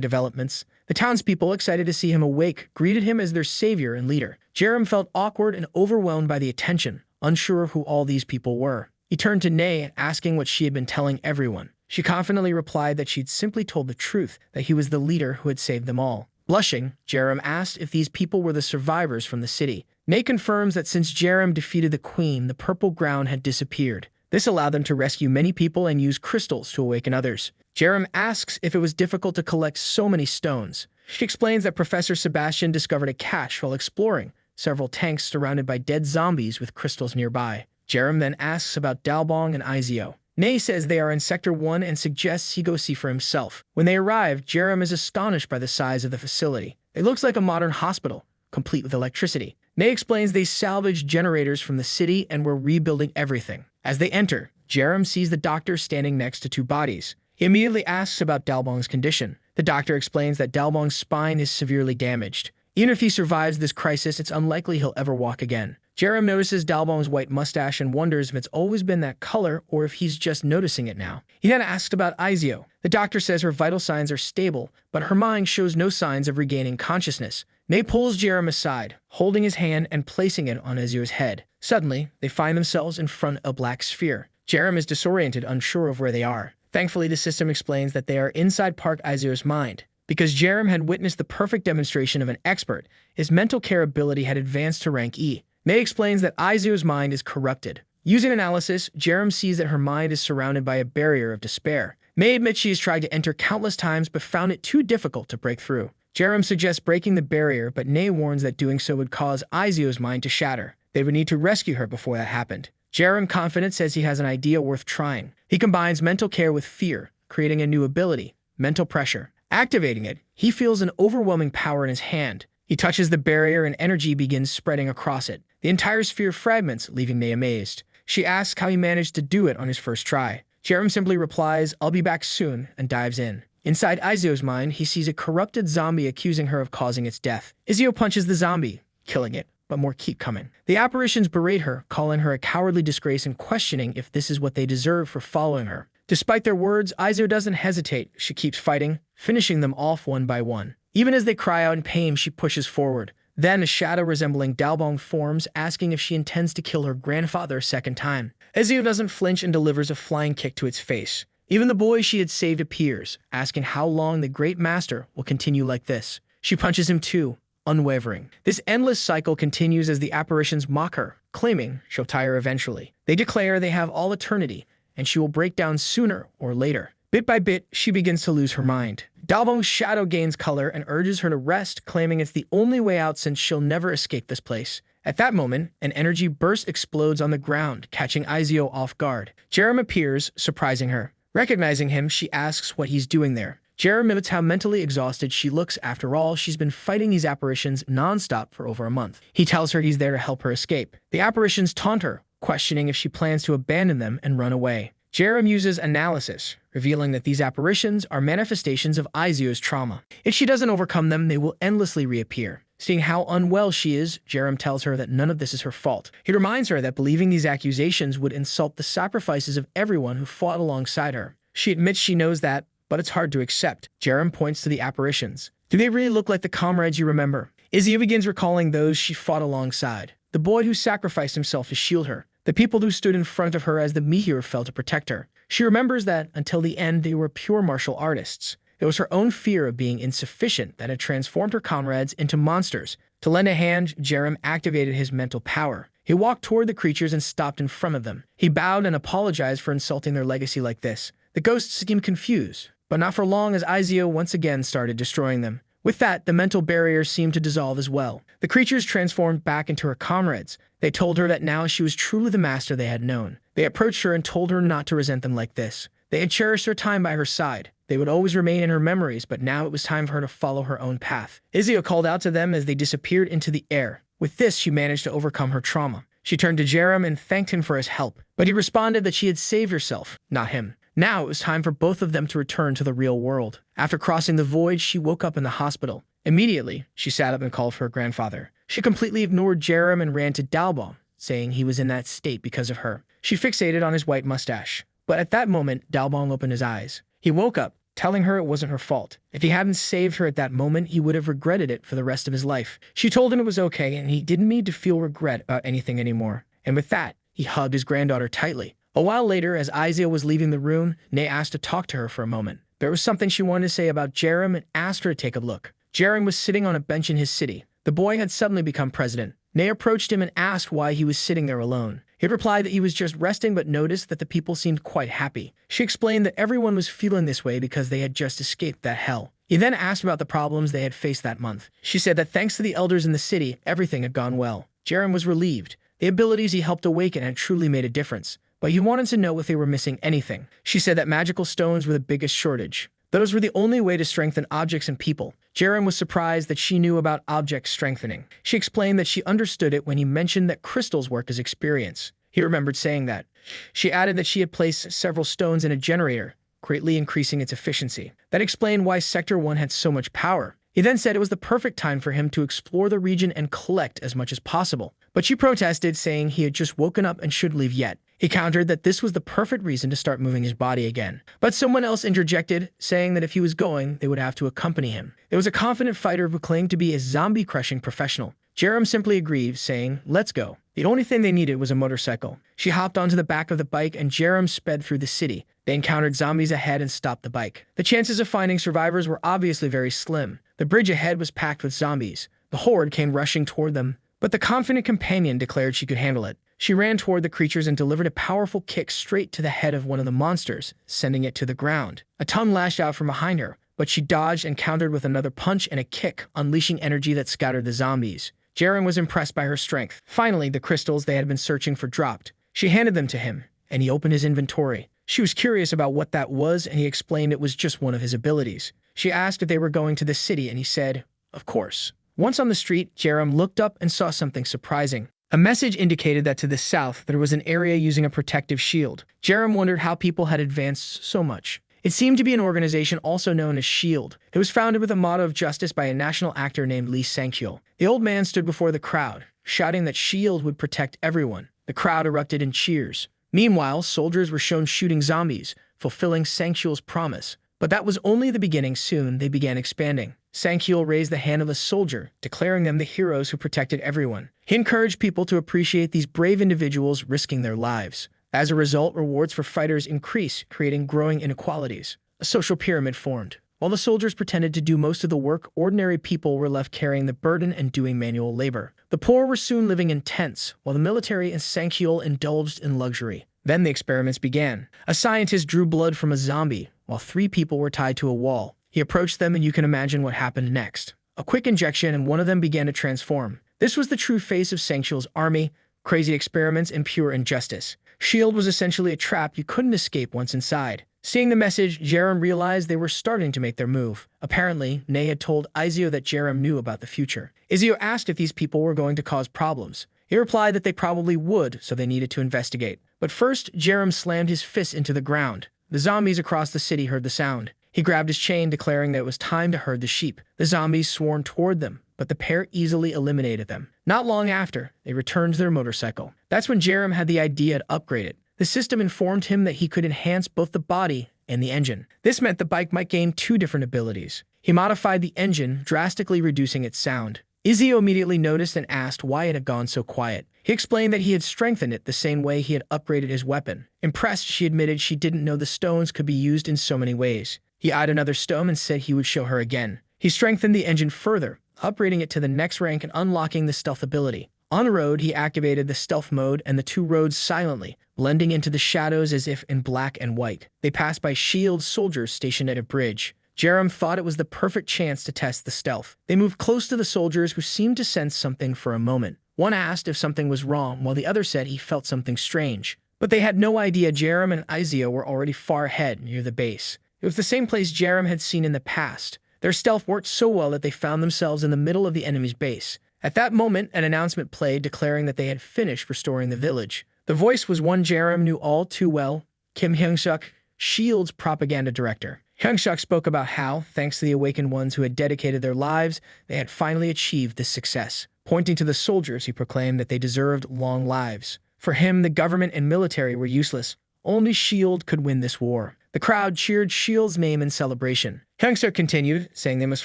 developments. The townspeople, excited to see him awake, greeted him as their savior and leader. Jerem felt awkward and overwhelmed by the attention, unsure of who all these people were. He turned to Nay, asking what she had been telling everyone. She confidently replied that she'd simply told the truth, that he was the leader who had saved them all. Blushing, Jerem asked if these people were the survivors from the city. Nay confirms that since Jerem defeated the queen, the purple ground had disappeared. This allowed them to rescue many people and use crystals to awaken others. Jerem asks if it was difficult to collect so many stones. She explains that Professor Sebastian discovered a cache while exploring several tanks surrounded by dead zombies with crystals nearby. Jerem then asks about Dalbong and Izio. Nay says they are in Sector 1 and suggests he go see for himself. When they arrive, Jerem is astonished by the size of the facility. It looks like a modern hospital, complete with electricity. Nay explains they salvaged generators from the city and were rebuilding everything. As they enter, Jerem sees the doctor standing next to two bodies. He immediately asks about Dalbong's condition. The doctor explains that Dalbong's spine is severely damaged. Even if he survives this crisis, it's unlikely he'll ever walk again. Jerem notices Dalbong's white mustache and wonders if it's always been that color or if he's just noticing it now. He then asks about Izio. The doctor says her vital signs are stable, but her mind shows no signs of regaining consciousness. Nay pulls Jerem aside, holding his hand and placing it on Izio's head. Suddenly, they find themselves in front of a black sphere. Jerem is disoriented, unsure of where they are. Thankfully, the system explains that they are inside Park Izio's mind. Because Jerem had witnessed the perfect demonstration of an expert, his mental care ability had advanced to rank E. May explains that Izio's mind is corrupted. Using analysis, Jerem sees that her mind is surrounded by a barrier of despair. May admits she has tried to enter countless times but found it too difficult to break through. Jerem suggests breaking the barrier, but Nay warns that doing so would cause Izio's mind to shatter. They would need to rescue her before that happened. Jerem, confident, says he has an idea worth trying. He combines mental care with fear, creating a new ability, mental pressure. Activating it, he feels an overwhelming power in his hand. He touches the barrier and energy begins spreading across it. The entire sphere fragments, leaving Nay amazed. She asks how he managed to do it on his first try. Jerem simply replies, "I'll be back soon," and dives in. Inside Izio's mind, he sees a corrupted zombie accusing her of causing its death. Izio punches the zombie, killing it, but more keep coming. The apparitions berate her, calling her a cowardly disgrace and questioning if this is what they deserve for following her. Despite their words, Izio doesn't hesitate. She keeps fighting, finishing them off one by one. Even as they cry out in pain, she pushes forward. Then a shadow resembling Dalbong forms, asking if she intends to kill her grandfather a second time. Izio doesn't flinch and delivers a flying kick to its face. Even the boy she had saved appears, asking how long the great master will continue like this. She punches him too, unwavering. This endless cycle continues as the apparitions mock her, claiming she'll tire eventually. They declare they have all eternity, and she will break down sooner or later. Bit by bit, she begins to lose her mind. Dalbong's shadow gains color and urges her to rest, claiming it's the only way out since she'll never escape this place. At that moment, an energy burst explodes on the ground, catching Izio off guard. Jerem appears, surprising her. Recognizing him, she asks what he's doing there. Jerem admits how mentally exhausted she looks. After all, she's been fighting these apparitions non-stop for over a month. He tells her he's there to help her escape. The apparitions taunt her, questioning if she plans to abandon them and run away. Jerem uses analysis, revealing that these apparitions are manifestations of Izio's trauma. If she doesn't overcome them, they will endlessly reappear. Seeing how unwell she is, Jerem tells her that none of this is her fault. He reminds her that believing these accusations would insult the sacrifices of everyone who fought alongside her. She admits she knows that, but it's hard to accept. Jerem points to the apparitions. Do they really look like the comrades you remember? Izio begins recalling those she fought alongside. The boy who sacrificed himself to shield her. The people who stood in front of her as the meteor fell to protect her. She remembers that, until the end, they were pure martial artists. It was her own fear of being insufficient that had transformed her comrades into monsters. To lend a hand, Jerem activated his mental power. He walked toward the creatures and stopped in front of them. He bowed and apologized for insulting their legacy like this. The ghosts seemed confused, but not for long as Izio once again started destroying them. With that, the mental barrier seemed to dissolve as well. The creatures transformed back into her comrades. They told her that now she was truly the master they had known. They approached her and told her not to resent them like this. They had cherished her time by her side. They would always remain in her memories, but now it was time for her to follow her own path. Izio called out to them as they disappeared into the air. With this, she managed to overcome her trauma. She turned to Jerem and thanked him for his help, but he responded that she had saved herself, not him. Now it was time for both of them to return to the real world. After crossing the void, she woke up in the hospital. Immediately, she sat up and called for her grandfather. She completely ignored Jerem and ran to Dalbong, saying he was in that state because of her. She fixated on his white mustache. But at that moment, Dalbong opened his eyes. He woke up, telling her it wasn't her fault. If he hadn't saved her at that moment, he would have regretted it for the rest of his life. She told him it was okay, and he didn't need to feel regret about anything anymore. And with that, he hugged his granddaughter tightly. A while later, as Izio was leaving the room, Nay asked to talk to her for a moment. There was something she wanted to say about Jerem and asked her to take a look. Jerem was sitting on a bench in his city. The boy had suddenly become president. Nay approached him and asked why he was sitting there alone. He replied that he was just resting but noticed that the people seemed quite happy. She explained that everyone was feeling this way because they had just escaped that hell. He then asked about the problems they had faced that month. She said that thanks to the elders in the city, everything had gone well. Jerem was relieved. The abilities he helped awaken had truly made a difference, but he wanted to know if they were missing anything. She said that magical stones were the biggest shortage. Those were the only way to strengthen objects and people. Jerem was surprised that she knew about object strengthening. She explained that she understood it when he mentioned that crystals work as experience. He remembered saying that. She added that she had placed several stones in a generator, greatly increasing its efficiency. That explained why Sector 1 had so much power. He then said it was the perfect time for him to explore the region and collect as much as possible. But she protested, saying he had just woken up and shouldn't leave yet. He countered that this was the perfect reason to start moving his body again. But someone else interjected, saying that if he was going, they would have to accompany him. There was a confident fighter who claimed to be a zombie-crushing professional. Jerem simply agreed, saying, "Let's go." The only thing they needed was a motorcycle. She hopped onto the back of the bike and Jerem sped through the city. They encountered zombies ahead and stopped the bike. The chances of finding survivors were obviously very slim. The bridge ahead was packed with zombies. The horde came rushing toward them, but the confident companion declared she could handle it. She ran toward the creatures and delivered a powerful kick straight to the head of one of the monsters, sending it to the ground. A tongue lashed out from behind her, but she dodged and countered with another punch and a kick, unleashing energy that scattered the zombies. Jerem was impressed by her strength. Finally, the crystals they had been searching for dropped. She handed them to him, and he opened his inventory. She was curious about what that was, and he explained it was just one of his abilities. She asked if they were going to the city, and he said, "Of course." Once on the street, Jerem looked up and saw something surprising. A message indicated that to the south there was an area using a protective shield. Jerem wondered how people had advanced so much. It seemed to be an organization also known as SHIELD. It was founded with a motto of justice by a national actor named Lee Sang-kyul. The old man stood before the crowd, shouting that SHIELD would protect everyone. The crowd erupted in cheers. Meanwhile, soldiers were shown shooting zombies, fulfilling Sang-kyul's promise. But that was only the beginning. Soon, they began expanding. Sang-kyul raised the hand of a soldier, declaring them the heroes who protected everyone. He encouraged people to appreciate these brave individuals risking their lives. As a result, rewards for fighters increased, creating growing inequalities. A social pyramid formed. While the soldiers pretended to do most of the work, ordinary people were left carrying the burden and doing manual labor. The poor were soon living in tents, while the military and Sang-kyul indulged in luxury. Then the experiments began. A scientist drew blood from a zombie, while 3 people were tied to a wall. He approached them, and you can imagine what happened next. A quick injection, and one of them began to transform. This was the true face of Sang-kyul's army: crazy experiments and pure injustice. SHIELD was essentially a trap you couldn't escape once inside. Seeing the message, Jerem realized they were starting to make their move. Apparently, Nay had told Izio that Jerem knew about the future. Izio asked if these people were going to cause problems. He replied that they probably would, so they needed to investigate. But first, Jerem slammed his fist into the ground. The zombies across the city heard the sound. He grabbed his chain, declaring that it was time to herd the sheep. The zombies swarmed toward them, but the pair easily eliminated them. Not long after, they returned to their motorcycle. That's when Jerem had the idea to upgrade it. The system informed him that he could enhance both the body and the engine. This meant the bike might gain 2 different abilities. He modified the engine, drastically reducing its sound. Izio immediately noticed and asked why it had gone so quiet. He explained that he had strengthened it the same way he had upgraded his weapon. Impressed, she admitted she didn't know the stones could be used in so many ways. He eyed another stone and said he would show her again. He strengthened the engine further, upgrading it to the next rank and unlocking the stealth ability. On the road, he activated the stealth mode, and the 2 rode silently, blending into the shadows as if in black and white. They passed by SHIELD soldiers stationed at a bridge. Jerem thought it was the perfect chance to test the stealth. They moved close to the soldiers, who seemed to sense something for a moment. One asked if something was wrong, while the other said he felt something strange. But they had no idea Jerem and Izio were already far ahead, near the base. It was the same place Jerem had seen in the past. Their stealth worked so well that they found themselves in the middle of the enemy's base. At that moment, an announcement played declaring that they had finished restoring the village. The voice was one Jerem knew all too well: Kim Hyung-suk, SHIELD's propaganda director. Hyung-suk spoke about how, thanks to the awakened ones who had dedicated their lives, they had finally achieved this success. Pointing to the soldiers, he proclaimed that they deserved long lives. For him, the government and military were useless. Only SHIELD could win this war. The crowd cheered SHIELD's name in celebration. Hyung-suk continued, saying they must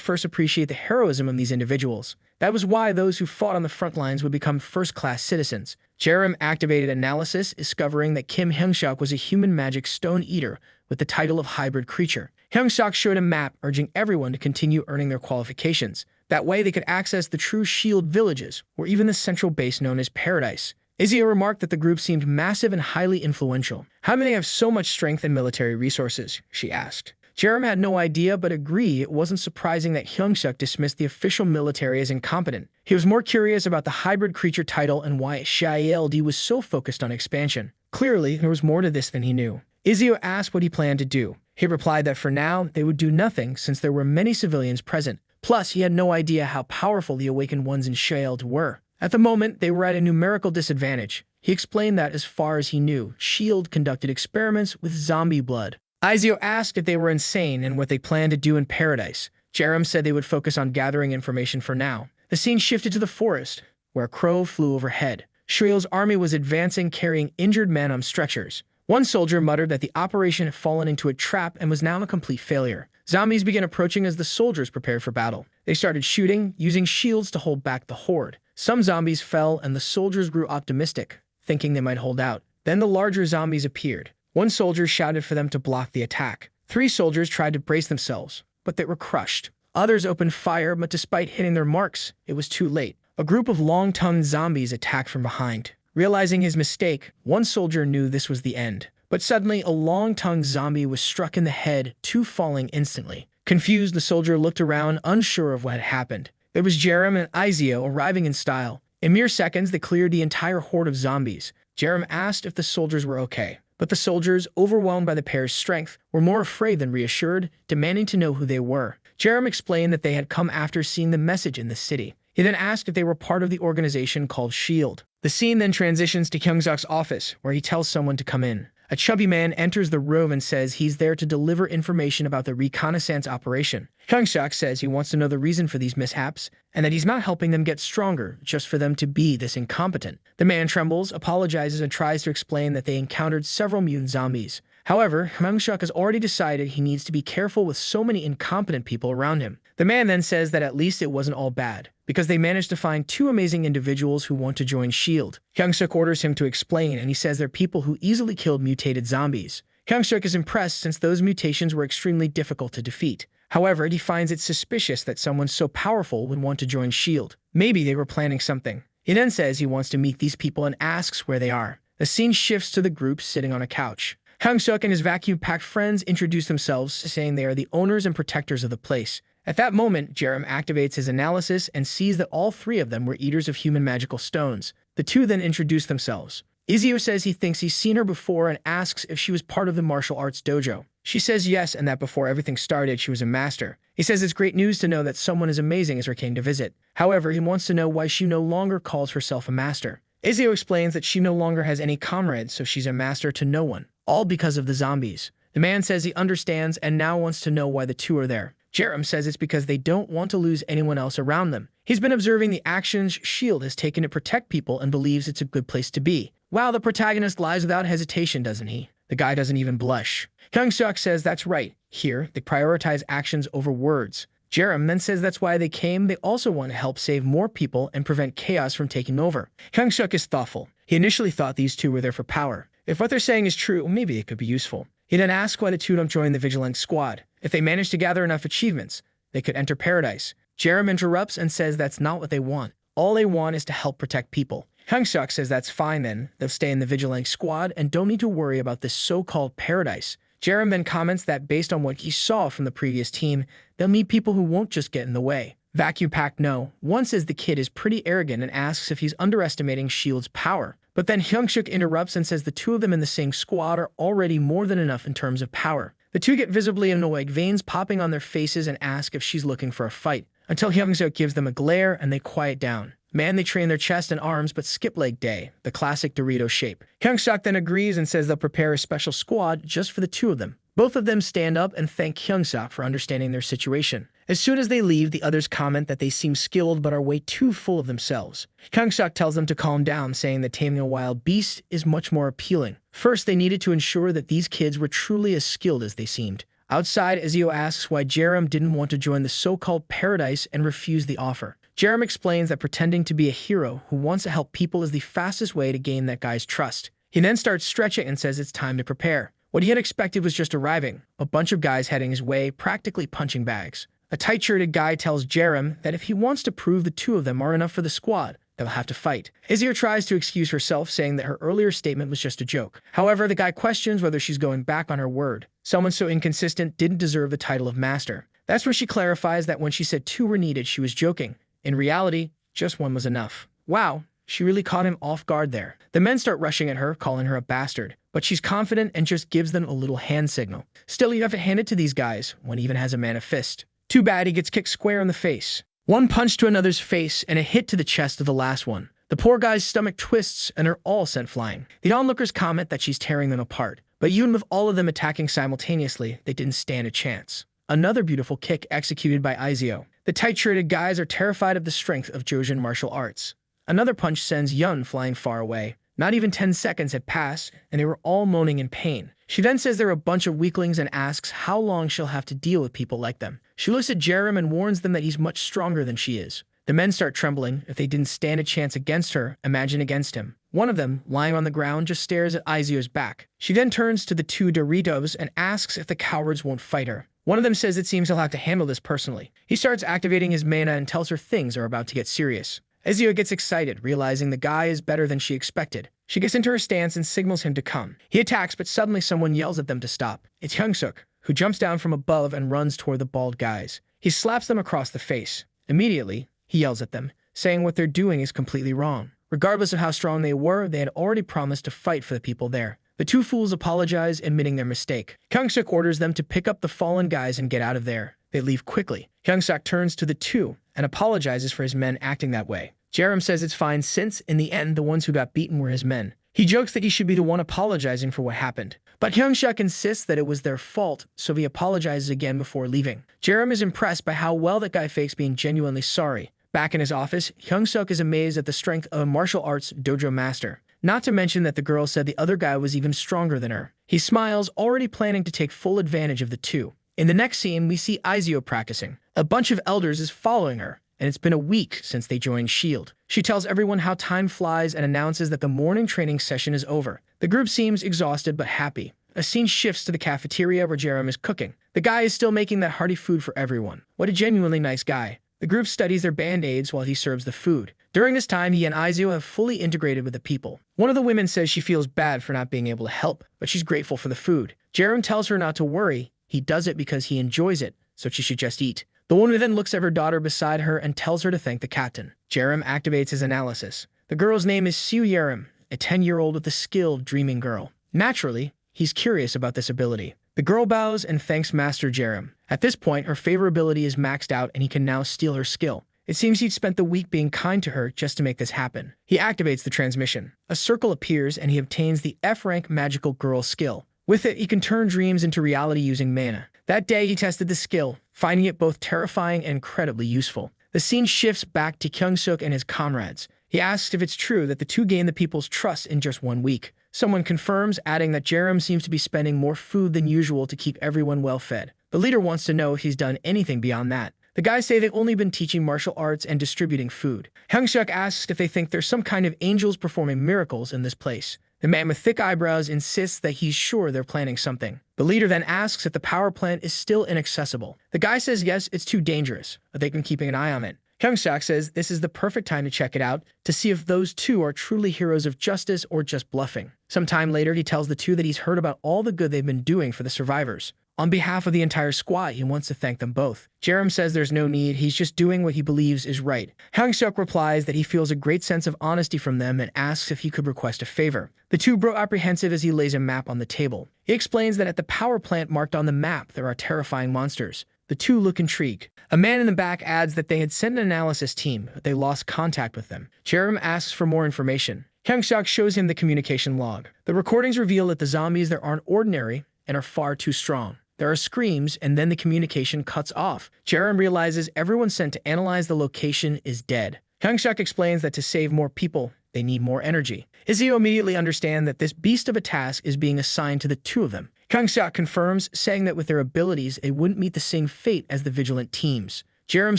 first appreciate the heroism of these individuals. That was why those who fought on the front lines would become first-class citizens. Jerem activated analysis, discovering that Kim Hyung-suk was a human magic stone eater with the title of hybrid creature. Hyung-suk showed a map, urging everyone to continue earning their qualifications. That way they could access the true SHIELD villages, or even the central base known as Paradise. Izio remarked that the group seemed massive and highly influential. How do they have so much strength and military resources? She asked. Jerem had no idea but agreed it wasn't surprising that Hyung-suk dismissed the official military as incompetent. He was more curious about the hybrid creature title and why Yahello was so focused on expansion. Clearly, there was more to this than he knew. Izio asked what he planned to do. He replied that for now, they would do nothing since there were many civilians present. Plus, he had no idea how powerful the awakened ones in Yahello were. At the moment, they were at a numerical disadvantage. He explained that, as far as he knew, S.H.I.E.L.D. conducted experiments with zombie blood. Izio asked if they were insane and what they planned to do in paradise. Jerem said they would focus on gathering information for now. The scene shifted to the forest, where a crow flew overhead. S.H.I.E.L.D.'s army was advancing, carrying injured men on stretchers. One soldier muttered that the operation had fallen into a trap and was now a complete failure. Zombies began approaching as the soldiers prepared for battle. They started shooting, using shields to hold back the horde. Some zombies fell, and the soldiers grew optimistic, thinking they might hold out. Then the larger zombies appeared. One soldier shouted for them to block the attack. 3 soldiers tried to brace themselves, but they were crushed. Others opened fire, but despite hitting their marks, it was too late. A group of long-tongued zombies attacked from behind. Realizing his mistake, one soldier knew this was the end. But suddenly, a long-tongued zombie was struck in the head, 2 falling instantly. Confused, the soldier looked around, unsure of what had happened. It was Jerem and Izio arriving in style. In mere seconds, they cleared the entire horde of zombies. Jerem asked if the soldiers were okay. But the soldiers, overwhelmed by the pair's strength, were more afraid than reassured, demanding to know who they were. Jerem explained that they had come after seeing the message in the city. He then asked if they were part of the organization called S.H.I.E.L.D. The scene then transitions to Hyung-suk's office, where he tells someone to come in. A chubby man enters the room and says he's there to deliver information about the reconnaissance operation. Hyung-suk says he wants to know the reason for these mishaps, and that he's not helping them get stronger just for them to be this incompetent. The man trembles, apologizes, and tries to explain that they encountered several mutant zombies. However, Hyung-suk has already decided he needs to be careful with so many incompetent people around him. The man then says that at least it wasn't all bad, because they managed to find 2 amazing individuals who want to join S.H.I.E.L.D. Hyung-suk orders him to explain, and he says they're people who easily killed mutated zombies. Hyung-suk is impressed since those mutations were extremely difficult to defeat. However, he finds it suspicious that someone so powerful would want to join S.H.I.E.L.D. Maybe they were planning something. He then says he wants to meet these people and asks where they are. The scene shifts to the group sitting on a couch. Hyung-suk and his vacuum-packed friends introduce themselves, saying they are the owners and protectors of the place. At that moment, Jerem activates his analysis and sees that all 3 of them were eaters of human magical stones. The 2 then introduce themselves. Izio says he thinks he's seen her before and asks if she was part of the martial arts dojo. She says yes, and that before everything started, she was a master. He says it's great news to know that someone as amazing as her came to visit. However, he wants to know why she no longer calls herself a master. Izio explains that she no longer has any comrades, so she's a master to no one, all because of the zombies. The man says he understands and now wants to know why the 2 are there. Jerem says it's because they don't want to lose anyone else around them. He's been observing the actions S.H.I.E.L.D. has taken to protect people and believes it's a good place to be. Wow, the protagonist lies without hesitation, doesn't he? The guy doesn't even blush. Hyung-suk says that's right. Here, they prioritize actions over words. Jerem then says that's why they came. They also want to help save more people and prevent chaos from taking over. Hyung-suk is thoughtful. He initially thought these 2 were there for power. If what they're saying is true, maybe it could be useful. He then asks why the 2 don't join the Vigilante Squad. If they manage to gather enough achievements, they could enter paradise. Jerem interrupts and says that's not what they want. All they want is to help protect people. Hyung-suk says that's fine then. They'll stay in the Vigilante Squad and don't need to worry about this so-called paradise. Jerem then comments that based on what he saw from the previous team, they'll meet people who won't just get in the way. Vacuum-packed no. One says the kid is pretty arrogant and asks if he's underestimating S.H.I.E.L.D.'s power. But then Hyung-suk interrupts and says the 2 of them in the same squad are already more than enough in terms of power. The 2 get visibly annoyed, veins popping on their faces, and ask if she's looking for a fight, until Hyung-suk gives them a glare and they quiet down. Man, they train their chest and arms, but skip leg day, the classic Dorito shape. Hyung-suk then agrees and says they'll prepare a special squad just for the 2 of them. Both of them stand up and thank Hyung-suk for understanding their situation. As soon as they leave, the others comment that they seem skilled but are way too full of themselves. Hyung-suk tells them to calm down, saying that taming a wild beast is much more appealing. First, they needed to ensure that these kids were truly as skilled as they seemed. Outside, Izio asks why Jerem didn't want to join the so-called paradise and refused the offer. Jerem explains that pretending to be a hero who wants to help people is the fastest way to gain that guy's trust. He then starts stretching and says it's time to prepare. What he had expected was just arriving, a bunch of guys heading his way, practically punching bags. A tight-shirted guy tells Jerem that if he wants to prove the 2 of them are enough for the squad, they'll have to fight. Izio tries to excuse herself, saying that her earlier statement was just a joke. However, the guy questions whether she's going back on her word. Someone so inconsistent didn't deserve the title of master. That's where she clarifies that when she said 2 were needed, she was joking. In reality, just 1 was enough. Wow, she really caught him off guard there. The men start rushing at her, calling her a bastard, but she's confident and just gives them a little hand signal. Still, you have to hand it to these guys. One even has a mana fist. Too bad he gets kicked square in the face. 1 punch to another's face and a hit to the chest of the last one. The poor guy's stomach twists and are all sent flying. The onlookers comment that she's tearing them apart, but even with all of them attacking simultaneously, they didn't stand a chance. Another beautiful kick executed by Izio. The tight-shirted guys are terrified of the strength of Jojin martial arts. Another punch sends Yun flying far away. Not even 10 seconds had passed, and they were all moaning in pain. She then says they're a bunch of weaklings and asks how long she'll have to deal with people like them. She looks at Jerem and warns them that he's much stronger than she is. The men start trembling. If they didn't stand a chance against her, imagine against him. One of them, lying on the ground, just stares at Izio's back. She then turns to the 2 Doritos and asks if the cowards won't fight her. One of them says it seems he'll have to handle this personally. He starts activating his mana and tells her things are about to get serious. Izio gets excited, realizing the guy is better than she expected. She gets into her stance and signals him to come. He attacks, but suddenly someone yells at them to stop. It's Hyungsuk, who jumps down from above and runs toward the bald guys. He slaps them across the face. Immediately, he yells at them, saying what they're doing is completely wrong. Regardless of how strong they were, they had already promised to fight for the people there. The 2 fools apologize, admitting their mistake. Hyungsuk orders them to pick up the fallen guys and get out of there. They leave quickly. Hyungsuk turns to the 2 and apologizes for his men acting that way. Jerem says it's fine since, in the end, the ones who got beaten were his men. He jokes that he should be the one apologizing for what happened. But Hyungsuk insists that it was their fault, so he apologizes again before leaving. Jerem is impressed by how well that guy fakes being genuinely sorry. Back in his office, Hyungsuk is amazed at the strength of a martial arts dojo master. Not to mention that the girl said the other guy was even stronger than her. He smiles, already planning to take full advantage of the 2. In the next scene, we see Izio practicing. A bunch of elders is following her, and it's been a week since they joined S.H.I.E.L.D. She tells everyone how time flies and announces that the morning training session is over. The group seems exhausted but happy. A scene shifts to the cafeteria where Jerem is cooking. The guy is still making that hearty food for everyone. What a genuinely nice guy. The group studies their band-aids while he serves the food. During this time, he and Izio have fully integrated with the people. One of the women says she feels bad for not being able to help, but she's grateful for the food. Jerem tells her not to worry. He does it because he enjoys it, so she should just eat. The woman then looks at her daughter beside her and tells her to thank the captain. Jerem activates his analysis. The girl's name is Siu Yerem, a 10-year-old with a skilled dreaming girl. Naturally, he's curious about this ability. The girl bows and thanks Master Jerem. At this point, her favorability is maxed out and he can now steal her skill. It seems he'd spent the week being kind to her just to make this happen. He activates the transmission. A circle appears and he obtains the F-rank magical girl skill. With it, he can turn dreams into reality using mana. That day, he tested the skill, finding it both terrifying and incredibly useful. The scene shifts back to Hyungsuk and his comrades. He asks if it's true that the 2 gain the people's trust in just 1 week. Someone confirms, adding that Jerem seems to be spending more food than usual to keep everyone well fed. The leader wants to know if he's done anything beyond that. The guys say they've only been teaching martial arts and distributing food. Hyungsuk asks if they think there's some kind of angels performing miracles in this place. The man with thick eyebrows insists that he's sure they're planning something. The leader then asks if the power plant is still inaccessible. The guy says yes, it's too dangerous, but they've been keeping an eye on it. Hyungsuk says this is the perfect time to check it out, to see if those 2 are truly heroes of justice or just bluffing. Sometime later, he tells the 2 that he's heard about all the good they've been doing for the survivors. On behalf of the entire squad, he wants to thank them both. Jerem says there's no need, he's just doing what he believes is right. Hyungsuk replies that he feels a great sense of honesty from them and asks if he could request a favor. The 2 grow apprehensive as he lays a map on the table. He explains that at the power plant marked on the map, there are terrifying monsters. The 2 look intrigued. A man in the back adds that they had sent an analysis team, but they lost contact with them. Jerem asks for more information. Hyungsuk shows him the communication log. The recordings reveal that the zombies there aren't ordinary and are far too strong. There are screams, and then the communication cuts off. Jerem realizes everyone sent to analyze the location is dead. Hyungsuk explains that to save more people, they need more energy. Izio immediately understands that this beast of a task is being assigned to the 2 of them. Hyungsuk confirms, saying that with their abilities, it wouldn't meet the same fate as the vigilant teams. Jerem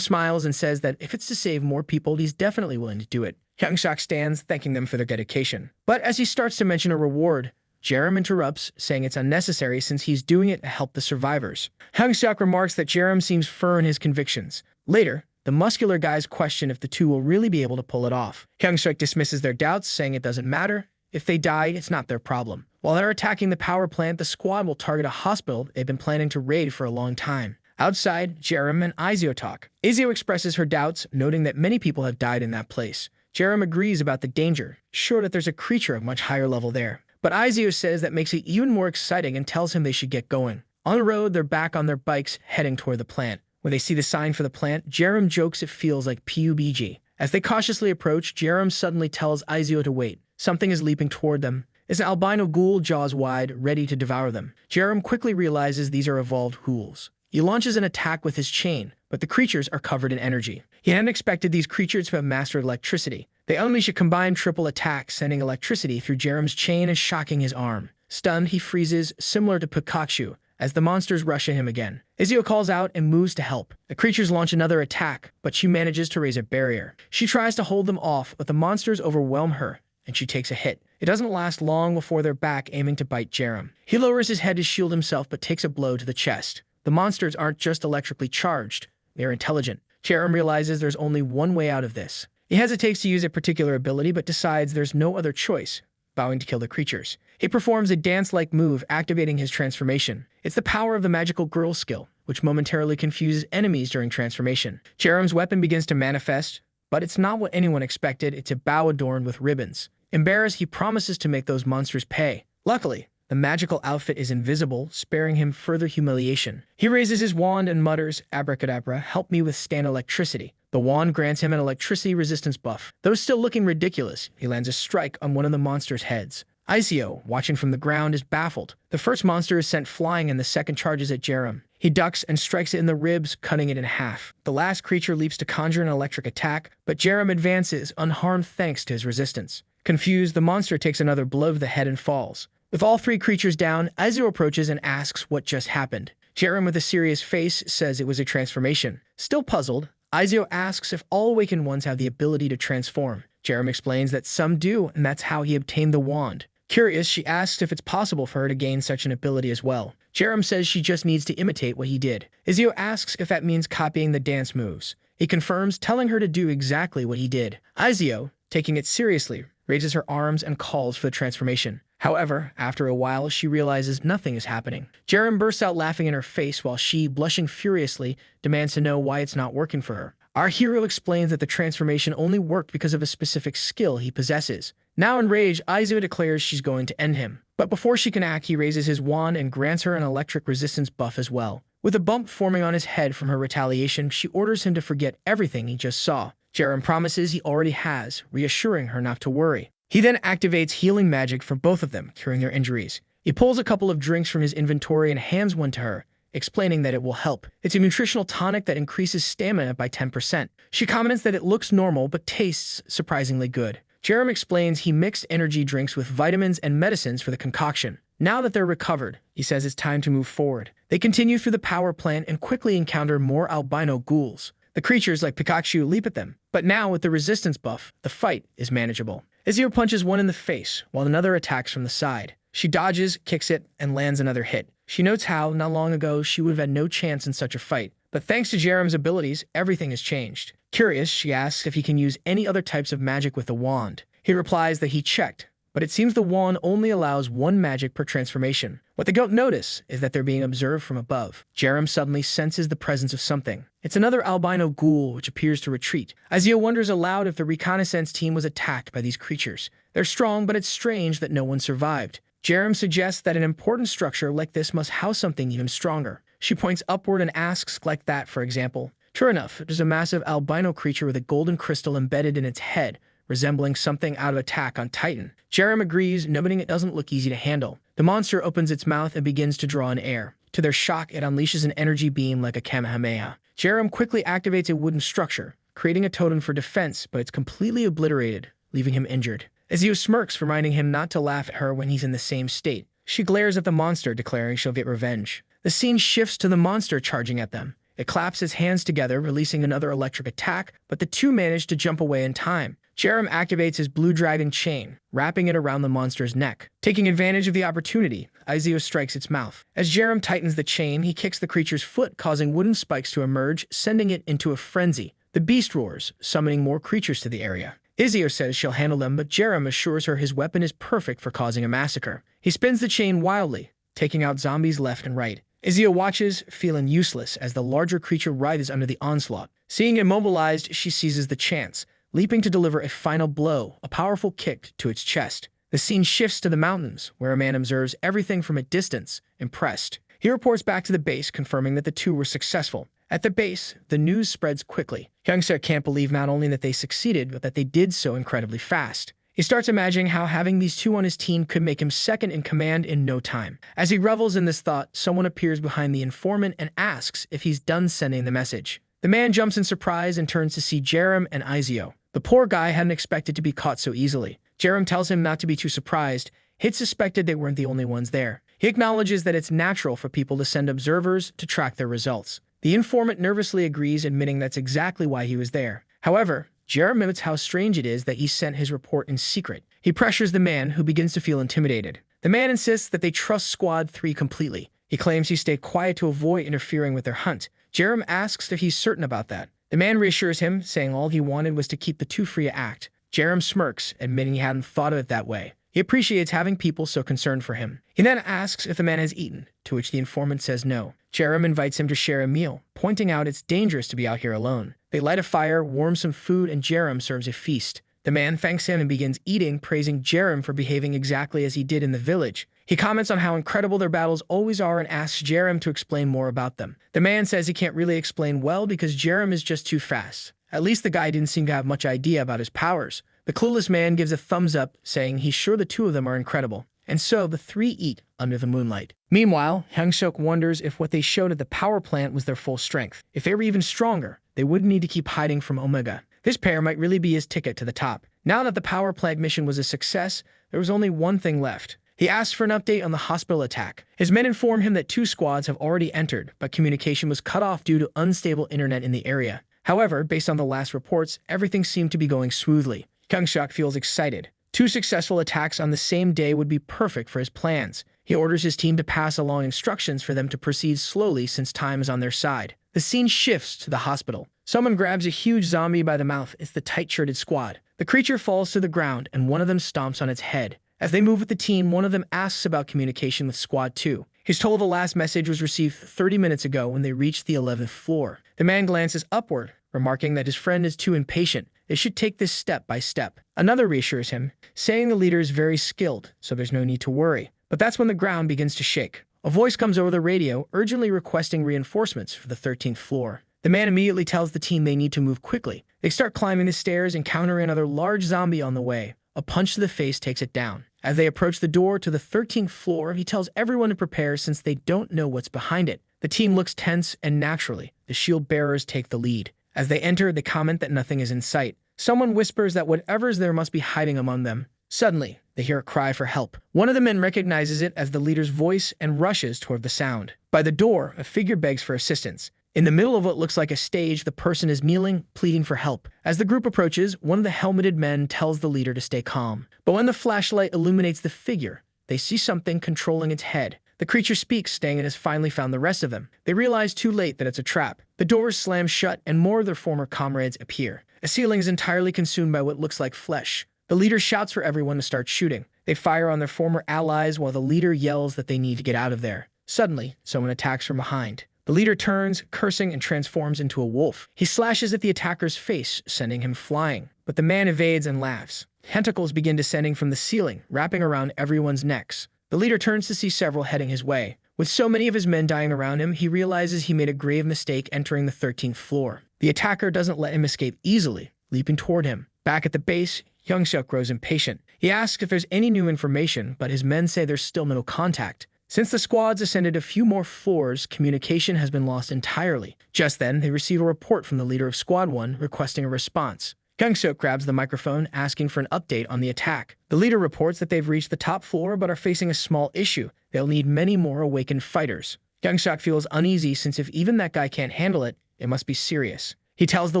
smiles and says that if it's to save more people, he's definitely willing to do it. Hyungsuk stands, thanking them for their dedication. But as he starts to mention a reward, Jerem interrupts, saying it's unnecessary since he's doing it to help the survivors. Hyungsuk remarks that Jerem seems firm in his convictions. Later, The muscular guys question if the two will really be able to pull it off. Hyungstrike dismisses their doubts, saying it doesn't matter. If they die, it's not their problem. While they're attacking the power plant, the squad will target a hospital they've been planning to raid for a long time. Outside, Jerem and Izio talk. Izio expresses her doubts, noting that many people have died in that place. Jerem agrees about the danger, sure that there's a creature of much higher level there. But Izio says that makes it even more exciting and tells him they should get going. On the road, they're back on their bikes, heading toward the plant. When they see the sign for the plant, Jerem jokes it feels like PUBG. As they cautiously approach, Jerem suddenly tells Izio to wait. Something is leaping toward them. It's an albino ghoul, jaws wide, ready to devour them. Jerem quickly realizes these are evolved ghouls. He launches an attack with his chain, but the creatures are covered in energy. He hadn't expected these creatures to have mastered electricity. They unleash a combined triple attack, sending electricity through Jerem's chain and shocking his arm. Stunned, he freezes, similar to Pikachu, as the monsters rush at him again. Izio calls out and moves to help. The creatures launch another attack, but she manages to raise a barrier. She tries to hold them off, but the monsters overwhelm her, and she takes a hit. It doesn't last long before they're back, aiming to bite Jerem. He lowers his head to shield himself, but takes a blow to the chest. The monsters aren't just electrically charged, they're intelligent. Jerem realizes there's only one way out of this. He hesitates to use a particular ability, but decides there's no other choice, vowing to kill the creatures. He performs a dance-like move, activating his transformation. It's the power of the magical girl skill, which momentarily confuses enemies during transformation. Jerem's weapon begins to manifest, but it's not what anyone expected. It's a bow adorned with ribbons. Embarrassed, he promises to make those monsters pay. Luckily, the magical outfit is invisible, sparing him further humiliation. He raises his wand and mutters, "Abracadabra, help me withstand electricity." The wand grants him an electricity resistance buff. Though still looking ridiculous, he lands a strike on one of the monster's heads. Izio, watching from the ground, is baffled. The first monster is sent flying and the second charges at Jerem. He ducks and strikes it in the ribs, cutting it in half. The last creature leaps to conjure an electric attack, but Jerem advances, unharmed thanks to his resistance. Confused, the monster takes another blow to the head and falls. With all three creatures down, Izio approaches and asks what just happened. Jerem, with a serious face, says it was a transformation. Still puzzled, Izio asks if all awakened ones have the ability to transform. Jerem explains that some do, and that's how he obtained the wand. Curious, she asks if it's possible for her to gain such an ability as well. Jerem says she just needs to imitate what he did. Izio asks if that means copying the dance moves. He confirms, telling her to do exactly what he did. Izio, taking it seriously, raises her arms and calls for the transformation. However, after a while, she realizes nothing is happening. Jerem bursts out laughing in her face while she, blushing furiously, demands to know why it's not working for her. Our hero explains that the transformation only worked because of a specific skill he possesses. Now enraged, Izio declares she's going to end him. But before she can act, he raises his wand and grants her an electric resistance buff as well. With a bump forming on his head from her retaliation, she orders him to forget everything he just saw. Jerem promises he already has, reassuring her not to worry. He then activates healing magic for both of them, curing their injuries. He pulls a couple of drinks from his inventory and hands one to her, explaining that it will help. It's a nutritional tonic that increases stamina by 10%. She comments that it looks normal but tastes surprisingly good. Jerem explains he mixed energy drinks with vitamins and medicines for the concoction. Now that they're recovered, he says it's time to move forward. They continue through the power plant and quickly encounter more albino ghouls. The creatures like Pikachu leap at them, but now with the resistance buff, the fight is manageable. Izio punches one in the face, while another attacks from the side. She dodges, kicks it, and lands another hit. She notes how, not long ago, she would have had no chance in such a fight. But thanks to Jerem's abilities, everything has changed. Curious, she asks if he can use any other types of magic with the wand. He replies that he checked, but it seems the wand only allows one magic per transformation. What they don't notice is that they're being observed from above. Jerem suddenly senses the presence of something. It's another albino ghoul, which appears to retreat. Izio wonders aloud if the reconnaissance team was attacked by these creatures. They're strong, but it's strange that no one survived. Jerem suggests that an important structure like this must house something even stronger. She points upward and asks, like that, for example. Sure enough, there's a massive albino creature with a golden crystal embedded in its head, resembling something out of Attack on Titan. Jerem agrees, noting it doesn't look easy to handle. The monster opens its mouth and begins to draw in air. To their shock, it unleashes an energy beam like a Kamehameha. Jerem quickly activates a wooden structure, creating a totem for defense, but it's completely obliterated, leaving him injured. Izio smirks, reminding him not to laugh at her when he's in the same state. She glares at the monster, declaring she'll get revenge. The scene shifts to the monster charging at them. It claps its hands together, releasing another electric attack, but the two manage to jump away in time. Jerem activates his blue dragon chain, wrapping it around the monster's neck. Taking advantage of the opportunity, Izio strikes its mouth. As Jerem tightens the chain, he kicks the creature's foot, causing wooden spikes to emerge, sending it into a frenzy. The beast roars, summoning more creatures to the area. Izio says she'll handle them, but Jerem assures her his weapon is perfect for causing a massacre. He spins the chain wildly, taking out zombies left and right. Izio watches, feeling useless as the larger creature writhes under the onslaught. Seeing immobilized, she seizes the chance, leaping to deliver a final blow, a powerful kick to its chest. The scene shifts to the mountains, where a man observes everything from a distance, impressed. He reports back to the base, confirming that the two were successful. At the base, the news spreads quickly. Hyung-suk can't believe not only that they succeeded, but that they did so incredibly fast. He starts imagining how having these two on his team could make him second in command in no time. As he revels in this thought, someone appears behind the informant and asks if he's done sending the message. The man jumps in surprise and turns to see Jerem and Izio. The poor guy hadn't expected to be caught so easily. Jerem tells him not to be too surprised. He'd suspected they weren't the only ones there. He acknowledges that it's natural for people to send observers to track their results. The informant nervously agrees, admitting that's exactly why he was there. However, Jerem admits how strange it is that he sent his report in secret. He pressures the man, who begins to feel intimidated. The man insists that they trust Squad 3 completely. He claims he stayed quiet to avoid interfering with their hunt. Jerem asks if he's certain about that. The man reassures him, saying all he wanted was to keep the two free to act. Jerem smirks, admitting he hadn't thought of it that way. He appreciates having people so concerned for him. He then asks if the man has eaten, to which the informant says no. Jerem invites him to share a meal, pointing out it's dangerous to be out here alone. They light a fire, warm some food, and Jerem serves a feast. The man thanks him and begins eating, praising Jerem for behaving exactly as he did in the village. He comments on how incredible their battles always are and asks Jerem to explain more about them. The man says he can't really explain well because Jerem is just too fast. At least the guy didn't seem to have much idea about his powers. The clueless man gives a thumbs up, saying he's sure the two of them are incredible. And so the three eat under the moonlight. Meanwhile, Hyung-suk wonders if what they showed at the power plant was their full strength. If they were even stronger, they wouldn't need to keep hiding from Omega. This pair might really be his ticket to the top. Now that the power plant mission was a success, there was only one thing left. He asks for an update on the hospital attack. His men inform him that 2 squads have already entered, but communication was cut off due to unstable internet in the area. However, based on the last reports, everything seemed to be going smoothly. Hyung-suk feels excited. 2 successful attacks on the same day would be perfect for his plans. He orders his team to pass along instructions for them to proceed slowly since time is on their side. The scene shifts to the hospital. Someone grabs a huge zombie by the mouth. It's the tight-shirted squad. The creature falls to the ground, and one of them stomps on its head. As they move with the team, one of them asks about communication with Squad 2. He's told the last message was received 30 minutes ago when they reached the 11th floor. The man glances upward, remarking that his friend is too impatient. They should take this step by step. Another reassures him, saying the leader is very skilled, so there's no need to worry. But that's when the ground begins to shake. A voice comes over the radio, urgently requesting reinforcements for the 13th floor. The man immediately tells the team they need to move quickly. They start climbing the stairs, encountering another large zombie on the way. A punch to the face takes it down. As they approach the door to the 13th floor, he tells everyone to prepare since they don't know what's behind it. The team looks tense, and naturally, the shield bearers take the lead. As they enter, they comment that nothing is in sight. Someone whispers that whatever's there must be hiding among them. Suddenly, they hear a cry for help. One of the men recognizes it as the leader's voice and rushes toward the sound. By the door, a figure begs for assistance. In the middle of what looks like a stage, the person is kneeling, pleading for help. As the group approaches, one of the helmeted men tells the leader to stay calm. But when the flashlight illuminates the figure, they see something controlling its head. The creature speaks, saying it has finally found the rest of them. They realize too late that it's a trap. The doors slam shut, and more of their former comrades appear. The ceiling is entirely consumed by what looks like flesh. The leader shouts for everyone to start shooting. They fire on their former allies while the leader yells that they need to get out of there. Suddenly, someone attacks from behind. The leader turns, cursing, and transforms into a wolf. He slashes at the attacker's face, sending him flying. But the man evades and laughs. Tentacles begin descending from the ceiling, wrapping around everyone's necks. The leader turns to see several heading his way. With so many of his men dying around him, he realizes he made a grave mistake entering the 13th floor. The attacker doesn't let him escape easily, leaping toward him. Back at the base, Hyung-suk grows impatient. He asks if there's any new information, but his men say there's still no contact. Since the squads ascended a few more floors, communication has been lost entirely. Just then, they receive a report from the leader of Squad 1 requesting a response. Hyung-suk grabs the microphone, asking for an update on the attack. The leader reports that they've reached the top floor but are facing a small issue. They'll need many more awakened fighters. Hyung-suk feels uneasy since if even that guy can't handle it, it must be serious. He tells the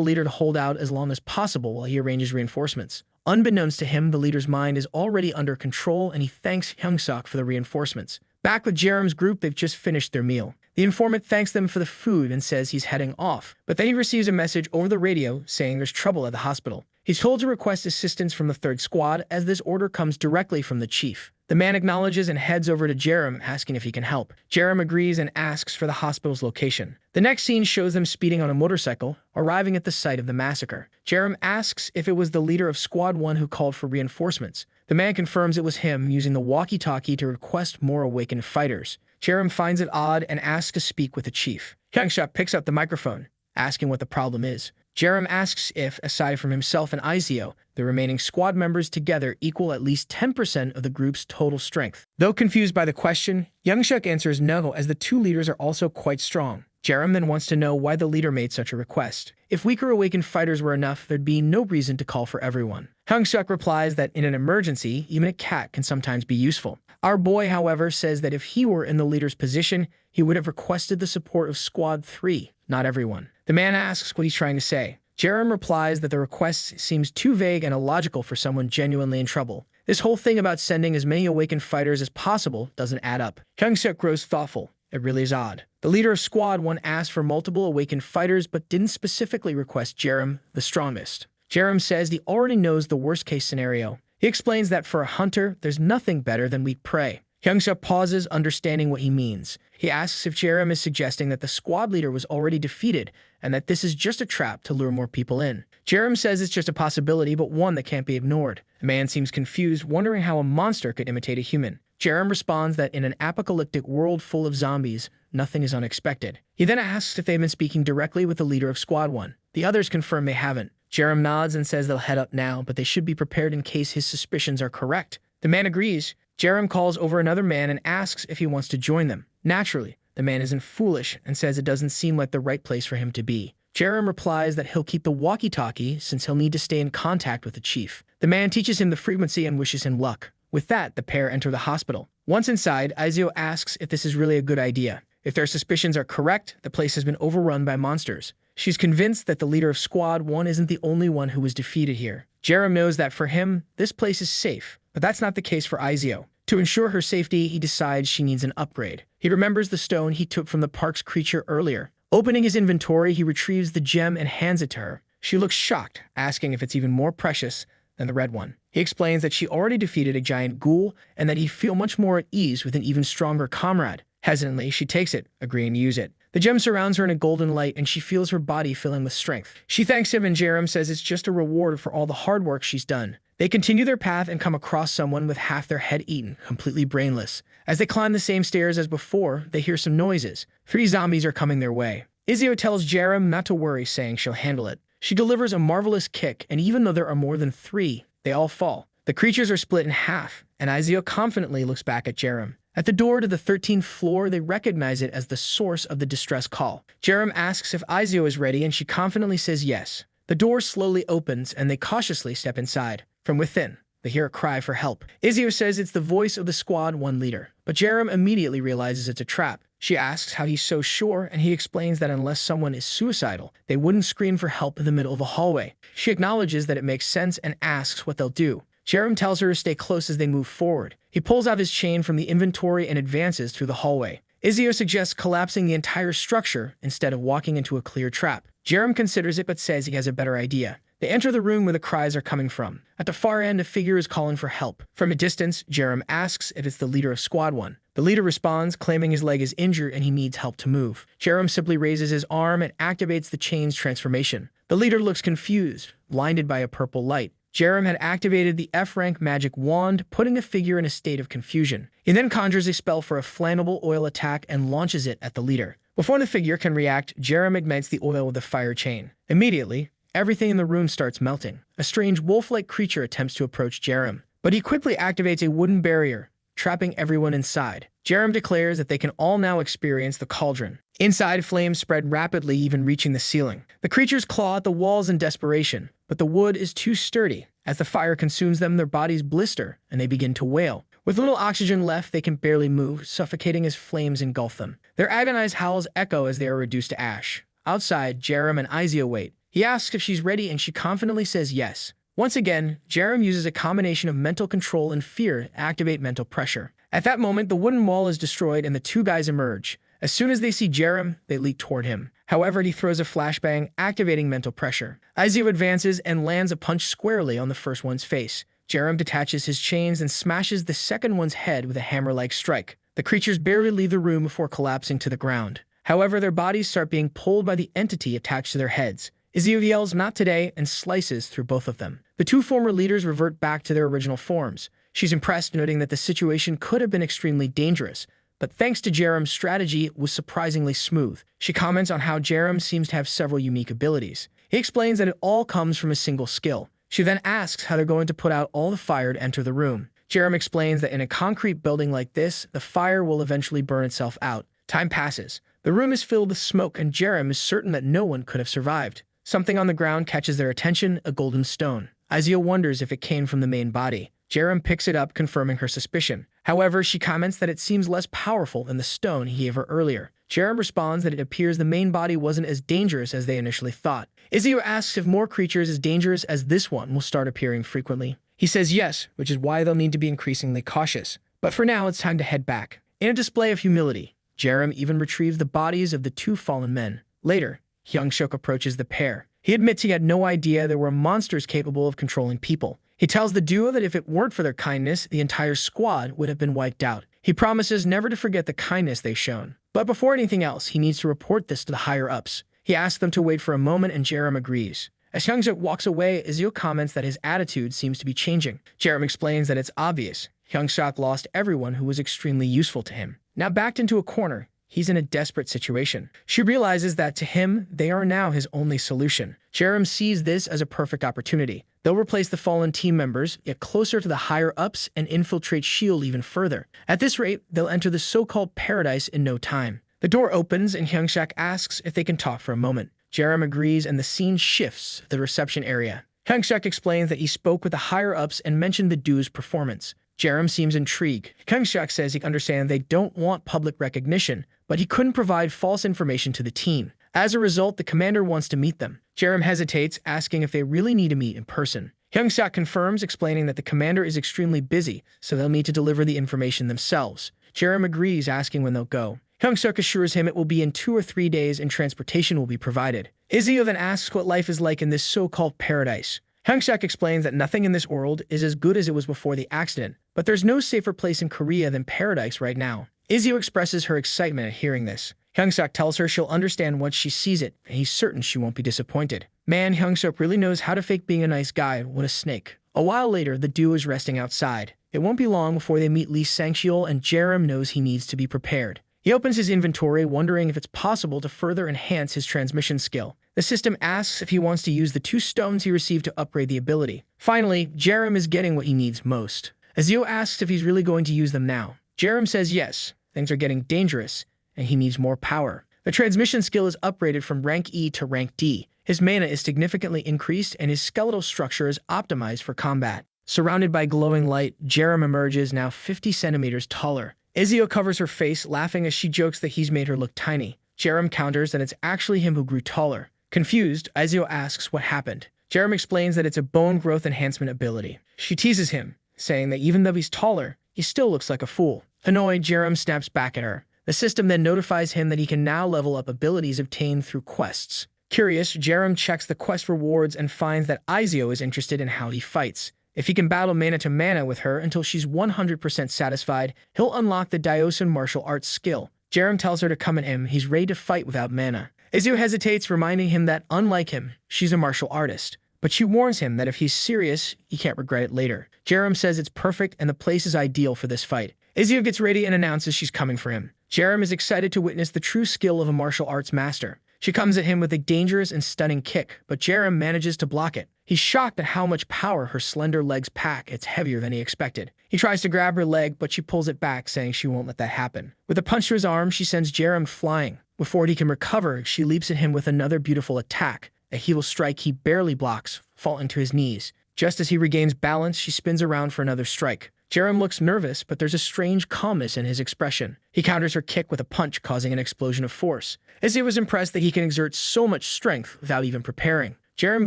leader to hold out as long as possible while he arranges reinforcements. Unbeknownst to him, the leader's mind is already under control, and he thanks Hyung-suk for the reinforcements. Back with Jerem's group, they've just finished their meal. The informant thanks them for the food and says he's heading off, but then he receives a message over the radio saying there's trouble at the hospital. He's told to request assistance from the 3rd Squad as this order comes directly from the chief. The man acknowledges and heads over to Jerem, asking if he can help. Jerem agrees and asks for the hospital's location. The next scene shows them speeding on a motorcycle, arriving at the site of the massacre. Jerem asks if it was the leader of Squad 1 who called for reinforcements. The man confirms it was him, using the walkie-talkie to request more awakened fighters. Jerem finds it odd and asks to speak with the chief. Hyungshuk picks up the microphone, asking what the problem is. Jerem asks if, aside from himself and Izio, the remaining squad members together equal at least 10% of the group's total strength. Though confused by the question, Hyungshuk answers no, as the 2 leaders are also quite strong. Jerem then wants to know why the leader made such a request. If weaker awakened fighters were enough, there'd be no reason to call for everyone. Hyungshuk replies that in an emergency, even a cat can sometimes be useful. Our boy, however, says that if he were in the leader's position, he would have requested the support of Squad 3, not everyone. The man asks what he's trying to say. Jerem replies that the request seems too vague and illogical for someone genuinely in trouble. This whole thing about sending as many awakened fighters as possible doesn't add up. Hyungsuk grows thoughtful. It really is odd. The leader of Squad 1 asked for multiple awakened fighters but didn't specifically request Jerem, the strongest. Jerem says he already knows the worst-case scenario. He explains that for a hunter, there's nothing better than weak prey. Hyungsuk pauses, understanding what he means. He asks if Jerem is suggesting that the squad leader was already defeated and that this is just a trap to lure more people in. Jerem says it's just a possibility, but one that can't be ignored. The man seems confused, wondering how a monster could imitate a human. Jerem responds that in an apocalyptic world full of zombies, nothing is unexpected. He then asks if they've been speaking directly with the leader of Squad 1. The others confirm they haven't. Jerem nods and says they'll head up now, but they should be prepared in case his suspicions are correct. The man agrees. Jerem calls over another man and asks if he wants to join them. Naturally, the man isn't foolish and says it doesn't seem like the right place for him to be. Jerem replies that he'll keep the walkie-talkie since he'll need to stay in contact with the chief. The man teaches him the frequency and wishes him luck. With that, the pair enter the hospital. Once inside, Izio asks if this is really a good idea. If their suspicions are correct, the place has been overrun by monsters. She's convinced that the leader of Squad 1 isn't the only one who was defeated here. Jerem knows that for him, this place is safe, but that's not the case for Izio. To ensure her safety, he decides she needs an upgrade. He remembers the stone he took from the park's creature earlier. Opening his inventory, he retrieves the gem and hands it to her. She looks shocked, asking if it's even more precious than the red one. He explains that she already defeated a giant ghoul and that he'd feel much more at ease with an even stronger comrade. Hesitantly, she takes it, agreeing to use it. The gem surrounds her in a golden light and she feels her body filling with strength. She thanks him and Jerem says it's just a reward for all the hard work she's done. They continue their path and come across someone with half their head eaten, completely brainless. As they climb the same stairs as before, they hear some noises. 3 zombies are coming their way. Izio tells Jerem not to worry, saying she'll handle it. She delivers a marvelous kick, and even though there are more than 3, they all fall. The creatures are split in half, and Izio confidently looks back at Jerem. At the door to the 13th floor, they recognize it as the source of the distress call. Jerem asks if Izio is ready, and she confidently says yes. The door slowly opens, and they cautiously step inside. From within, they hear a cry for help. Izio says it's the voice of the Squad 1 leader, but Jerem immediately realizes it's a trap. She asks how he's so sure, and he explains that unless someone is suicidal, they wouldn't scream for help in the middle of a hallway. She acknowledges that it makes sense and asks what they'll do. Jerem tells her to stay close as they move forward. He pulls out his chain from the inventory and advances through the hallway. Izio suggests collapsing the entire structure instead of walking into a clear trap. Jerem considers it but says he has a better idea. They enter the room where the cries are coming from. At the far end, a figure is calling for help. From a distance, Jerem asks if it's the leader of Squad 1. The leader responds, claiming his leg is injured and he needs help to move. Jerem simply raises his arm and activates the chain's transformation. The leader looks confused, blinded by a purple light. Jerem had activated the F-rank magic wand, putting the figure in a state of confusion. He then conjures a spell for a flammable oil attack and launches it at the leader. Before the figure can react, Jerem ignites the oil with the fire chain. Immediately, everything in the room starts melting. A strange wolf-like creature attempts to approach Jerem, but he quickly activates a wooden barrier, trapping everyone inside. Jerem declares that they can all now experience the cauldron. Inside, flames spread rapidly, even reaching the ceiling. The creatures claw at the walls in desperation, but the wood is too sturdy. As the fire consumes them, their bodies blister, and they begin to wail. With little oxygen left, they can barely move, suffocating as flames engulf them. Their agonized howls echo as they are reduced to ash. Outside, Jerem and Izio wait. He asks if she's ready, and she confidently says yes. Once again, Jerem uses a combination of mental control and fear to activate mental pressure. At that moment, the wooden wall is destroyed and the 2 guys emerge. As soon as they see Jerem, they leap toward him. However, he throws a flashbang, activating mental pressure. Izio advances and lands a punch squarely on the first one's face. Jerem detaches his chains and smashes the second one's head with a hammer-like strike. The creatures barely leave the room before collapsing to the ground. However, their bodies start being pulled by the entity attached to their heads. Izio yells, "Not today," and slices through both of them. The two former leaders revert back to their original forms. She's impressed, noting that the situation could have been extremely dangerous, but thanks to Jerem's strategy, it was surprisingly smooth. She comments on how Jerem seems to have several unique abilities. He explains that it all comes from a single skill. She then asks how they're going to put out all the fire to enter the room. Jerem explains that in a concrete building like this, the fire will eventually burn itself out. Time passes. The room is filled with smoke, and Jerem is certain that no one could have survived. Something on the ground catches their attention, a golden stone. Izio wonders if it came from the main body. Jerem picks it up, confirming her suspicion. However, she comments that it seems less powerful than the stone he gave her earlier. Jerem responds that it appears the main body wasn't as dangerous as they initially thought. Izio asks if more creatures as dangerous as this one will start appearing frequently. He says yes, which is why they'll need to be increasingly cautious. But for now, it's time to head back. In a display of humility, Jerem even retrieves the bodies of the two fallen men. Later, Hyung-suk approaches the pair. He admits he had no idea there were monsters capable of controlling people. He tells the duo that if it weren't for their kindness, the entire squad would have been wiped out. He promises never to forget the kindness they've shown. But before anything else, he needs to report this to the higher-ups. He asks them to wait for a moment, and Jerem agrees. As Hyung-suk walks away, Izio comments that his attitude seems to be changing. Jerem explains that it's obvious. Hyung-suk lost everyone who was extremely useful to him. Now backed into a corner, he's in a desperate situation. She realizes that to him, they are now his only solution. Jerem sees this as a perfect opportunity. They'll replace the fallen team members, get closer to the higher-ups, and infiltrate S.H.I.E.L.D. even further. At this rate, they'll enter the so-called paradise in no time. The door opens, and Hyung-suk asks if they can talk for a moment. Jerem agrees, and the scene shifts to the reception area. Hyung-suk explains that he spoke with the higher-ups and mentioned the duo's performance. Jerem seems intrigued. Hyung-suk says he understands they don't want public recognition, but he couldn't provide false information to the team. As a result, the commander wants to meet them. Jerem hesitates, asking if they really need to meet in person. Hyung-suk confirms, explaining that the commander is extremely busy, so they'll need to deliver the information themselves. Jerem agrees, asking when they'll go. Hyung-suk assures him it will be in 2 or 3 days and transportation will be provided. Izio then asks what life is like in this so-called paradise. Hyung-suk explains that nothing in this world is as good as it was before the accident, but there's no safer place in Korea than paradise right now. Izio expresses her excitement at hearing this. Hyung-suk tells her she'll understand once she sees it, and he's certain she won't be disappointed. Man, Hyung-suk really knows how to fake being a nice guy. What a snake. A while later, the duo is resting outside. It won't be long before they meet Lee Sang-cheol, and Jerem knows he needs to be prepared. He opens his inventory, wondering if it's possible to further enhance his transmission skill. The system asks if he wants to use the 2 stones he received to upgrade the ability. Finally, Jerem is getting what he needs most. Izio asks if he's really going to use them now. Jerem says yes, things are getting dangerous, and he needs more power. The transmission skill is upgraded from rank E to rank D. His mana is significantly increased, and his skeletal structure is optimized for combat. Surrounded by glowing light, Jerem emerges now 50 centimeters taller. Izio covers her face, laughing as she jokes that he's made her look tiny. Jerem counters that it's actually him who grew taller. Confused, Izio asks what happened. Jerem explains that it's a bone growth enhancement ability. She teases him, saying that even though he's taller, he still looks like a fool. Annoyed, Jerem snaps back at her. The system then notifies him that he can now level up abilities obtained through quests. Curious, Jerem checks the quest rewards and finds that Izio is interested in how he fights. If he can battle mana to mana with her until she's 100% satisfied, he'll unlock the Diosan martial arts skill. Jerem tells her to come at him, he's ready to fight without mana. Izio hesitates, reminding him that, unlike him, she's a martial artist. But she warns him that if he's serious, he can't regret it later. Jerem says it's perfect and the place is ideal for this fight. Izio gets ready and announces she's coming for him. Jerem is excited to witness the true skill of a martial arts master. She comes at him with a dangerous and stunning kick, but Jerem manages to block it. He's shocked at how much power her slender legs pack. It's heavier than he expected. He tries to grab her leg, but she pulls it back, saying she won't let that happen. With a punch to his arm, she sends Jerem flying. Before he can recover, she leaps at him with another beautiful attack. A heel strike he barely blocks, falling to his knees. Just as he regains balance, she spins around for another strike. Jerem looks nervous, but there's a strange calmness in his expression. He counters her kick with a punch, causing an explosion of force. Izio was impressed that he can exert so much strength without even preparing. Jerem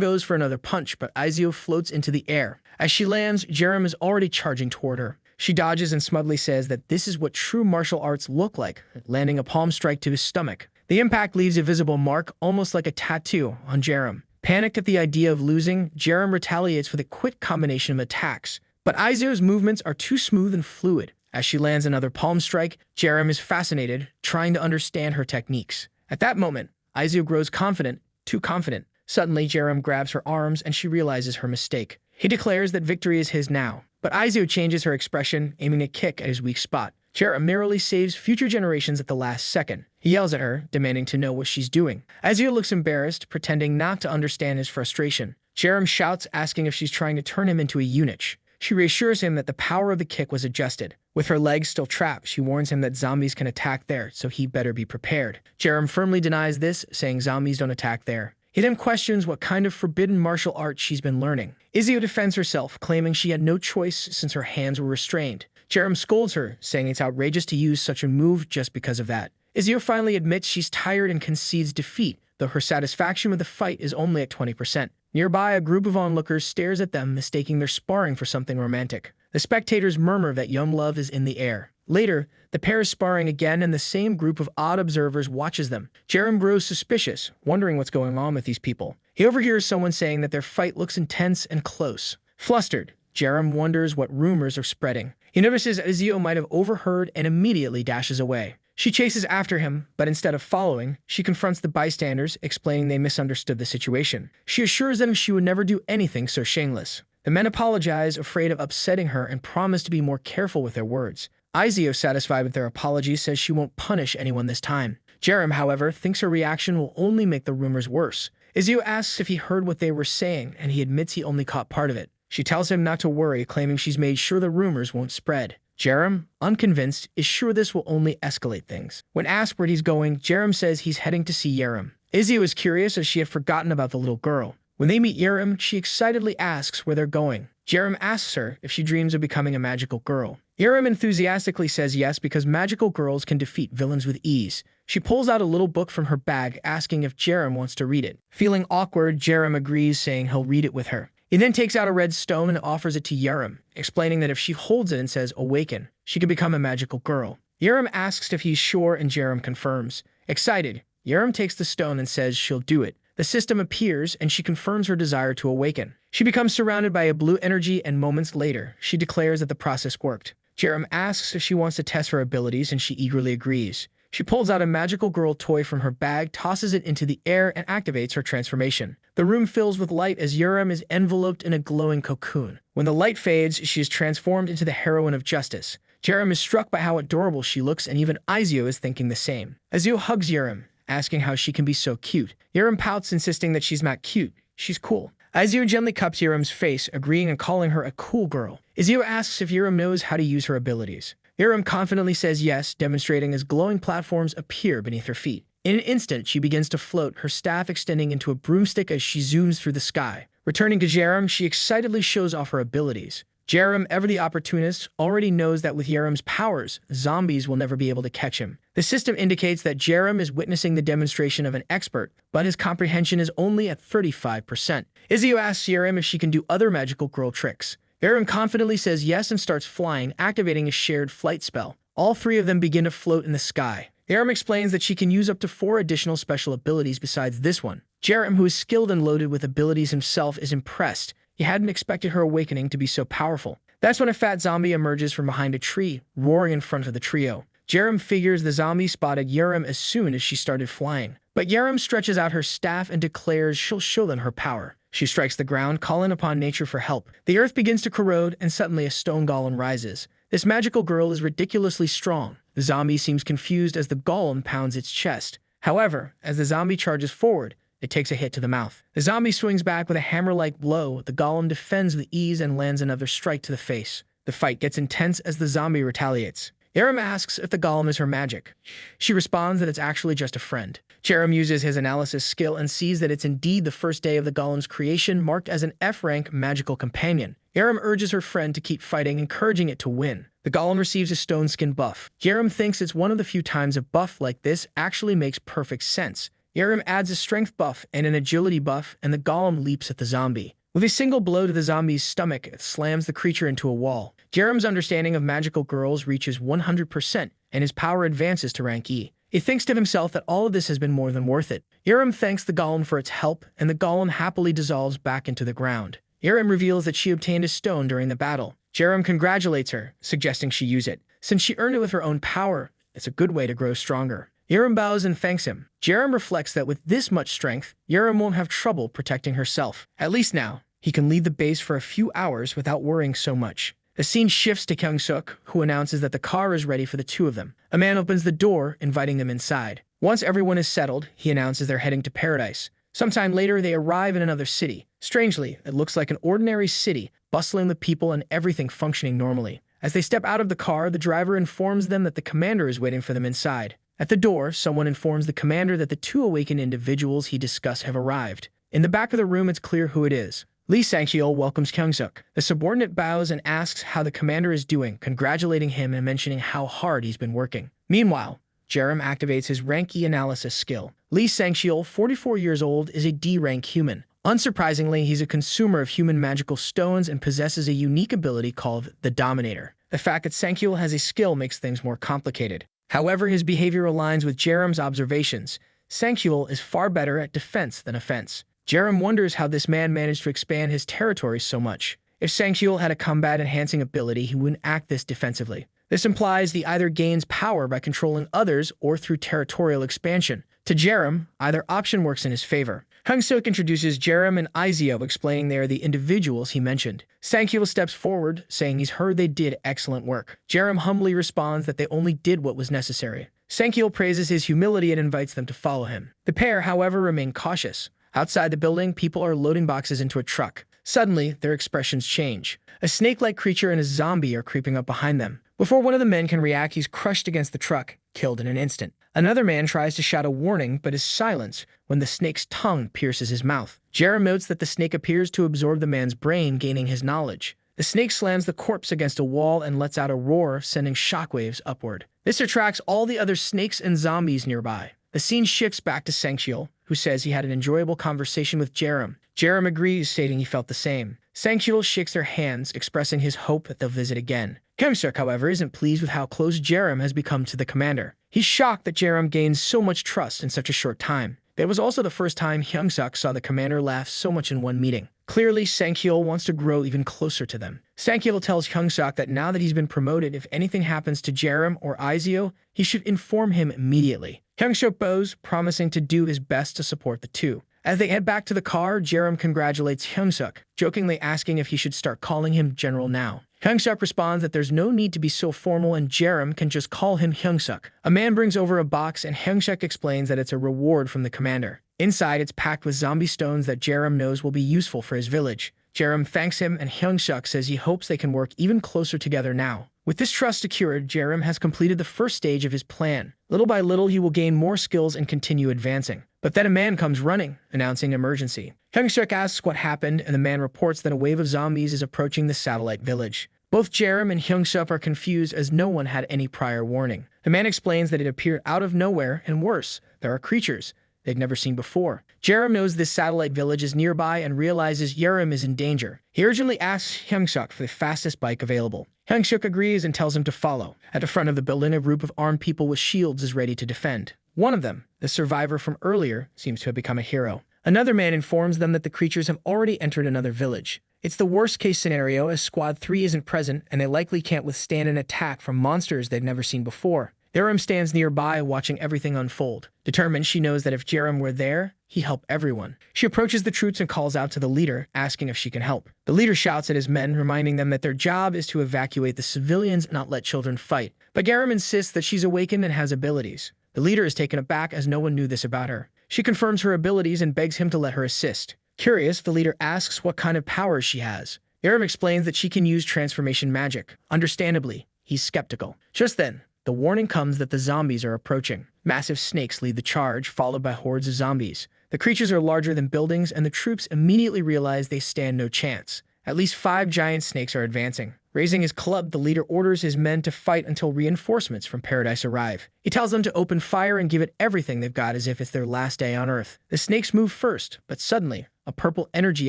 goes for another punch, but Izio floats into the air. As she lands, Jerem is already charging toward her. She dodges and smugly says that this is what true martial arts look like, landing a palm strike to his stomach. The impact leaves a visible mark, almost like a tattoo, on Jerem. Panicked at the idea of losing, Jerem retaliates with a quick combination of attacks. But Aizo's movements are too smooth and fluid. As she lands another palm strike, Jerem is fascinated, trying to understand her techniques. At that moment, Aizo grows confident, too confident. Suddenly, Jerem grabs her arms and she realizes her mistake. He declares that victory is his now, but Aizo changes her expression, aiming a kick at his weak spot. Jerem merely saves future generations at the last second. He yells at her, demanding to know what she's doing. Aizo looks embarrassed, pretending not to understand his frustration. Jerem shouts, asking if she's trying to turn him into a eunuch. She reassures him that the power of the kick was adjusted. With her legs still trapped, she warns him that zombies can attack there, so he better be prepared. Jerem firmly denies this, saying zombies don't attack there. He then questions what kind of forbidden martial art she's been learning. Izio defends herself, claiming she had no choice since her hands were restrained. Jerem scolds her, saying it's outrageous to use such a move just because of that. Izio finally admits she's tired and concedes defeat, though her satisfaction with the fight is only at 20%. Nearby, a group of onlookers stares at them, mistaking their sparring for something romantic. The spectators murmur that young love is in the air. Later, the pair is sparring again and the same group of odd observers watches them. Jerem grows suspicious, wondering what's going on with these people. He overhears someone saying that their fight looks intense and close. Flustered, Jerem wonders what rumors are spreading. He notices Izio might have overheard and immediately dashes away. She chases after him, but instead of following, she confronts the bystanders, explaining they misunderstood the situation. She assures them she would never do anything so shameless. The men apologize, afraid of upsetting her, and promise to be more careful with their words. Izio, satisfied with their apology, says she won't punish anyone this time. Jerem, however, thinks her reaction will only make the rumors worse. Izio asks if he heard what they were saying, and he admits he only caught part of it. She tells him not to worry, claiming she's made sure the rumors won't spread. Jerem, unconvinced, is sure this will only escalate things. When asked where he's going, Jerem says he's heading to see Jerem. Izio is curious as she had forgotten about the little girl. When they meet Jerem, she excitedly asks where they're going. Jerem asks her if she dreams of becoming a magical girl. Jerem enthusiastically says yes because magical girls can defeat villains with ease. She pulls out a little book from her bag, asking if Jerem wants to read it. Feeling awkward, Jerem agrees, saying he'll read it with her. He then takes out a red stone and offers it to Jerem, explaining that if she holds it and says awaken, she can become a magical girl. Jerem asks if he's sure and Jerem confirms. Excited, Jerem takes the stone and says she'll do it. The system appears and she confirms her desire to awaken. She becomes surrounded by a blue energy and moments later, she declares that the process worked. Jerem asks if she wants to test her abilities and she eagerly agrees. She pulls out a magical girl toy from her bag, tosses it into the air, and activates her transformation. The room fills with light as Jerem is enveloped in a glowing cocoon. When the light fades, she is transformed into the heroine of justice. Jerem is struck by how adorable she looks, and even Izio is thinking the same. Izio hugs Jerem, asking how she can be so cute. Jerem pouts, insisting that she's not cute, she's cool. Izio gently cups Jerem's face, agreeing and calling her a cool girl. Izio asks if Jerem knows how to use her abilities. Jerem confidently says yes, demonstrating as glowing platforms appear beneath her feet. In an instant, she begins to float, her staff extending into a broomstick as she zooms through the sky. Returning to Jerem, she excitedly shows off her abilities. Jerem, ever the opportunist, already knows that with Jerem's powers, zombies will never be able to catch him. The system indicates that Jerem is witnessing the demonstration of an expert, but his comprehension is only at 35%. Izio asks Jerem if she can do other magical girl tricks. Jerem confidently says yes and starts flying, activating a shared flight spell. All three of them begin to float in the sky. Jerem explains that she can use up to 4 additional special abilities besides this one. Jerem, who is skilled and loaded with abilities himself, is impressed. He hadn't expected her awakening to be so powerful. That's when a fat zombie emerges from behind a tree, roaring in front of the trio. Jerem figures the zombie spotted Jerem as soon as she started flying. But Jerem stretches out her staff and declares she'll show them her power. She strikes the ground, calling upon nature for help. The earth begins to corrode, and suddenly a stone golem rises. This magical girl is ridiculously strong. The zombie seems confused as the golem pounds its chest. However, as the zombie charges forward, it takes a hit to the mouth. The zombie swings back with a hammer-like blow. The golem defends with ease and lands another strike to the face. The fight gets intense as the zombie retaliates. Jerem asks if the golem is her magic. She responds that it's actually just a friend. Jerem uses his analysis skill and sees that it's indeed the first day of the golem's creation, marked as an F-rank magical companion. Jerem urges her friend to keep fighting, encouraging it to win. The golem receives a stone skin buff. Jerem thinks it's one of the few times a buff like this actually makes perfect sense. Jerem adds a strength buff and an agility buff, and the golem leaps at the zombie. With a single blow to the zombie's stomach, it slams the creature into a wall. Jerem's understanding of magical girls reaches 100%, and his power advances to rank E. He thinks to himself that all of this has been more than worth it. Jerem thanks the golem for its help, and the golem happily dissolves back into the ground. Jerem reveals that she obtained a stone during the battle. Jerem congratulates her, suggesting she use it. Since she earned it with her own power, it's a good way to grow stronger. Jerem bows and thanks him. Jerem reflects that with this much strength, Jerem won't have trouble protecting herself. At least now, he can leave the base for a few hours without worrying so much. The scene shifts to Kyung-suk, who announces that the car is ready for the two of them. A man opens the door, inviting them inside. Once everyone is settled, he announces they're heading to paradise. Sometime later, they arrive in another city. Strangely, it looks like an ordinary city, bustling with people and everything functioning normally. As they step out of the car, the driver informs them that the commander is waiting for them inside. At the door, someone informs the commander that the two awakened individuals he discussed have arrived. In the back of the room, it's clear who it is. Lee Sang-cheol welcomes Kyung-suk. The subordinate bows and asks how the commander is doing, congratulating him and mentioning how hard he's been working. Meanwhile, Jerem activates his rank E analysis skill. Lee Sang-cheol, 44 years old, is a D-rank human. Unsurprisingly, he's a consumer of human magical stones and possesses a unique ability called the Dominator. The fact that Sang-cheol has a skill makes things more complicated. However, his behavior aligns with Jerem's observations. Sang-cheol is far better at defense than offense. Jerem wonders how this man managed to expand his territory so much. If Sang-cheol had a combat-enhancing ability, he wouldn't act this defensively. This implies he either gains power by controlling others or through territorial expansion. To Jerem, either option works in his favor. Kyung-suk introduces Jerem and Izio, explaining they are the individuals he mentioned. Sang-cheol steps forward, saying he's heard they did excellent work. Jerem humbly responds that they only did what was necessary. Sang-cheol praises his humility and invites them to follow him. The pair, however, remain cautious. Outside the building, people are loading boxes into a truck. Suddenly, their expressions change. A snake-like creature and a zombie are creeping up behind them. Before one of the men can react, he's crushed against the truck, killed in an instant. Another man tries to shout a warning, but is silenced when the snake's tongue pierces his mouth. Jerem notes that the snake appears to absorb the man's brain, gaining his knowledge. The snake slams the corpse against a wall and lets out a roar, sending shockwaves upward. This attracts all the other snakes and zombies nearby. The scene shifts back to Sang-cheol, who says he had an enjoyable conversation with Jerem. Jerem agrees, stating he felt the same. Sang-cheol shakes their hands, expressing his hope that they'll visit again. Kyung-suk, however, isn't pleased with how close Jerem has become to the commander. He's shocked that Jerem gained so much trust in such a short time. It was also the first time Kyung-suk saw the commander laugh so much in one meeting. Clearly, Sang-cheol wants to grow even closer to them. Sang-cheol tells Kyung-suk that now that he's been promoted, if anything happens to Jerem or Izio, he should inform him immediately. Kyung-suk bows, promising to do his best to support the two. As they head back to the car, Jerem congratulates Kyung-suk, jokingly asking if he should start calling him General now. Kyung-suk responds that there's no need to be so formal and Jerem can just call him Kyung-suk. A man brings over a box and Kyung-suk explains that it's a reward from the commander. Inside, it's packed with zombie stones that Jerem knows will be useful for his village. Jerem thanks him and Kyung-suk says he hopes they can work even closer together now. With this trust secured, Jerem has completed the first stage of his plan. Little by little, he will gain more skills and continue advancing. But then a man comes running, announcing emergency. Kyung-suk asks what happened, and the man reports that a wave of zombies is approaching the satellite village. Both Jerem and Kyung-suk are confused as no one had any prior warning. The man explains that it appeared out of nowhere, and worse, there are creatures they'd never seen before. Jerem knows this satellite village is nearby and realizes Jerem is in danger. He urgently asks Kyung-suk for the fastest bike available. Kyung-suk agrees and tells him to follow. At the front of the building, a group of armed people with shields is ready to defend. One of them, the survivor from earlier, seems to have become a hero. Another man informs them that the creatures have already entered another village. It's the worst-case scenario as Squad 3 isn't present and they likely can't withstand an attack from monsters they've never seen before. Jerem stands nearby watching everything unfold. Determined, she knows that if Jerem were there, he'd help everyone. She approaches the troops and calls out to the leader, asking if she can help. The leader shouts at his men, reminding them that their job is to evacuate the civilians and not let children fight. But Jerem insists that she's awakened and has abilities. The leader is taken aback as no one knew this about her. She confirms her abilities and begs him to let her assist. Curious, the leader asks what kind of powers she has. Jerem explains that she can use transformation magic. Understandably, he's skeptical. Just then, the warning comes that the zombies are approaching. Massive snakes lead the charge, followed by hordes of zombies. The creatures are larger than buildings, and the troops immediately realize they stand no chance. At least 5 giant snakes are advancing. Raising his club, the leader orders his men to fight until reinforcements from paradise arrive. He tells them to open fire and give it everything they've got as if it's their last day on Earth. The snakes move first, but suddenly, a purple energy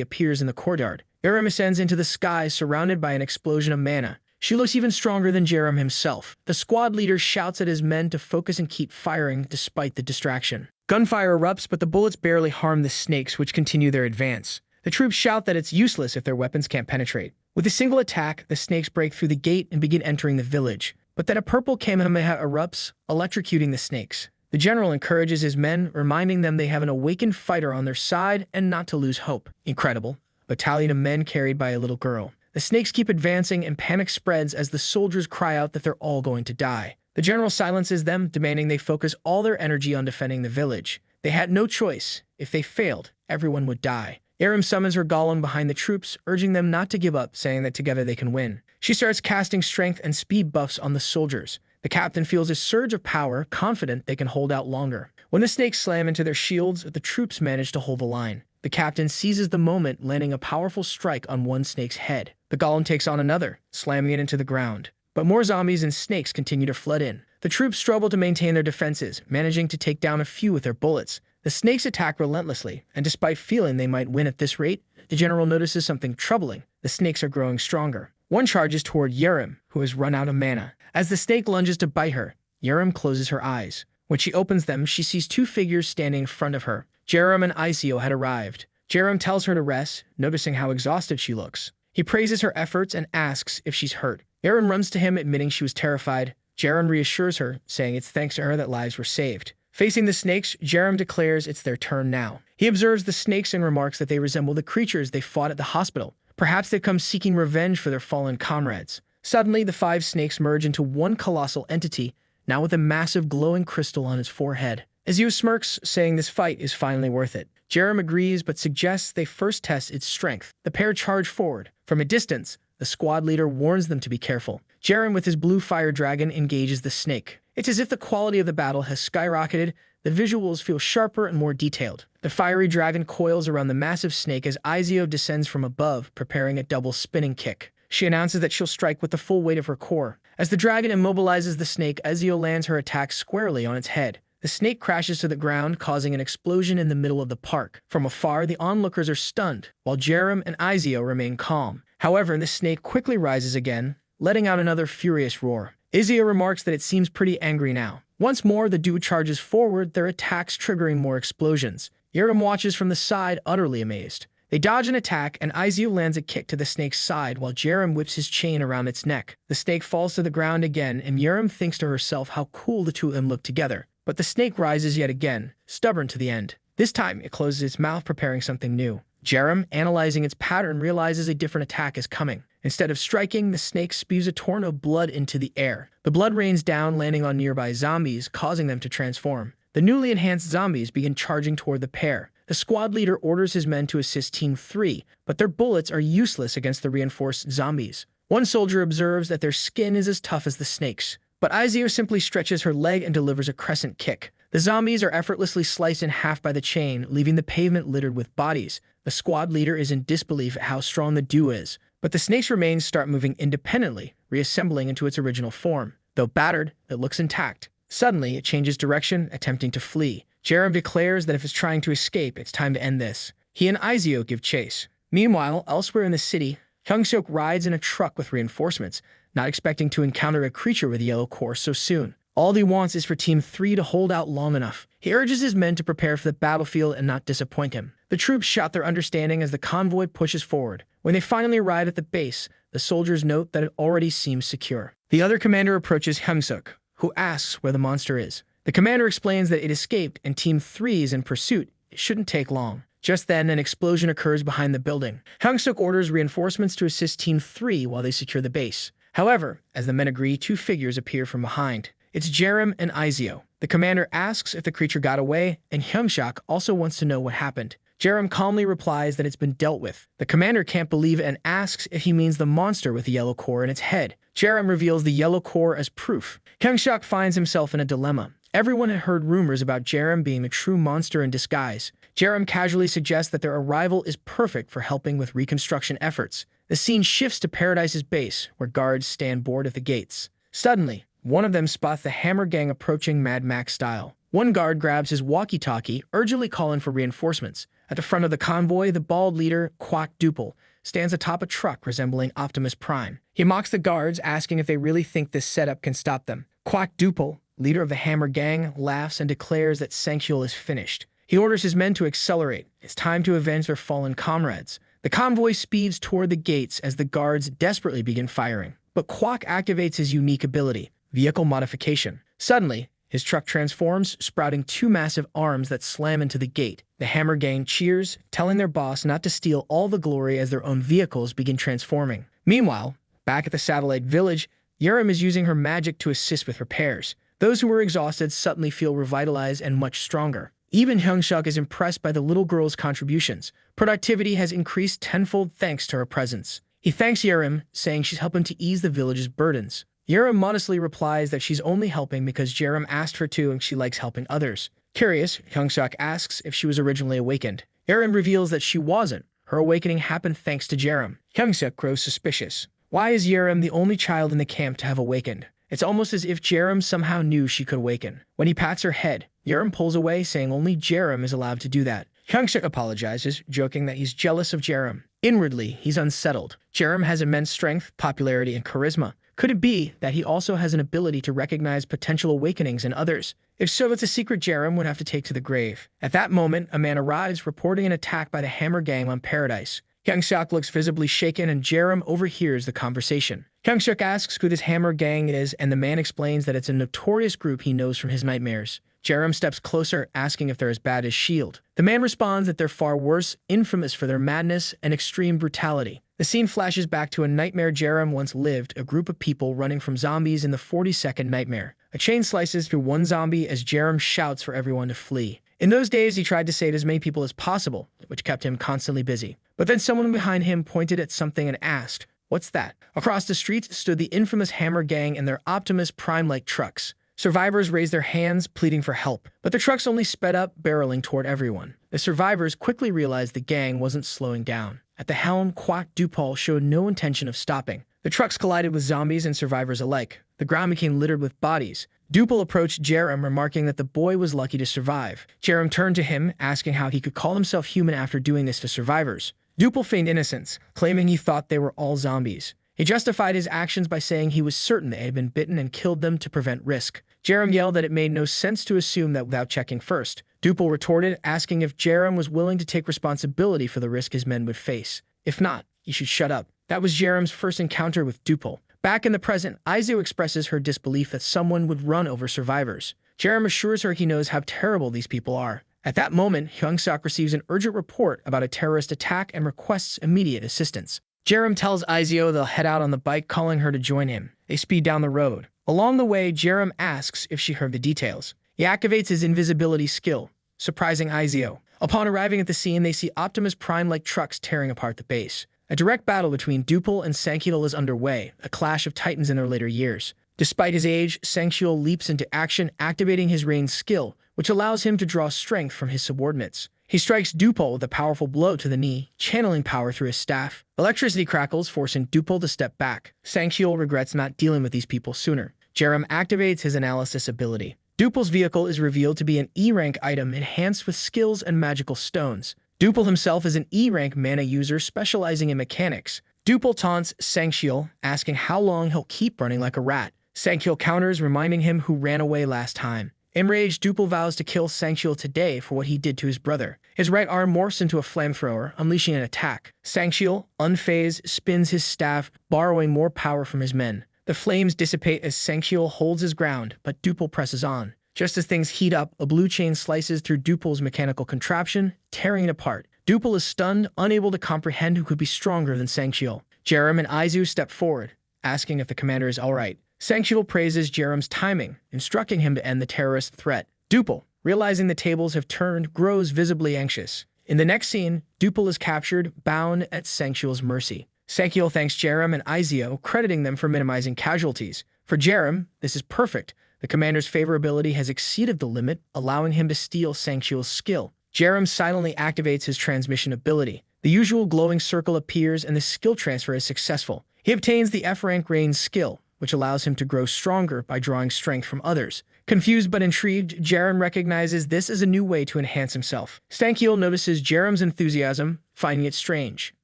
appears in the courtyard. Jerem ascends into the sky, surrounded by an explosion of mana. She looks even stronger than Jerem himself. The squad leader shouts at his men to focus and keep firing despite the distraction. Gunfire erupts, but the bullets barely harm the snakes, which continue their advance. The troops shout that it's useless if their weapons can't penetrate. With a single attack, the snakes break through the gate and begin entering the village. But then a purple Kamehameha erupts, electrocuting the snakes. The general encourages his men, reminding them they have an awakened fighter on their side and not to lose hope. Incredible. A battalion of men carried by a little girl. The snakes keep advancing and panic spreads as the soldiers cry out that they're all going to die. The general silences them, demanding they focus all their energy on defending the village. They had no choice. If they failed, everyone would die. Jerem summons her golem behind the troops, urging them not to give up, saying that together they can win. She starts casting strength and speed buffs on the soldiers. The captain feels a surge of power, confident they can hold out longer. When the snakes slam into their shields, the troops manage to hold the line. The captain seizes the moment, landing a powerful strike on one snake's head. The golem takes on another, slamming it into the ground. But more zombies and snakes continue to flood in. The troops struggle to maintain their defenses, managing to take down a few with their bullets. The snakes attack relentlessly, and despite feeling they might win at this rate, the general notices something troubling. The snakes are growing stronger. One charges toward Jerem, who has run out of mana. As the snake lunges to bite her, Jerem closes her eyes. When she opens them, she sees two figures standing in front of her. Jerem and Izio had arrived. Jerem tells her to rest, noticing how exhausted she looks. He praises her efforts and asks if she's hurt. Jerem runs to him, admitting she was terrified. Jerem reassures her, saying it's thanks to her that lives were saved. Facing the snakes, Jerem declares it's their turn now. He observes the snakes and remarks that they resemble the creatures they fought at the hospital. Perhaps they've come seeking revenge for their fallen comrades. Suddenly, the 5 snakes merge into one colossal entity, now with a massive glowing crystal on its forehead. Izio smirks, saying this fight is finally worth it. Jerem agrees, but suggests they first test its strength. The pair charge forward. From a distance, the squad leader warns them to be careful. Jerem, with his blue fire dragon, engages the snake. It's as if the quality of the battle has skyrocketed. The visuals feel sharper and more detailed. The fiery dragon coils around the massive snake as Izio descends from above, preparing a double spinning kick. She announces that she'll strike with the full weight of her core. As the dragon immobilizes the snake, Izio lands her attack squarely on its head. The snake crashes to the ground, causing an explosion in the middle of the park. From afar, the onlookers are stunned, while Jerem and Izio remain calm. However, the snake quickly rises again, letting out another furious roar. Izio remarks that it seems pretty angry now. Once more, the duo charges forward, their attacks triggering more explosions. Jerem watches from the side, utterly amazed. They dodge an attack, and Izio lands a kick to the snake's side while Jerem whips his chain around its neck. The snake falls to the ground again, and Jerem thinks to herself how cool the two of them look together. But the snake rises yet again, stubborn to the end. This time, it closes its mouth, preparing something new. Jerem, analyzing its pattern, realizes a different attack is coming. Instead of striking, the snake spews a torrent of blood into the air. The blood rains down, landing on nearby zombies, causing them to transform. The newly enhanced zombies begin charging toward the pair. The squad leader orders his men to assist Team 3, but their bullets are useless against the reinforced zombies. One soldier observes that their skin is as tough as the snakes, but Izio simply stretches her leg and delivers a crescent kick. The zombies are effortlessly sliced in half by the chain, leaving the pavement littered with bodies. The squad leader is in disbelief at how strong the duo is, but the snake's remains start moving independently, reassembling into its original form. Though battered, it looks intact. Suddenly, it changes direction, attempting to flee. Jerem declares that if it's trying to escape, it's time to end this. He and Izio give chase. Meanwhile, elsewhere in the city, Hyung-seok rides in a truck with reinforcements, not expecting to encounter a creature with a yellow core so soon. All he wants is for Team 3 to hold out long enough. He urges his men to prepare for the battlefield and not disappoint him. The troops shout their understanding as the convoy pushes forward. When they finally arrive at the base, the soldiers note that it already seems secure. The other commander approaches Hyung-seok, who asks where the monster is. The commander explains that it escaped and Team 3 is in pursuit. It shouldn't take long. Just then, an explosion occurs behind the building. Hyung-seok orders reinforcements to assist Team 3 while they secure the base. However, as the men agree, 2 figures appear from behind. It's Jerem and Izio. The commander asks if the creature got away, and Hyung-seok also wants to know what happened. Jerem calmly replies that it's been dealt with. The commander can't believe it and asks if he means the monster with the yellow core in its head. Jerem reveals the yellow core as proof. Hyung-seok finds himself in a dilemma. Everyone had heard rumors about Jerem being the true monster in disguise. Jerem casually suggests that their arrival is perfect for helping with reconstruction efforts. The scene shifts to Paradise's base, where guards stand bored at the gates. Suddenly, one of them spots the Hammer Gang approaching Mad Max style. One guard grabs his walkie-talkie, urgently calling for reinforcements. At the front of the convoy, the bald leader, Quack Duple, stands atop a truck resembling Optimus Prime. He mocks the guards, asking if they really think this setup can stop them. Quack Duple, leader of the Hammer Gang, laughs and declares that Sanctuel is finished. He orders his men to accelerate. It's time to avenge their fallen comrades. The convoy speeds toward the gates as the guards desperately begin firing. But Quack activates his unique ability, vehicle modification. Suddenly, his truck transforms, sprouting two massive arms that slam into the gate. The Hammer Gang cheers, telling their boss not to steal all the glory as their own vehicles begin transforming. Meanwhile, back at the satellite village, Yerim is using her magic to assist with repairs. Those who were exhausted suddenly feel revitalized and much stronger. Even Hyungsuk is impressed by the little girl's contributions. Productivity has increased tenfold thanks to her presence. He thanks Yerim, saying she's helped him to ease the village's burdens. Yerim modestly replies that she's only helping because Yerim asked her to and she likes helping others. Curious, Hyungsuk asks if she was originally awakened. Yerim reveals that she wasn't. Her awakening happened thanks to Yerim. Hyungsuk grows suspicious. Why is Yerim the only child in the camp to have awakened? It's almost as if Yerim somehow knew she could awaken. When he pats her head, Yerim pulls away, saying only Yerim is allowed to do that. Hyungsuk apologizes, joking that he's jealous of Yerim. Inwardly, he's unsettled. Yerim has immense strength, popularity, and charisma. Could it be that he also has an ability to recognize potential awakenings in others? If so, it's a secret Yerim would have to take to the grave. At that moment, a man arrives, reporting an attack by the Hammer Gang on Paradise. Hyungsuk looks visibly shaken and Yerim overhears the conversation. Hyungsuk asks who this Hammer Gang is, and the man explains that it's a notorious group he knows from his nightmares. Yerim steps closer, asking if they're as bad as S.H.I.E.L.D. The man responds that they're far worse, infamous for their madness and extreme brutality. The scene flashes back to a nightmare Yerim once lived, a group of people running from zombies in the 42nd nightmare. A chain slices through one zombie as Yerim shouts for everyone to flee. In those days, he tried to save as many people as possible, which kept him constantly busy. But then someone behind him pointed at something and asked, "What's that?" Across the street stood the infamous Hammer Gang and their Optimus Prime-like trucks. Survivors raised their hands, pleading for help, but the trucks only sped up, barreling toward everyone. The survivors quickly realized the gang wasn't slowing down. At the helm, Quack Duple showed no intention of stopping. The trucks collided with zombies and survivors alike. The ground became littered with bodies. Duple approached Yerim, remarking that the boy was lucky to survive. Yerim turned to him, asking how he could call himself human after doing this to survivors. Duple feigned innocence, claiming he thought they were all zombies. He justified his actions by saying he was certain they had been bitten and killed them to prevent risk. Yerim yelled that it made no sense to assume that without checking first. Duple retorted, asking if Yerim was willing to take responsibility for the risk his men would face. If not, he should shut up. That was Yerim's first encounter with Duple. Back in the present, Aizu expresses her disbelief that someone would run over survivors. Yerim assures her he knows how terrible these people are. At that moment, Hyungsuk receives an urgent report about a terrorist attack and requests immediate assistance. Yerim tells Aizu they'll head out on the bike, calling her to join him. They speed down the road. Along the way, Yerim asks if she heard the details. He activates his invisibility skill, surprising Aizu. Upon arriving at the scene, they see Optimus Prime-like trucks tearing apart the base. A direct battle between Duple and Sanctuel is underway, a clash of titans in their later years. Despite his age, Sanctuel leaps into action, activating his ranged skill, which allows him to draw strength from his subordinates. He strikes Duple with a powerful blow to the knee, channeling power through his staff. Electricity crackles, forcing Duple to step back. Sanctuel regrets not dealing with these people sooner. Yerim activates his analysis ability. Duple's vehicle is revealed to be an E-rank item enhanced with skills and magical stones. Duple himself is an E-rank mana user specializing in mechanics. Duple taunts Sanctuel, asking how long he'll keep running like a rat. Sanctuel counters, reminding him who ran away last time. Enraged, Duple vows to kill Sanctuel today for what he did to his brother. His right arm morphs into a flamethrower, unleashing an attack. Sanctuel, unfazed, spins his staff, borrowing more power from his men. The flames dissipate as Sanctuel holds his ground, but Duple presses on. Just as things heat up, a blue chain slices through Duple's mechanical contraption, tearing it apart. Duple is stunned, unable to comprehend who could be stronger than Sanctuel. Yerim and Aizu step forward, asking if the commander is alright. Sanctuel praises Yerim's timing, instructing him to end the terrorist threat. Duple, realizing the tables have turned, grows visibly anxious. In the next scene, Duple is captured, bound at Sanctuel's mercy. Sanctuel thanks Yerim and Aizu, crediting them for minimizing casualties. For Yerim, this is perfect. The commander's favorability has exceeded the limit, allowing him to steal Sanctuel's skill. Yerim silently activates his transmission ability. The usual glowing circle appears and the skill transfer is successful. He obtains the F rank Rain skill, which allows him to grow stronger by drawing strength from others. Confused but intrigued, Jerem recognizes this as a new way to enhance himself. Stankiel notices Jerem's enthusiasm, finding it strange.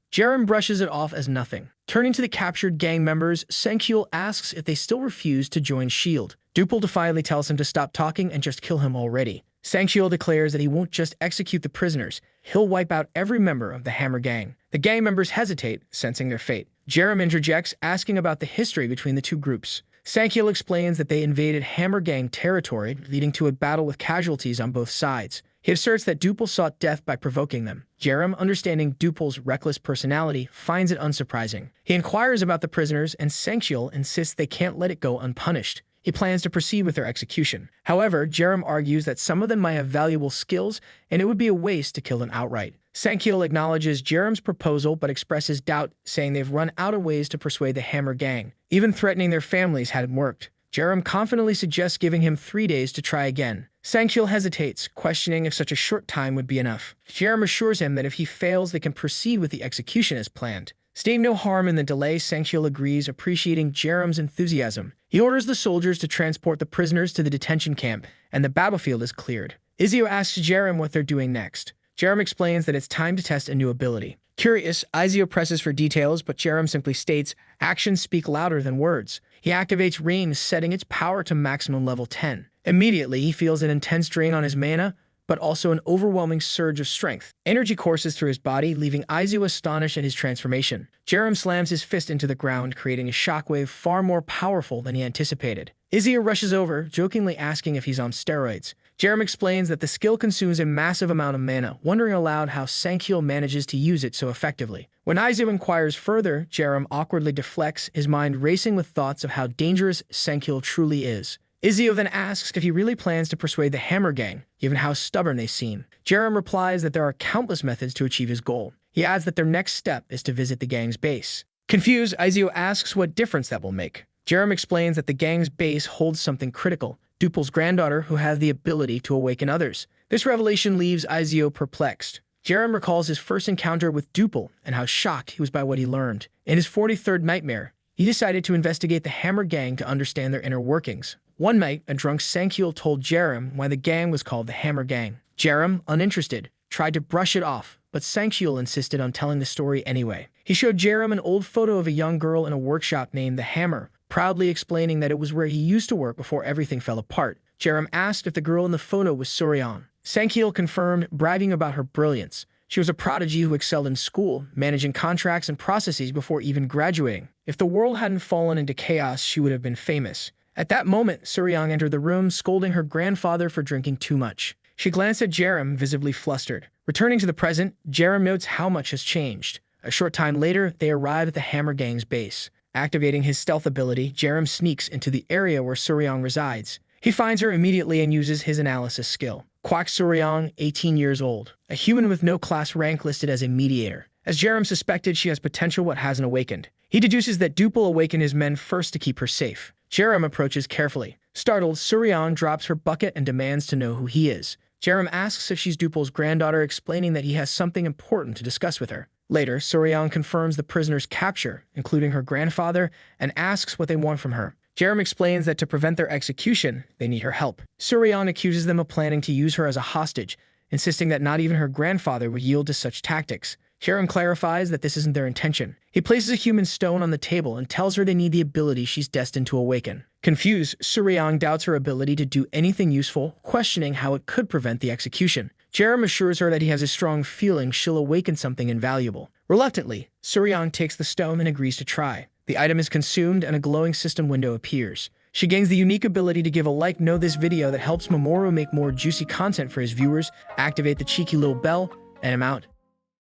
Jerem brushes it off as nothing. Turning to the captured gang members, Stankiel asks if they still refuse to join S.H.I.E.L.D. Dupel defiantly tells him to stop talking and just kill him already. Stankiel declares that he won't just execute the prisoners, he'll wipe out every member of the Hammer Gang. The gang members hesitate, sensing their fate. Jerem interjects, asking about the history between the two groups. Stankiel explains that they invaded Hammer Gang territory, leading to a battle with casualties on both sides. He asserts that Dupel sought death by provoking them. Jerem, understanding Dupel's reckless personality, finds it unsurprising. He inquires about the prisoners, and Stankiel insists they can't let it go unpunished. He plans to proceed with their execution. However, Jerem argues that some of them might have valuable skills, and it would be a waste to kill them outright. Stankiel acknowledges Jerem's proposal but expresses doubt, saying they've run out of ways to persuade the Hammer Gang. Even threatening their families hadn't worked. Jerem confidently suggests giving him 3 days to try again. Stankiel hesitates, questioning if such a short time would be enough. Jerem assures him that if he fails, they can proceed with the execution as planned. Seeing no harm in the delay, Stankiel agrees, appreciating Jerem's enthusiasm. He orders the soldiers to transport the prisoners to the detention camp, and the battlefield is cleared. Izio asks Jerem what they're doing next. Jerem explains that it's time to test a new ability. Curious, Izio presses for details, but Jerem simply states, actions speak louder than words. He activates Rain, setting its power to maximum level 10. Immediately, he feels an intense drain on his mana, but also an overwhelming surge of strength. Energy courses through his body, leaving Izio astonished at his transformation. Jerem slams his fist into the ground, creating a shockwave far more powerful than he anticipated. Izio rushes over, jokingly asking if he's on steroids. Jerem explains that the skill consumes a massive amount of mana, wondering aloud how Stankiel manages to use it so effectively. When Izio inquires further, Jerem awkwardly deflects, his mind racing with thoughts of how dangerous Stankiel truly is. Izio then asks if he really plans to persuade the Hammer Gang, given how stubborn they seem. Jerem replies that there are countless methods to achieve his goal. He adds that their next step is to visit the gang's base. Confused, Izio asks what difference that will make. Jerem explains that the gang's base holds something critical, Dupel's granddaughter who has the ability to awaken others. This revelation leaves Izio perplexed. Jerem recalls his first encounter with Dupel and how shocked he was by what he learned. In his 43rd nightmare, he decided to investigate the Hammer Gang to understand their inner workings. One night, a drunk Stankiel told Jerem why the gang was called the Hammer Gang. Jerem, uninterested, tried to brush it off, but Stankiel insisted on telling the story anyway. He showed Jerem an old photo of a young girl in a workshop named the Hammer, proudly explaining that it was where he used to work before everything fell apart. Jerem asked if the girl in the photo was Suryan. Stankiel confirmed, bragging about her brilliance. She was a prodigy who excelled in school, managing contracts and processes before even graduating. If the world hadn't fallen into chaos, she would have been famous. At that moment, Suryan entered the room, scolding her grandfather for drinking too much. She glanced at Jerem, visibly flustered. Returning to the present, Jerem notes how much has changed. A short time later, they arrive at the Hammer Gang's base. Activating his stealth ability, Jerem sneaks into the area where Suryan resides. He finds her immediately and uses his analysis skill. Quack Suryan, 18 years old, a human with no class rank listed as a mediator. As Jerem suspected, she has potential but hasn't awakened. He deduces that Dupel awakened his men first to keep her safe. Jerem approaches carefully. Startled, Suryan drops her bucket and demands to know who he is. Jerem asks if she's Dupel's granddaughter, explaining that he has something important to discuss with her. Later, Suryan confirms the prisoner's capture, including her grandfather, and asks what they want from her. Jerem explains that to prevent their execution, they need her help. Suryan accuses them of planning to use her as a hostage, insisting that not even her grandfather would yield to such tactics. Jerem clarifies that this isn't their intention. He places a human stone on the table and tells her they need the ability she's destined to awaken. Confused, Suryan doubts her ability to do anything useful, questioning how it could prevent the execution. Jerem assures her that he has a strong feeling she'll awaken something invaluable. Reluctantly, Suryan takes the stone and agrees to try. The item is consumed and a glowing system window appears. She gains the unique ability to give a like know this video that helps Mamoru make more juicy content for his viewers, activate the cheeky little bell, and I'm out.